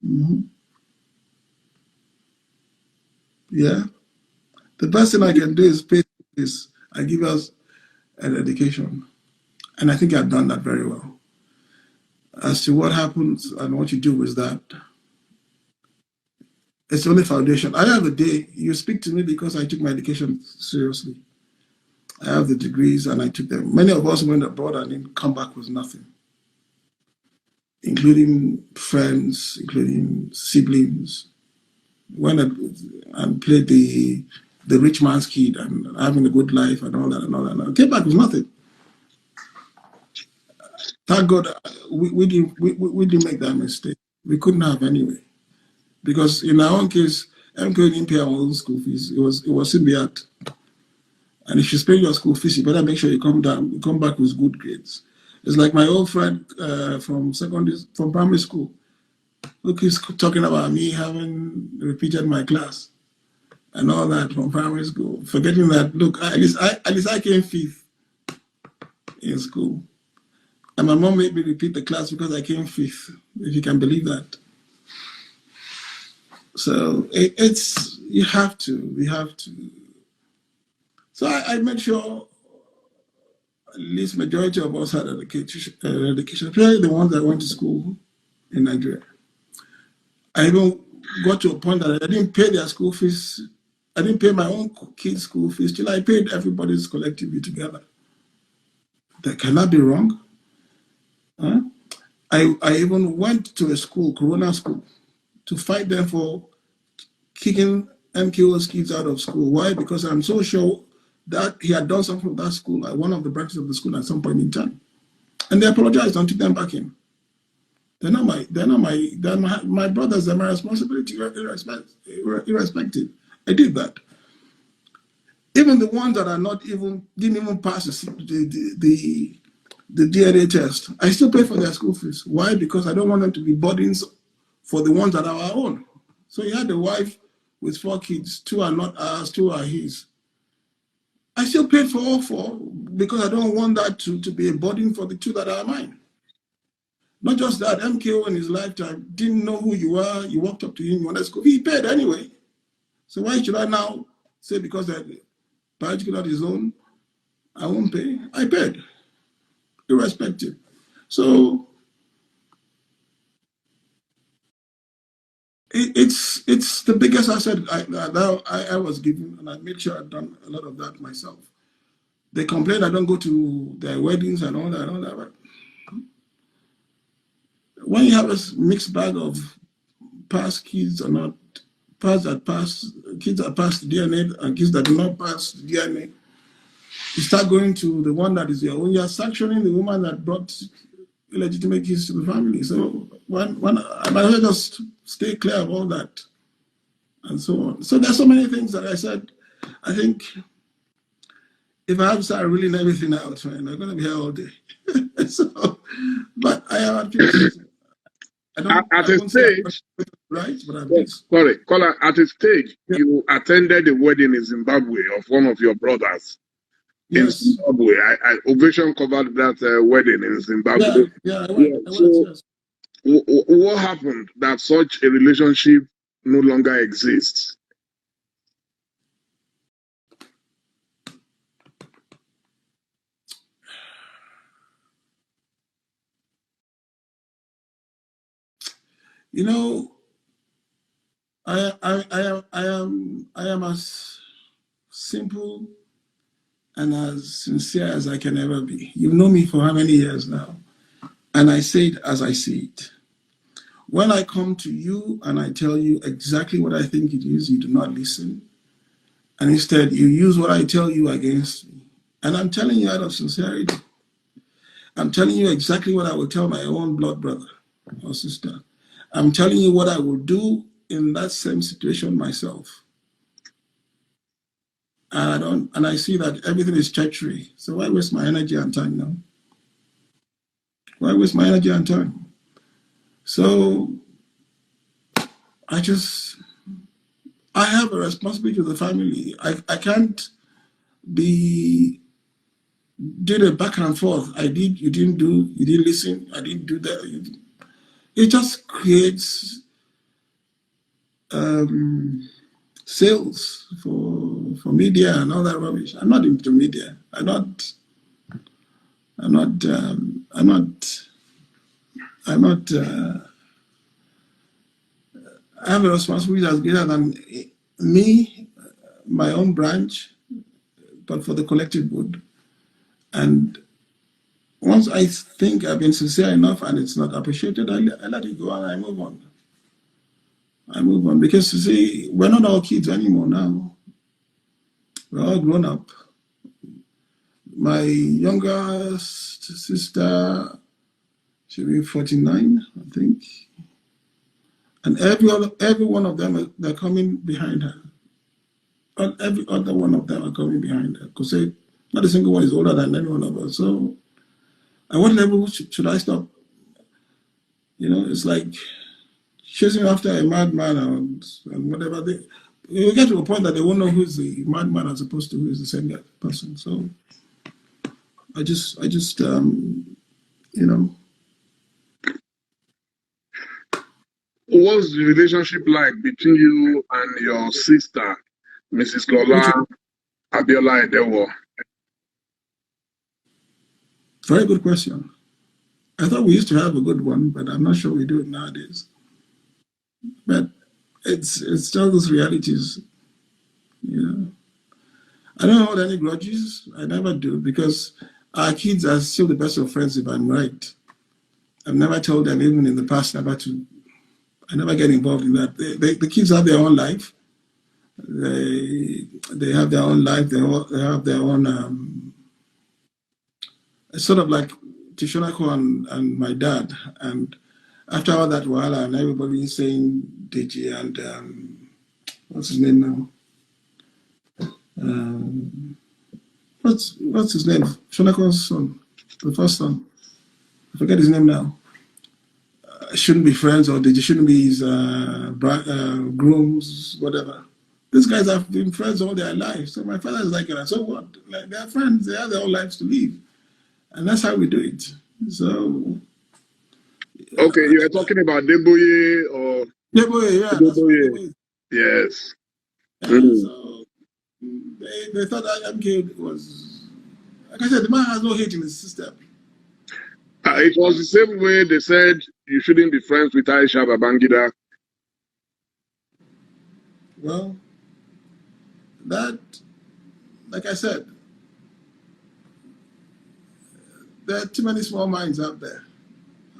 Mm-hmm. Yeah. The best thing I can do is pay this. I give us an education. And I think I've done that very well. As to what happens and what you do with that, it's the only foundation. I have a day, you speak to me because I took my education seriously. I have the degrees and I took them. Many of us went abroad and didn't come back with nothing, including friends, including siblings. Went and played the rich man's kid and having a good life and all that and all that. And came back with nothing. Thank God we didn't make that mistake. We couldn't have anyway. Because in our own case, MK didn't pay our own school fees. It was Symbiat. And if you pay your school fees, you better make sure you come back with good grades. It's like my old friend from primary school. Look, he's talking about me having repeated my class and all that from primary school, forgetting that, look, at least I came 5th in school. And my mom made me repeat the class because I came 5th, if you can believe that. So we have to. So I made sure at least majority of us had education, especially the ones that went to school in Nigeria. I even got to a point that I didn't pay their school fees. I didn't pay my own kids' school fees till I paid everybody's collectively together. That cannot be wrong. Huh? I even went to a school, Corona school, to fight them for kicking MKO's kids out of school. Why? Because I'm so sure that he had done something with that school at one of the branches of the school at some point in time. And they apologized and took them back in. They're my brothers. They're my responsibility, irrespective. I did that. Even the ones that didn't even pass the DNA test, I still pay for their school fees. Why? Because I don't want them to be burdens for the ones that are our own. So he had a wife with 4 kids. 2 are not ours, 2 are his. I still paid for all 4 because I don't want that to be a burden for the 2 that are mine. Not just that, MKO in his lifetime didn't know who you were. You walked up to him, you wanted to go. He paid anyway. So why should I now say because biological on his own, I won't pay. I paid, irrespective. So it's the biggest asset I was given, and I made sure I've done a lot of that myself. They complain I don't go to their weddings and all that, but when you have a mixed bag of past kids or not, kids that pass the DNA and kids that do not pass the DNA, you start going to the one that is your own. You're sanctioning the woman that brought illegitimate kids to the family. So I might as well just stay clear of all that and so on. So there's so many things that I said. I think if I have to start reeling everything out, man, I'm going to be here all day. So, but I am at peace. At a stage, right, but at peace. Sorry, Kola, at a stage, Yeah. you attended a wedding in Zimbabwe of one of your brothers. Yes. In Zimbabwe. Ovation covered that wedding in Zimbabwe. I went, yes. What happened that such a relationship no longer exists? You know, I am as simple and as sincere as I can ever be. You've known me for how many years now? And I say it as I see it. When I come to you and I tell you exactly what I think it is, you do not listen. And instead, you use what I tell you against me. And I'm telling you out of sincerity. I'm telling you exactly what I will tell my own blood brother or sister. I'm telling you what I will do in that same situation myself. And I see that everything is treachery. So why waste my energy and time now? Why waste my energy and time? So I have a responsibility to the family. I can't be did a back and forth. I did, you didn't do, you didn't listen, I didn't do that. It just creates sales for media and all that rubbish. I'm not into media. I have a responsibility that's greater than me, my own branch, but for the collective good. And once I think I've been sincere enough and it's not appreciated, I let it go and I move on. Because you see, we're not all kids anymore now. We're all grown up. My youngest sister, she'll be 49, I think. And every one of them, they're coming behind her. Every other one of them are coming behind her. Because not a single one is older than any one of us. So at what level should I stop? You know, it's like chasing after a madman and whatever. You get to a point that they won't know who's the madman as opposed to who's the same person. So I just you know. What's the relationship like between you and your sister, Mrs. Kola Abiola Edewo? Very good question. I thought we used to have a good one, but I'm not sure we do it nowadays. But it's just those realities, you know. I don't hold any grudges. I never do, because our kids are still the best of friends if I'm right. I've never told them, even in the past, I never get involved in that. The kids have their own life. They have their own life. They have their own. It's sort of like Tishonako and my dad. And after all that while, and everybody is saying Deji and what's his name now? What's his name? Shonako's son, the first son. I forget his name now. Shouldn't be friends, or they shouldn't be his grooms, whatever. These guys have been friends all their lives. So my father is like, so what? Like, they're friends, they have their own lives to live. And that's how we do it. So. Okay, you are talking about Deboye or. Deboye, yeah. Deboye. Yes. So They thought that MK was, like I said, the man has no hate in his system. It was the same way they said you shouldn't be friends with Aisha Babangida. Well, that, like I said, there are too many small minds out there,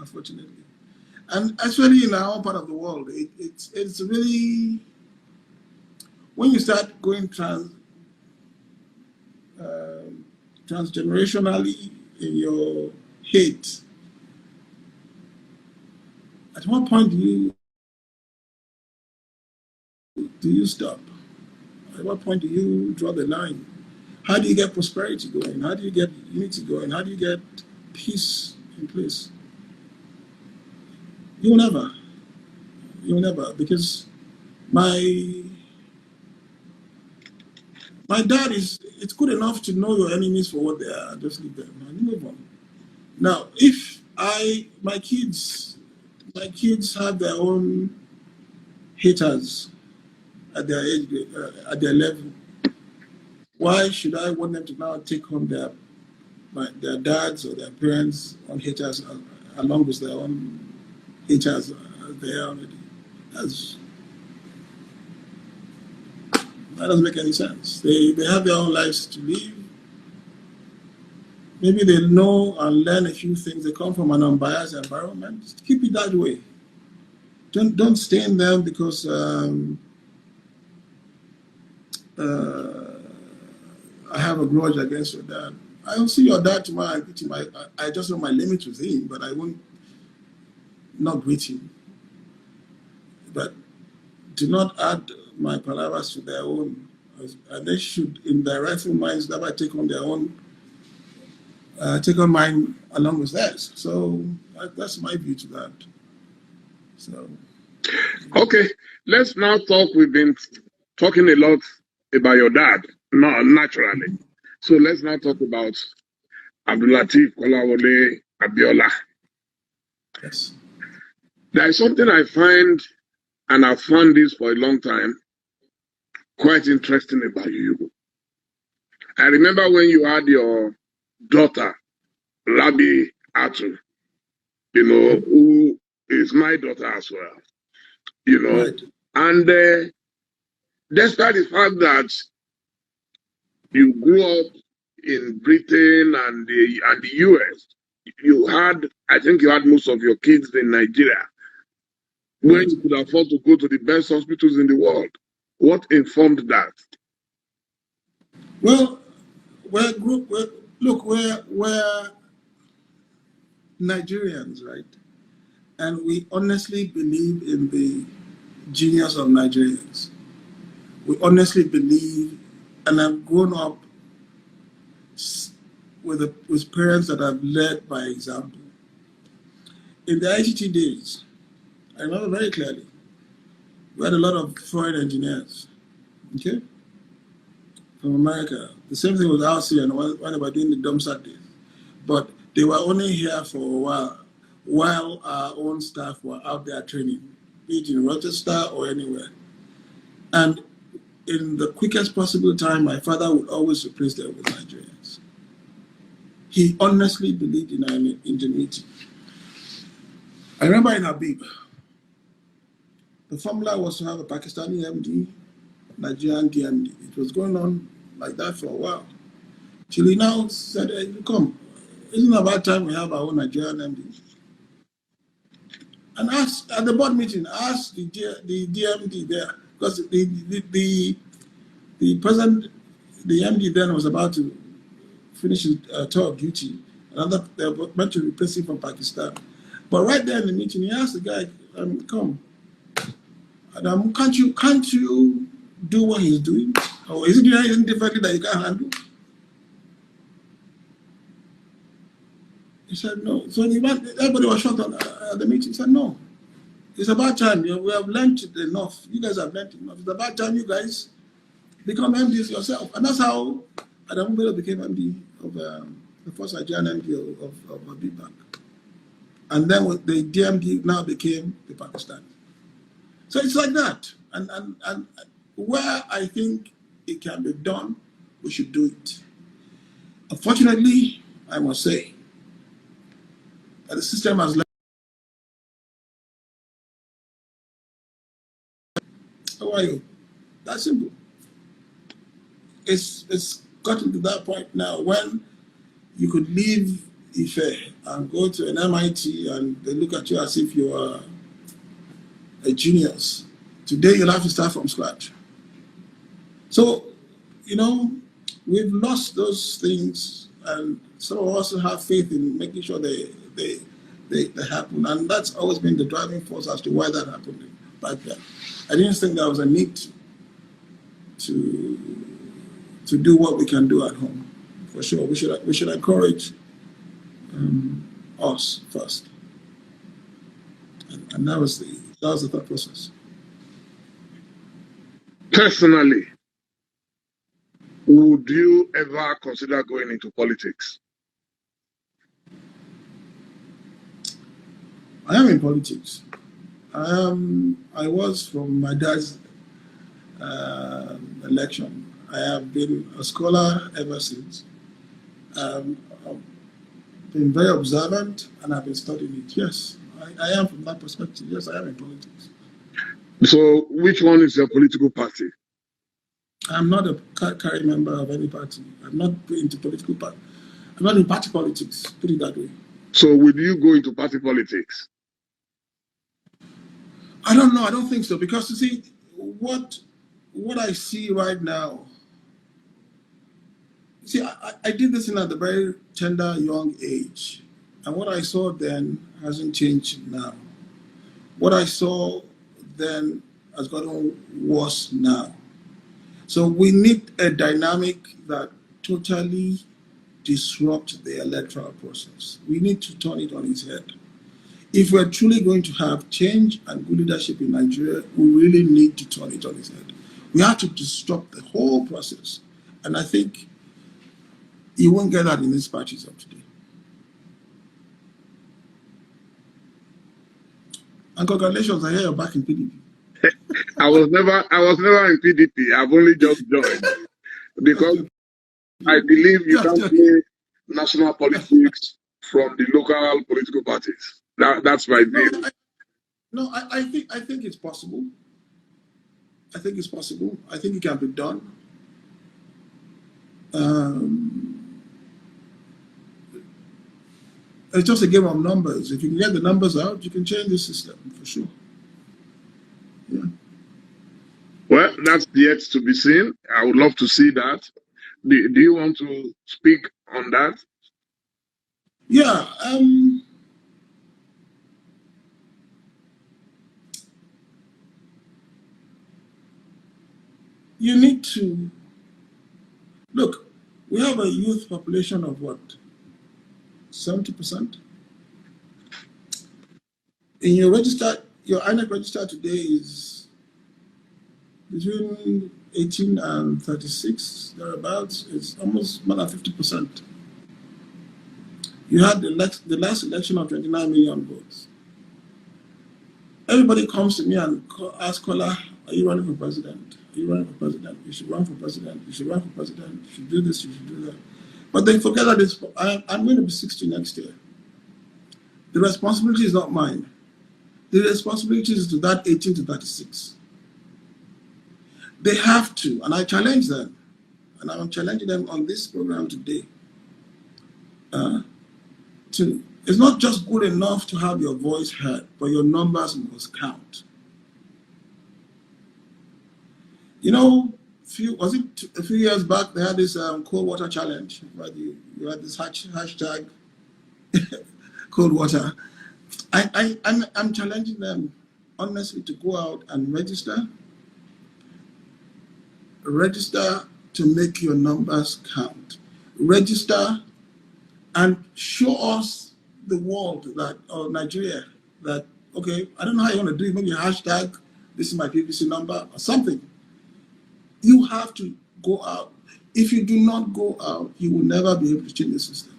unfortunately. And actually, in our own part of the world, it's really, when you start going transgenerationally in your hate, at what point do you stop? At what point do you draw the line? How do you get prosperity going? How do you get unity going? How do you get peace in place? You'll never, because my dad it's good enough to know your enemies for what they are. Just leave them and move on. Now, if my kids have their own haters at their age, at their level, why should I want them to now take home their dads or their parents' own haters along with their own haters they are already? That doesn't make any sense. They have their own lives to live. Maybe they know and learn a few things. They come from an unbiased environment. Just keep it that way. Don't stain them because I have a grudge against your dad. I don't see your dad tomorrow. I just know my limits with him, but I won't not greet him. But do not add my palavas to their own. And they should, in their rightful minds, never take on their own, take on mine along with theirs. So that's my view to that. So. Okay, let's now talk. We've been talking a lot about your dad, naturally. So let's now talk about Abdulateef Kolawole Abiola. Yes. There is something I find, and I've found this for a long time, quite interesting about you. I remember when you had your daughter, Rabi Atu, who is my daughter as well, Right. And despite the fact that you grew up in Britain and the US, I think you had most of your kids in Nigeria, when you could afford to go to the best hospitals in the world. What informed that? Well, we're Nigerians, right? And we honestly believe in the genius of Nigerians. We honestly believe, and I've grown up with parents that have led by example. In the IGT days, I remember very clearly, we had a lot of foreign engineers, okay, from America. The same thing was out here when they were doing the dumpster days. But they were only here for a while our own staff were out there training, be it in Rochester or anywhere. And in the quickest possible time, my father would always replace them with Nigerians. He honestly believed in our ingenuity. I remember in Habib, the formula was to have a Pakistani MD, Nigerian DMD. It was going on like that for a while. Till he now said, hey, come, isn't it about time we have our own Nigerian MD? And ask, at the board meeting, ask the DMD there, because the president, the MD then was about to finish his tour of duty. They were meant to replace him from Pakistan. But right there in the meeting, he asked the guy, come, Adam, can't you do what he's doing? Or is it doing anything differently that you can't handle? He said no. So everybody was shocked at the meeting. He said no. It's about time. We have learned enough. You guys have learned enough. It's about time you guys become MDs yourself. And that's how Adam Bello became MD of the first Nigerian MD of Big Bank. And then the DMD now became the Pakistan. So it's like that. And where I think it can be done, we should do it. Unfortunately, I must say that the system has left. How are you? That's simple. It's gotten to that point now when you could leave Ife and go to an MIT and they look at you as if you are a genius. Today you'll have to start from scratch. So, we've lost those things, and some of us have faith in making sure they happen. And that's always been the driving force as to why that happened back then. I didn't think there was a need to do what we can do at home. For sure, we should encourage us first, and that was the thought process. Personally, would you ever consider going into politics? I am in politics. I was from my dad's election. I have been a scholar ever since. I've been very observant and I've been studying it. Yes, I am from that perspective. Yes, I am in politics. So, which one is your political party? I'm not a carry member of any party. I'm not into political party. I'm not in party politics, put it that way. So, will you go into party politics? I don't know. I don't think so. Because, you see, what I see right now, see, I did this at a very tender, young age. And what I saw then hasn't changed now. What I saw then has gotten worse now. So we need a dynamic that totally disrupts the electoral process. We need to turn it on its head. If we're truly going to have change and good leadership in Nigeria, we really need to turn it on its head. We have to disrupt the whole process. And I think you won't get that in these parties of today. And congratulations, I hear you're back in PDP. I was never in PDP. I've only just joined because I believe you can't play national politics from the local political parties. That's my view. I think it's possible. I think it's possible. I think it can be done. It's just a game of numbers. If you can get the numbers out, you can change the system for sure. Yeah. Well, that's yet to be seen. I would love to see that. Do you want to speak on that? Yeah. You need to look. We have a youth population of what? 70%. In your register, your INEC register today is between 18 and 36, thereabouts. It's almost more than 50%. You had the last election of 29 million votes. Everybody comes to me and asks Kola, are you running for president? Are you running for president? You should run for president. You should run for president. You should do this. You should do that. But they forget that I'm going to be 60 next year. The responsibility is not mine. The responsibility is to that 18 to 36. They have to, and I challenge them, and I'm challenging them on this program today. It's not just good enough to have your voice heard, but your numbers must count. You know, a few years back they had this cold water challenge, where you had this hashtag cold water. I'm challenging them honestly to go out and register to make your numbers count. Register and show us the world that, or Nigeria, that, okay, I don't know how you want to do it, maybe a hashtag, this is my PVC number, or something. You have to go out. If you do not go out, you will never be able to change the system.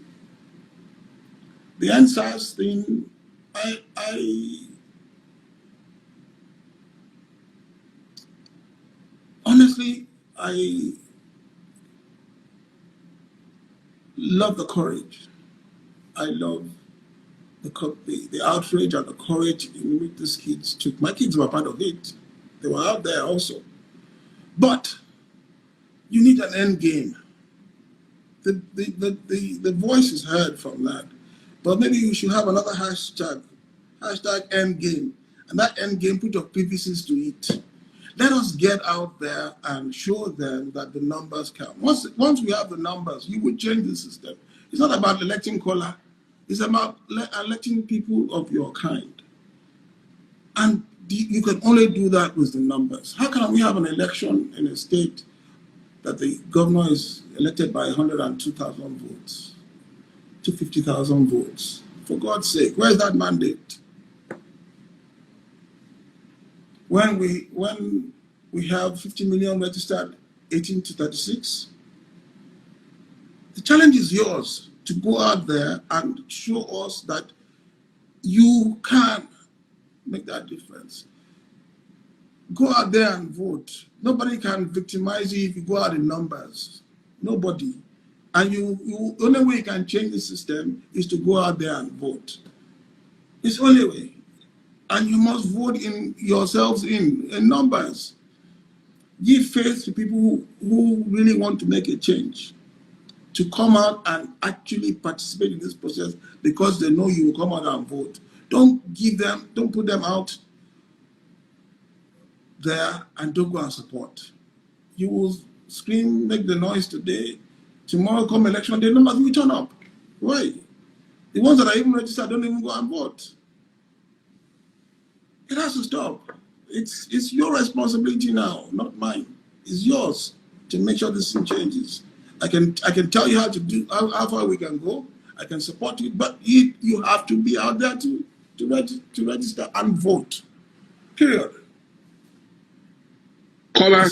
The NSAS thing, honestly, I love the courage. I love the outrage and the courage in which these kids took. My kids were part of it. They were out there also. But you need an end game. The voice is heard from that. But maybe you should have another hashtag end game. And that end game, put your PVCs to it. Let us get out there and show them that the numbers count. Once we have the numbers, you will change the system. It's not about electing Kola. It's about electing people of your kind. And you can only do that with the numbers. How can we have an election in a state that the governor is elected by 102,000 votes, 250,000 votes? For God's sake, where is that mandate? When we have 50 million registered 18 to 36, the challenge is yours to go out there and show us that you can make that difference. Go out there and vote. Nobody can victimize you if you go out in numbers. Nobody. And the only way you can change the system is to go out there and vote. It's the only way. And you must vote in yourselves in numbers. Give faith to people who really want to make a change, to come out and actually participate in this process because they know you will come out and vote. Don't put them out there and don't go and support. You will scream, make the noise today. Tomorrow come election day, numbers will turn up. Why? The ones that are even registered don't even go and vote. It has to stop. It's your responsibility now, not mine. It's yours to make sure this thing changes. I can tell you how far we can go. I can support you, but you have to be out there to register and vote. Period. Kola,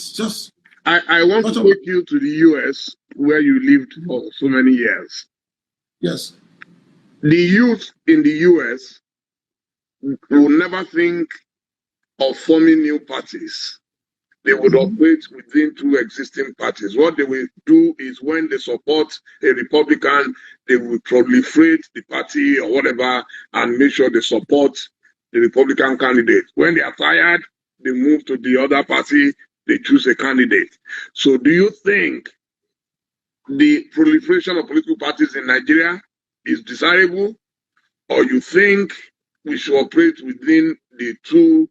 I want to take you to the US where you lived for so many years. Yes. The youth in the US will never think of forming new parties. They would operate within two existing parties. What they will do is when they support a Republican, they will proliferate the party or whatever and make sure they support the Republican candidate. When they are tired, they move to the other party, they choose a candidate. So do you think the proliferation of political parties in Nigeria is desirable, or you think we should operate within the two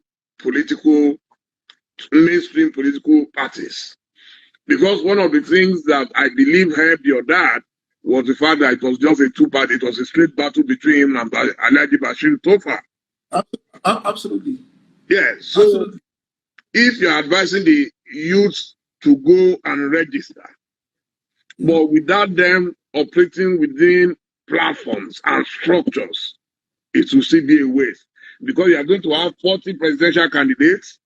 mainstream political parties? Because one of the things that I believe helped your dad was the fact that it was just a two-party, it was a straight battle between him and Alhaji Bashir Tofa. Absolutely. Yeah, so absolutely. If you're advising the youth to go and register, but without them operating within platforms and structures, it will still be a waste. Because you are going to have 40 presidential candidates,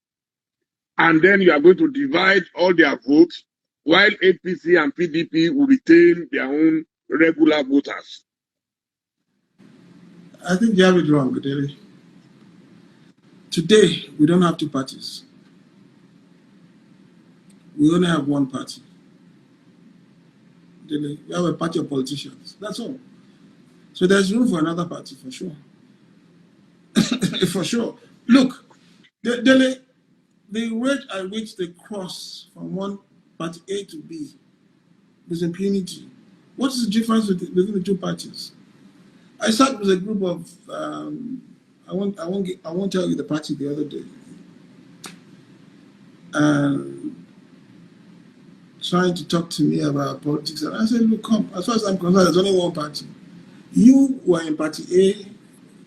and then you are going to divide all their votes, while APC and PDP will retain their own regular voters. I think you have it wrong, Dele. Today, we don't have two parties. We only have one party. Dele, we have a party of politicians. That's all. So there's room for another party, for sure. For sure. Look, Dele, the rate at which they cross from one party A to B is impunity. What is the difference between the two parties? I sat with a group of I won't tell you the party the other day, and trying to talk to me about politics, and I said, look, come. As far as I'm concerned, there's only one party. You were in party A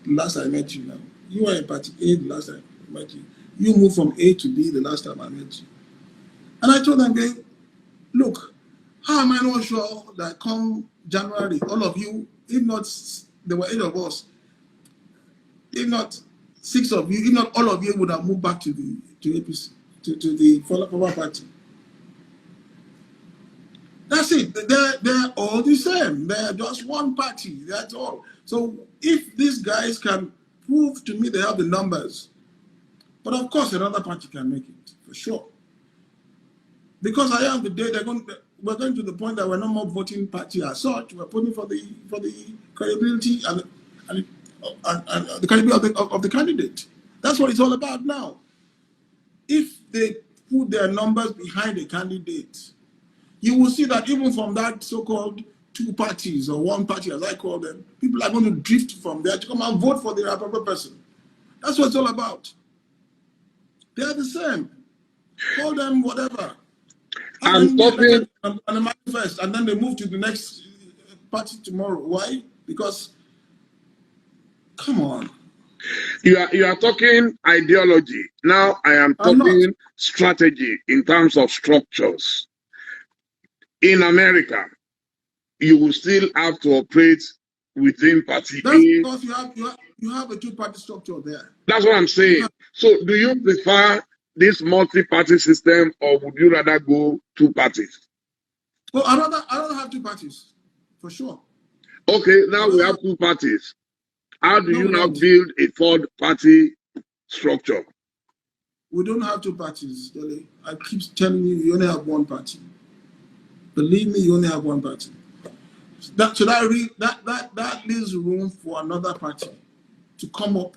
the last I met you. Now you were in party A the last time I met you. You moved from A to B the last time I met you. And I told them, look, how am I not sure that come January, all of you, if not, there were 8 of us, if not 6 of you, if not all of you would have moved back to the APC, to the former party. That's it. They're all the same. They're just one party. That's all. So if these guys can prove to me they have the numbers, but of course another party can make it, for sure. Because I am the day we're going to the point that we're no more voting party as such. We're voting for the credibility and the credibility of the candidate. That's what it's all about now. If they put their numbers behind a candidate, you will see that even from that so-called two parties or one party, as I call them, people are going to drift from there to come and vote for the appropriate person. That's what it's all about. They are the same. Call them whatever. And then on the manifest, and then they move to the next party tomorrow. Why? Because, come on. You are talking ideology. Now I am talking strategy in terms of structures. In America, you will still have to operate within party. That's because you have a two-party structure there. That's what I'm saying. So do you prefer this multi-party system, or would you rather go two parties? Well, I rather have two parties, for sure. Okay, now we have two parties. How do you now build a third party structure? We don't have two parties, Dele. I keep telling you only have one party. Believe me, you only have one party. That leaves room for another party to come up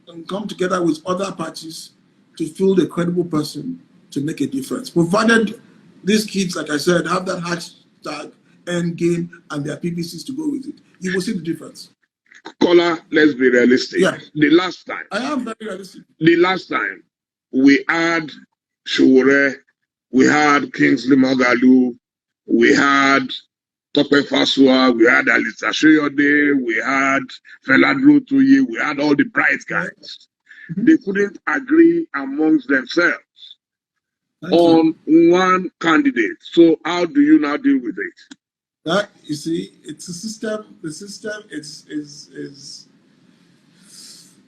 and come together with other parties to field a credible person to make a difference. Provided these kids, like I said, have that hashtag end game and their PPCs to go with it, you will see the difference. Kola, let's be realistic. Yeah. The last time. I am very realistic. The last time we had Shure, we had Kingsley Mogalu, we had Tope Fasua, we had Alisa Shoyode, we had Feladro Tuyi, we had all the bright guys. They couldn't agree amongst themselves on one candidate. So how do you now deal with it? That, you see, it's a system. The system is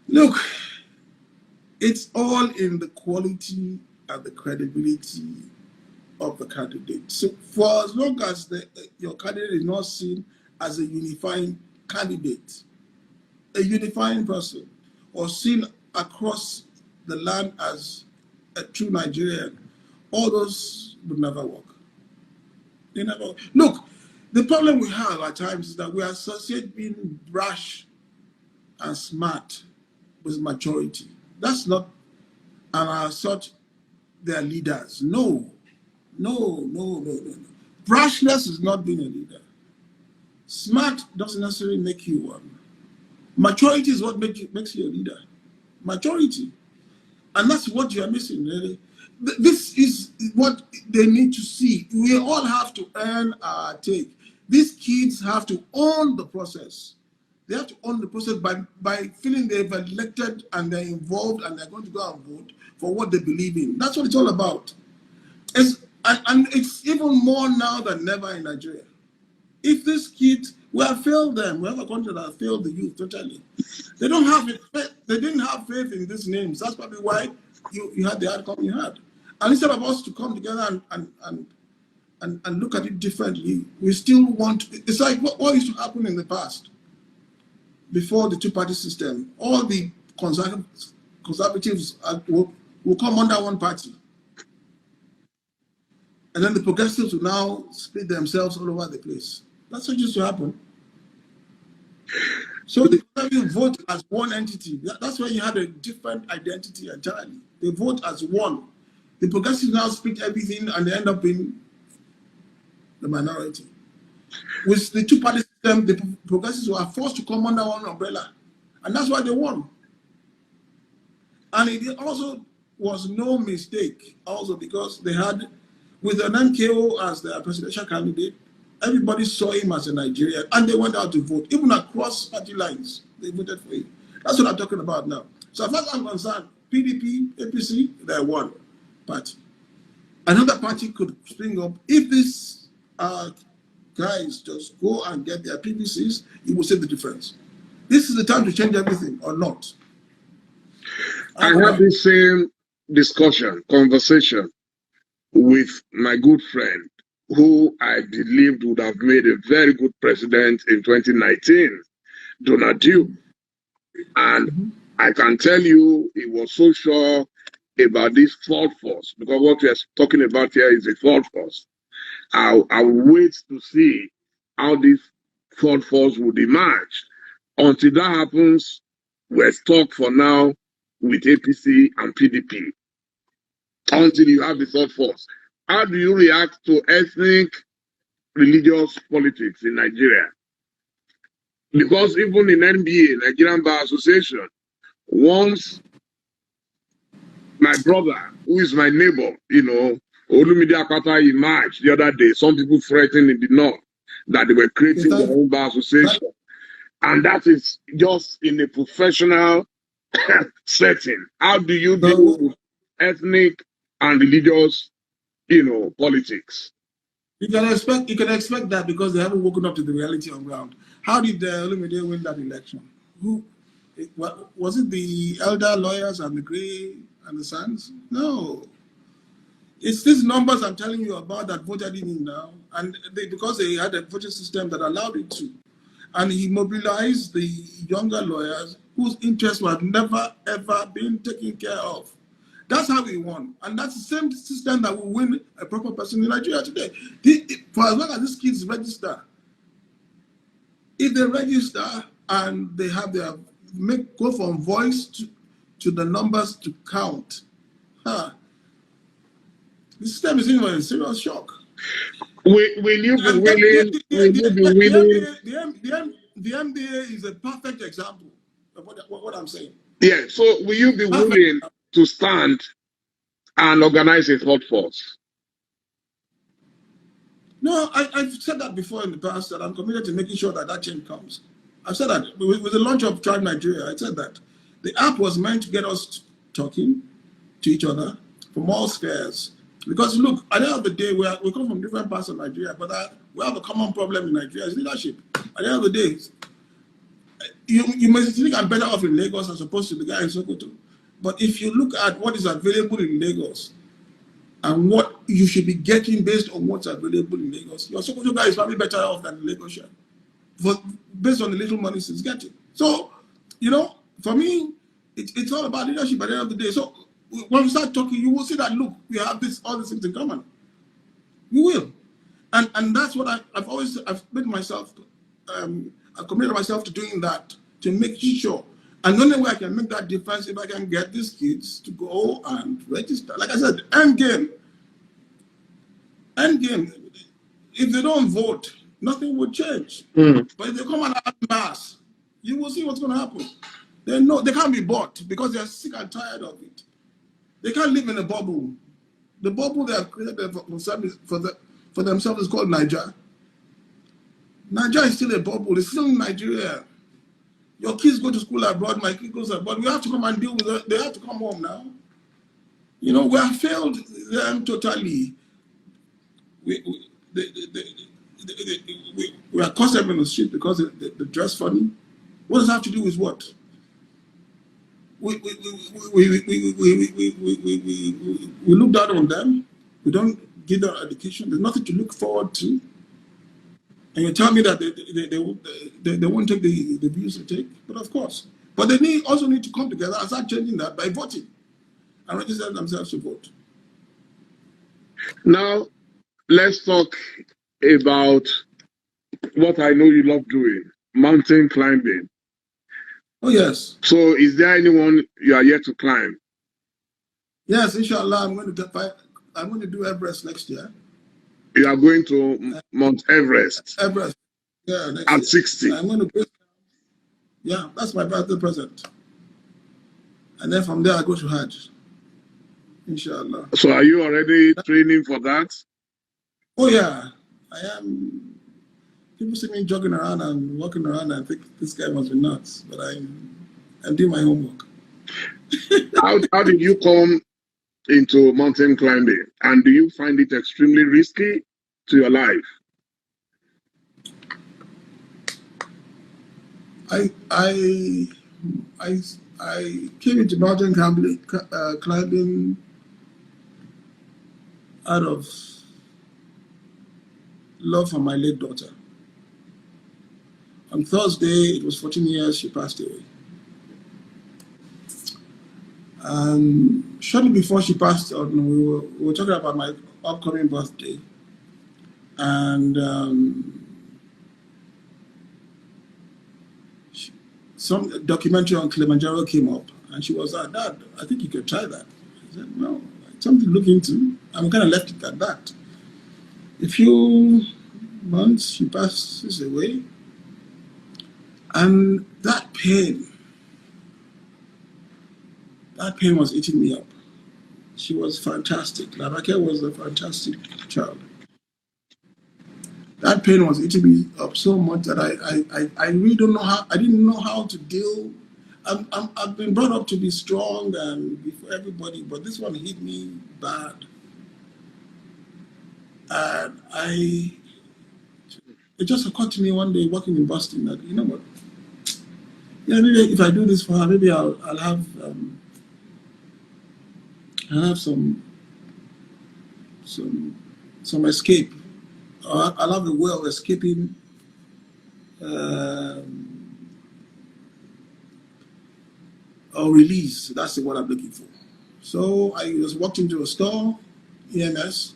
look, it's all in the quality and the credibility of the candidate. So for as long as your candidate is not seen as a unifying candidate, a unifying person, or seen across the land as a true Nigerian, all those would never work. They never work. Look, the problem we have at times is that we associate being brash and smart with majority. That's not, and as such, they are leaders. No. Brashness is not being a leader. Smart doesn't necessarily make you one. Maturity is what makes you a leader. Maturity. And that's what you are missing, really. This is what they need to see. We all have to earn our take. These kids have to own the process. They have to own the process by feeling they've elected and they're involved and they're going to go and vote for what they believe in. That's what it's all about. And it's even more now than ever in Nigeria. If these kids, we have failed them. We have a country that has failed the youth totally. They don't have it. They didn't have faith in these names. That's probably why you had the outcome you had. And instead of us to come together and look at it differently, we still want. It's like what used to happen in the past. Before the two-party system, all the conservatives will come under one party. And then the progressives will now split themselves all over the place. That's what used to happen. So the conservatives vote as one entity. That's why you had a different identity entirely. They vote as one. The progressives now split everything and they end up being the minority. With the two-party system, the progressives were forced to come under one umbrella. And that's why they won. And it also was no mistake, also because they had, with an MKO as their presidential candidate, everybody saw him as a Nigerian, and they went out to vote. Even across party lines, they voted for him. That's what I'm talking about now. So as far as I'm concerned, PDP, APC, they're one party. Another party could spring up. If these guys just go and get their PPCs, you will see the difference. This is the time to change everything, or not. I had the same conversation with my good friend, who I believed would have made a very good president in 2019, Donald Duke. And I can tell you, he was so sure about this third force, because what we are talking about here is a third force. I'll wait to see how this third force would emerge. Until that happens, we're stuck for now with APC and PDP. Until you have the third force. How do you react to ethnic, religious politics in Nigeria? Because even in NBA, Nigerian Bar Association, once my brother, who is my neighbor, Olumide Akpata emerged the other day, some people threatened in the north that they were creating their own bar association. And that is just in a professional setting. How do you deal with ethnic and religious, politics? You can expect that because they haven't woken up to the reality on ground. How did Olumide win that election? Was it the elder lawyers and the Gray and the Sons? No. It's these numbers I'm telling you about that voted in now, and because they had a voting system that allowed it to. And he mobilized the younger lawyers whose interests were never, ever been taken care of. That's how he won. And that's the same system that will win a proper person in Nigeria today. For as long as these kids register, if they register and they have their go from voice to the numbers to count, the system is in a serious shock. Will you be willing? The MDA is a perfect example of what I'm saying. Yeah. So will you be willing to stand and organize a third force? No, I've said that before in the past, that I'm committed to making sure that change comes. I've said that with the launch of Tribe Nigeria. I said that the app was meant to get us talking to each other from all spheres. Because look, at the end of the day, we come from different parts of Nigeria, but we have a common problem in Nigeria: is leadership. At the end of the day, you may think I'm better off in Lagos as opposed to the guy in Sokoto. But if you look at what is available in Lagos and what you should be getting based on what's available in Lagos, your Sokoto guy is probably better off than the Lagosian, based on the little money he's getting. So, for me, it's all about leadership at the end of the day. So when we start talking, you will see that, look, we have all these things in common. We will. And that's what I've made myself, I've committed myself to doing that, to make sure. And the only way I can make that difference if I can get these kids to go and register. Like I said, end game. If they don't vote, nothing will change. But if they come and have mass, you will see what's going to happen. They can't be bought because they're sick and tired of it. They can't live in a bubble. The bubble they have created for themselves is called Niger. Niger is still a bubble. It's still in Nigeria. Your kids go to school abroad, my kids go abroad. We have to come and deal with it. They have to come home now. We have failed them totally. We are caught them in the street because they dress funny. What does that have to do with what? We look down on them. We don't give them education. There's nothing to look forward to. And you tell me that they won't take the views they take, but of course. But they also need to come together and start changing that by voting and register themselves to vote. Now, let's talk about what I know you love doing, mountain climbing. Oh, yes. So is there anyone you are yet to climb? Yes, inshallah, I'm going to do Everest next year. You are going to Mount Everest? Everest, yeah. At 60? I'm going to go. Yeah, that's my birthday present. And then from there, I go to Hajj. Inshallah. So are you already training for that? Oh, yeah. I am. People see me jogging around and walking around and think this guy must be nuts. But I'm doing my homework. How did you come into mountain climbing? And do you find it extremely risky to your life? I came into mountain climbing out of love for my late daughter. On Thursday, it was 14 years she passed away. Shortly before she passed on, we were talking about my upcoming birthday. And some documentary on Kilimanjaro came up, and she was like, "Dad, I think you could try that." I said, "No, it's something to look into." I'm kind of left it at that. A few months, she passes away, and that pain was eating me up. She was fantastic. Abacha was a fantastic child. That pain was eating me up so much that I really don't know how. I didn't know how to deal. I've been brought up to be strong and before everybody, but this one hit me bad, and it just occurred to me one day working in Boston that, you know what, yeah, maybe if I do this for her, maybe I'll have some escape. I'll have a way of escaping or release. That's the word I'm looking for. So I just walked into a store, EMS,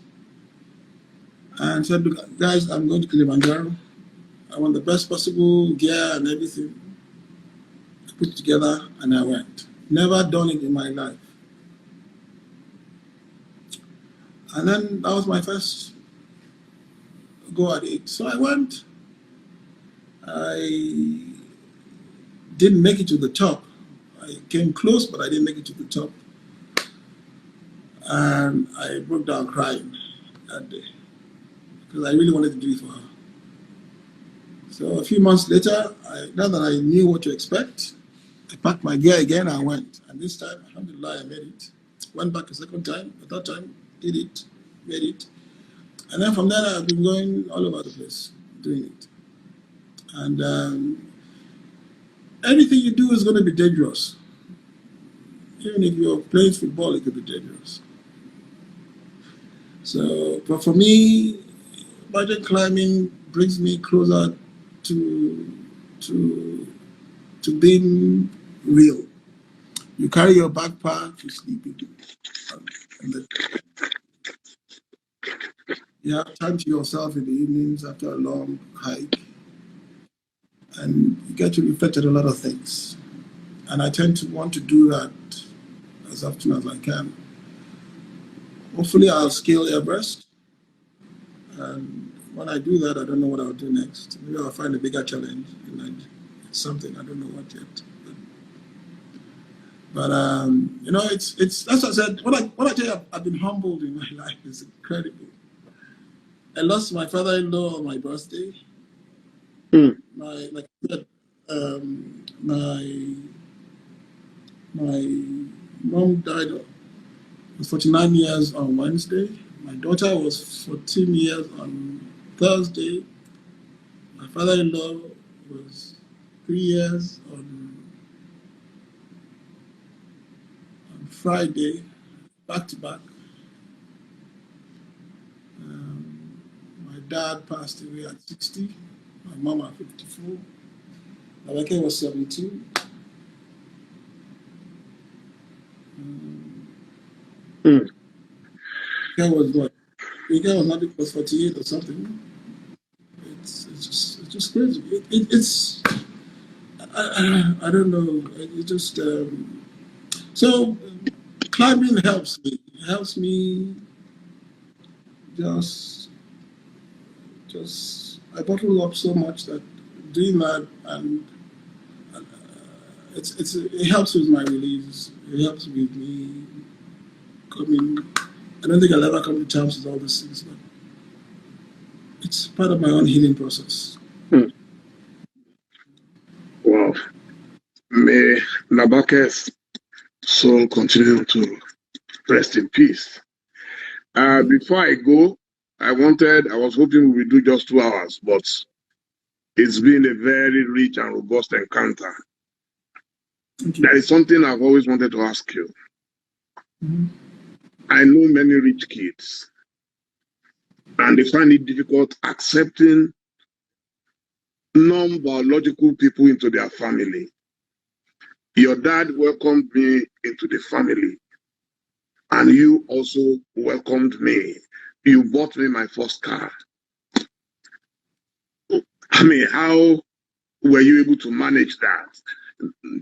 and said, "Look, guys, I'm going to Kilimanjaro. I want the best possible gear and everything." I put it together and I went. Never done it in my life. And then that was my first go at it. So I went. I didn't make it to the top. I came close, but I didn't make it to the top. And I broke down crying that day because I really wanted to do it for her. So a few months later, now that I knew what to expect, I packed my gear again and I went. And this time, alhamdulillah, I made it. Went back a second time. At that time, did it, made it. And then from there, I've been going all over the place doing it. And anything you do is going to be dangerous. Even if you're playing football, it could be dangerous. So, but for me, mountain climbing brings me closer to being real. You carry your backpack, you sleep in, and you have time to yourself in the evenings after a long hike, and you get to reflect on a lot of things. And I tend to want to do that as often as I can. Hopefully, I'll scale Everest. And when I do that, I don't know what I'll do next. Maybe I'll find a bigger challenge. And it's something I don't know what yet. But you know, it's as I said. What I tell you, I've been humbled in my life. It's incredible. I lost my father-in-law on my birthday. Like I said, my mom died. Was 49 years on Wednesday. My daughter was 14 years on Thursday. My father-in-law was 3 years on Friday, back to back. My dad passed away at 60. My mom at 54. Abacha was 72. Ike was what? Ike was not, it was 48 or something. It's just crazy. It's I don't know. It just so climbing helps me. It helps me just I bottle up so much that doing that and it helps with my release. It helps with me coming. I don't think I'll ever come to terms with all these things, but it's part of my own healing process. Wow. May Nabake's soul continue to rest in peace. Before I go, I was hoping we would do just 2 hours, but it's been a very rich and robust encounter. There is something I've always wanted to ask you. I know many rich kids, and they find it difficult accepting non-biological people into their family. Your dad welcomed me into the family, and you also welcomed me. You bought me my first car. I mean, how were you able to manage that?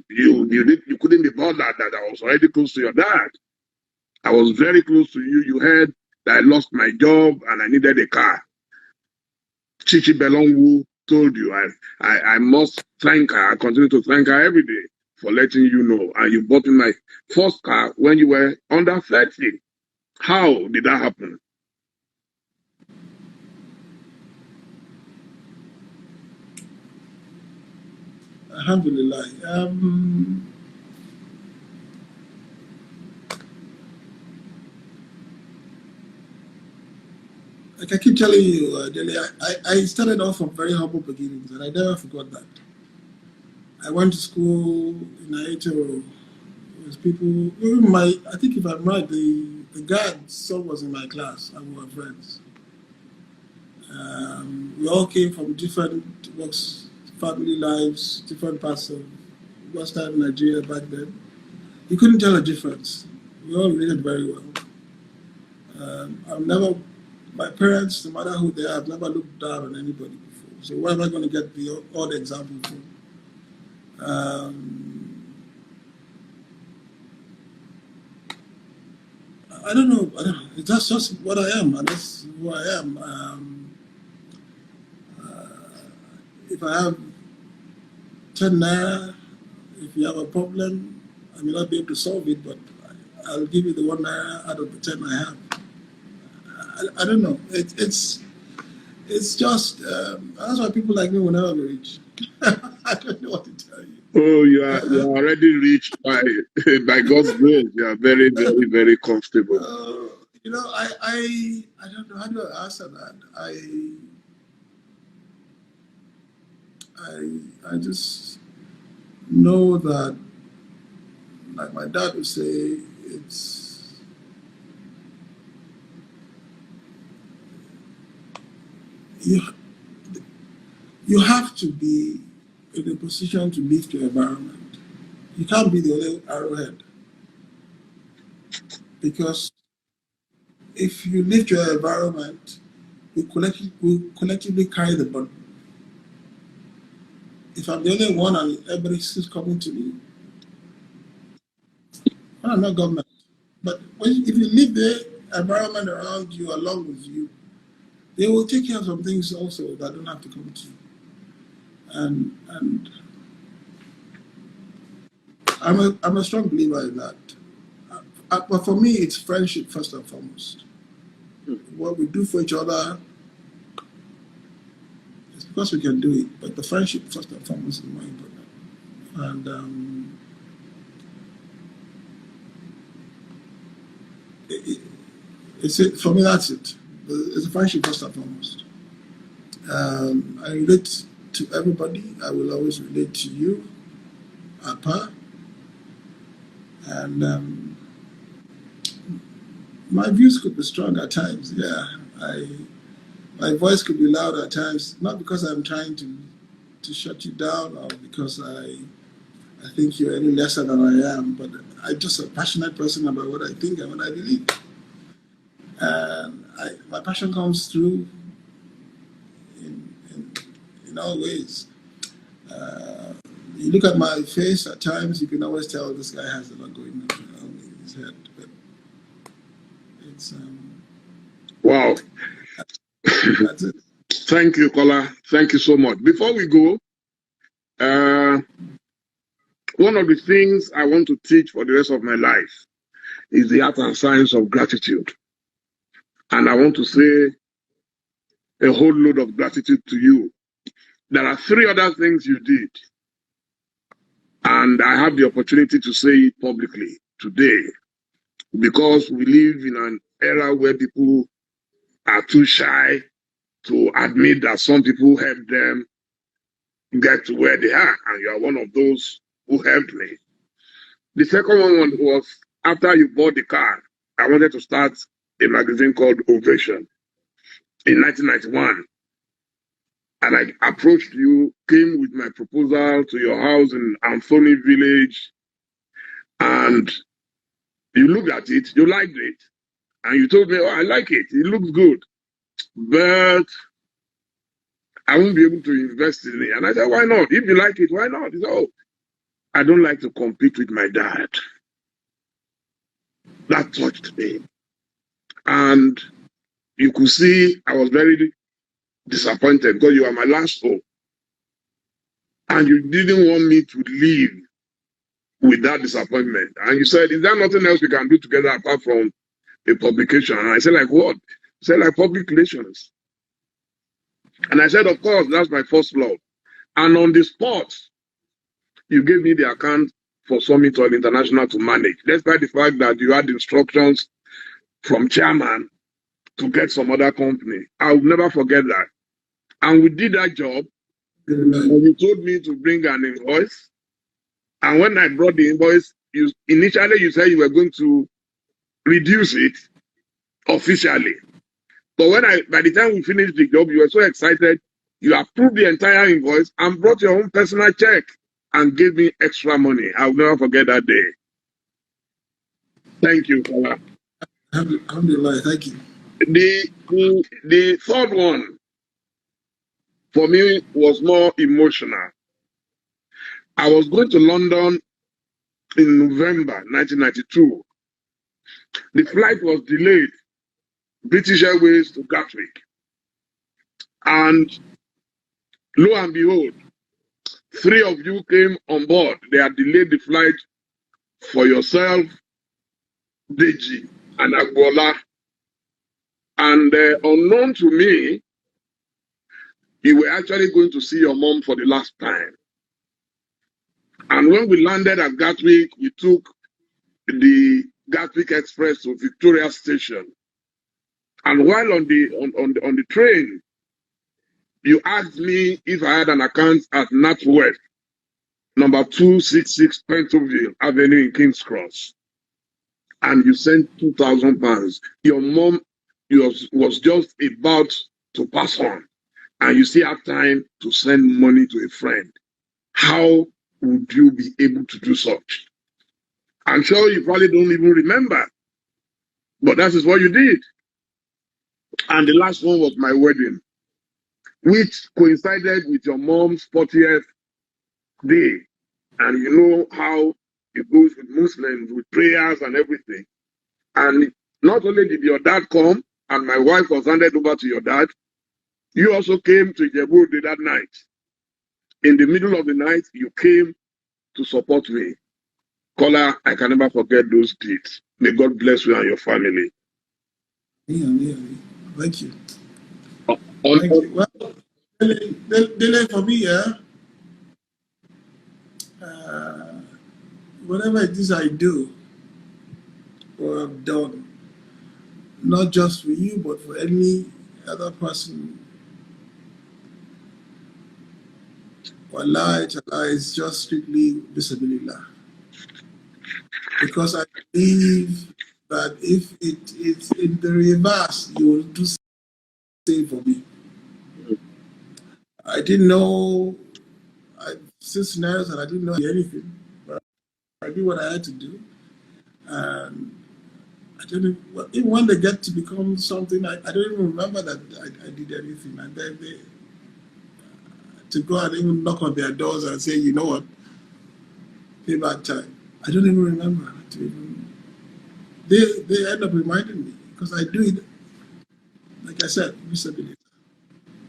You couldn't be bothered that I was already close to your dad. I was very close to you. You heard that I lost my job and I needed a car. Chichi Belongu told you I must thank her. I continue to thank her every day for letting you know. And you bought me my first car when you were under 30. How did that happen? Alhamdulillah. Like I keep telling you, Dele, I started off from very humble beginnings, and I never forgot that. I went to school in Electoral. There's people, even I think if I'm right, the guard's son was in my class, and we were friends. We all came from different works, family lives, different parts of Western Nigeria back then. You couldn't tell a difference. We all related very well. I've never, my parents, no matter who they are, I've never looked down on anybody before. So where am I going to get the odd example from? I don't know. That's just what I am, and that's who I am. If I have 10 naira, if you have a problem, I may not be able to solve it, but I'll give you the 1 naira out of the 10 I have. I don't know. It's just that's why people like me will never be rich. I don't know what to tell you. Oh, you are already rich by God's grace. You are very, very, very comfortable. You know, I don't know how to answer that. I just know that, like my dad would say, it's you. You have to be in a position to lift your environment. You can't be the only arrowhead, because if you lift your environment, we collectively carry the burden. If I'm the only one and everybody's coming to me, I'm not government. But if you leave the environment around you along with you, they will take care of some things also that don't have to come to you. And I'm a strong believer in that. But for me, it's friendship first and foremost. What we do for each other is because we can do it. But the friendship first and foremost is more important. And for me, that's it. It's a friendship first and foremost. I relate to everybody. I will always relate to you, Apa. And my views could be strong at times. Yeah, my voice could be loud at times. Not because I'm trying to shut you down or because I think you're any lesser than I am, but I'm just a passionate person about what I think and what I believe. And my passion comes through in all ways. You look at my face at times, you can always tell this guy has a lot going on in his head. But it's Wow. that's it. Thank you, Kola. Thank you so much. Before we go, one of the things I want to teach for the rest of my life is the art and science of gratitude. And I want to say a whole load of gratitude to you. There are 3 other things you did, and I have the opportunity to say it publicly today, because we live in an era where people are too shy to admit that some people helped them get to where they are, and you are one of those who helped me. The second one was after you bought the car, I wanted to start a magazine called Ovation in 1991. And I approached you, came with my proposal to your house in Anthony Village, And you looked at it, you liked it, and you told me, oh, I like it, it looks good, but I won't be able to invest in it. And I said, why not? If you like it, why not? He said, oh, I don't like to compete with my dad. That touched me. And you could see I was very disappointed because you were my last hope. And you didn't want me to leave with that disappointment. And you said, is there nothing else we can do together apart from a publication? And I said, like what? He said, like public relations. And I said, of course, that's my first love. And on the spot, you gave me the account for Summit Oil International to manage, despite the fact that you had instructions from chairman to get some other company. I will never forget that. And we did that job. And you told me to bring an invoice. And when I brought the invoice, initially you said you were going to reduce it officially. But by the time we finished the job, you were so excited, you approved the entire invoice and brought your own personal check and gave me extra money. I'll never forget that day. Thank you, Kola. Alhamdulillah, thank you. The third one for me was more emotional. I was going to London in November 1992. The flight was delayed, British Airways to Gatwick. And lo and behold, 3 of you came on board. They had delayed the flight for yourself, Deji, and Abiola. And unknown to me, you were actually going to see your mom for the last time. And when we landed at Gatwick, we took the Gatwick Express to Victoria Station. And while on the train, you asked me if I had an account at NatWest, number 266 Pentonville Avenue in King's Cross. And you sent £2,000. Your mom was just about to pass on. And you still have time to send money to a friend. How would you be able to do such? I'm sure you probably don't even remember. But that is what you did. And the last one was my wedding, which coincided with your mom's 40th day. And you know how it goes with Muslims, with prayers and everything. And not only did your dad come, and my wife was handed over to your dad, you also came to Ijebu that night. In the middle of the night, you came to support me. Kola, I can never forget those deeds. May God bless you and your family. Yeah. Thank you. Thank you. Well, Dele for me, whatever it is I do or have done, not just for you, but for any other person, Wallah, it's just strictly bismillah. Because I believe that if it's in the reverse, you will do same for me. I didn't know, I've seen scenarios and I didn't know anything, but I did what I had to do. And I don't even when they get to become something, I don't even remember that I did anything. And then to go and even knock on their doors and say, you know what, payback time. I don't even remember. They end up reminding me because I do it, like I said, recently.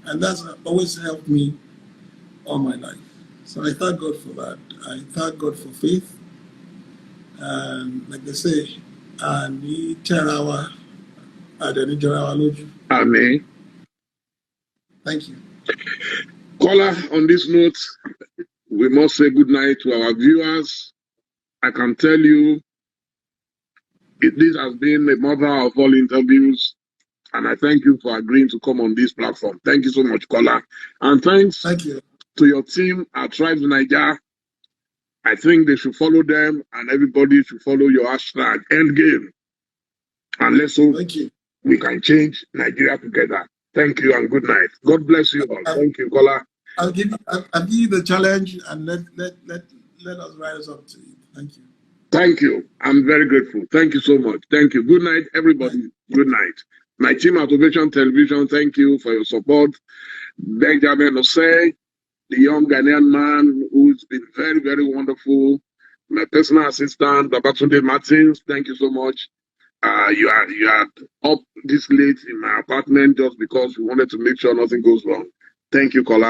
And that's always helped me all my life. So I thank God for that. I thank God for faith. And like they say, Amen. Thank you. Kola, on this note, we must say good night to our viewers. I can tell you, this has been the mother of all interviews. And I thank you for agreeing to come on this platform. Thank you so much, Kola. And thanks to your team at Tribes Niger. I think they should follow them and everybody should follow your hashtag Endgame. And let's hope we can change Nigeria together. Thank you and good night. God bless you all. Thank you, Kola. I'll give you the challenge and let us rise up to it. Thank you. Thank you. I'm very grateful. Thank you so much. Thank you. Good night, everybody. Good night. My team at Ovation Television, thank you for your support. Benjamin Osei, the young Ghanaian man who's been very, very wonderful. My personal assistant, Babatunde Martins, thank you so much. You are up this late in my apartment just because we wanted to make sure nothing goes wrong. Thank you, Kola.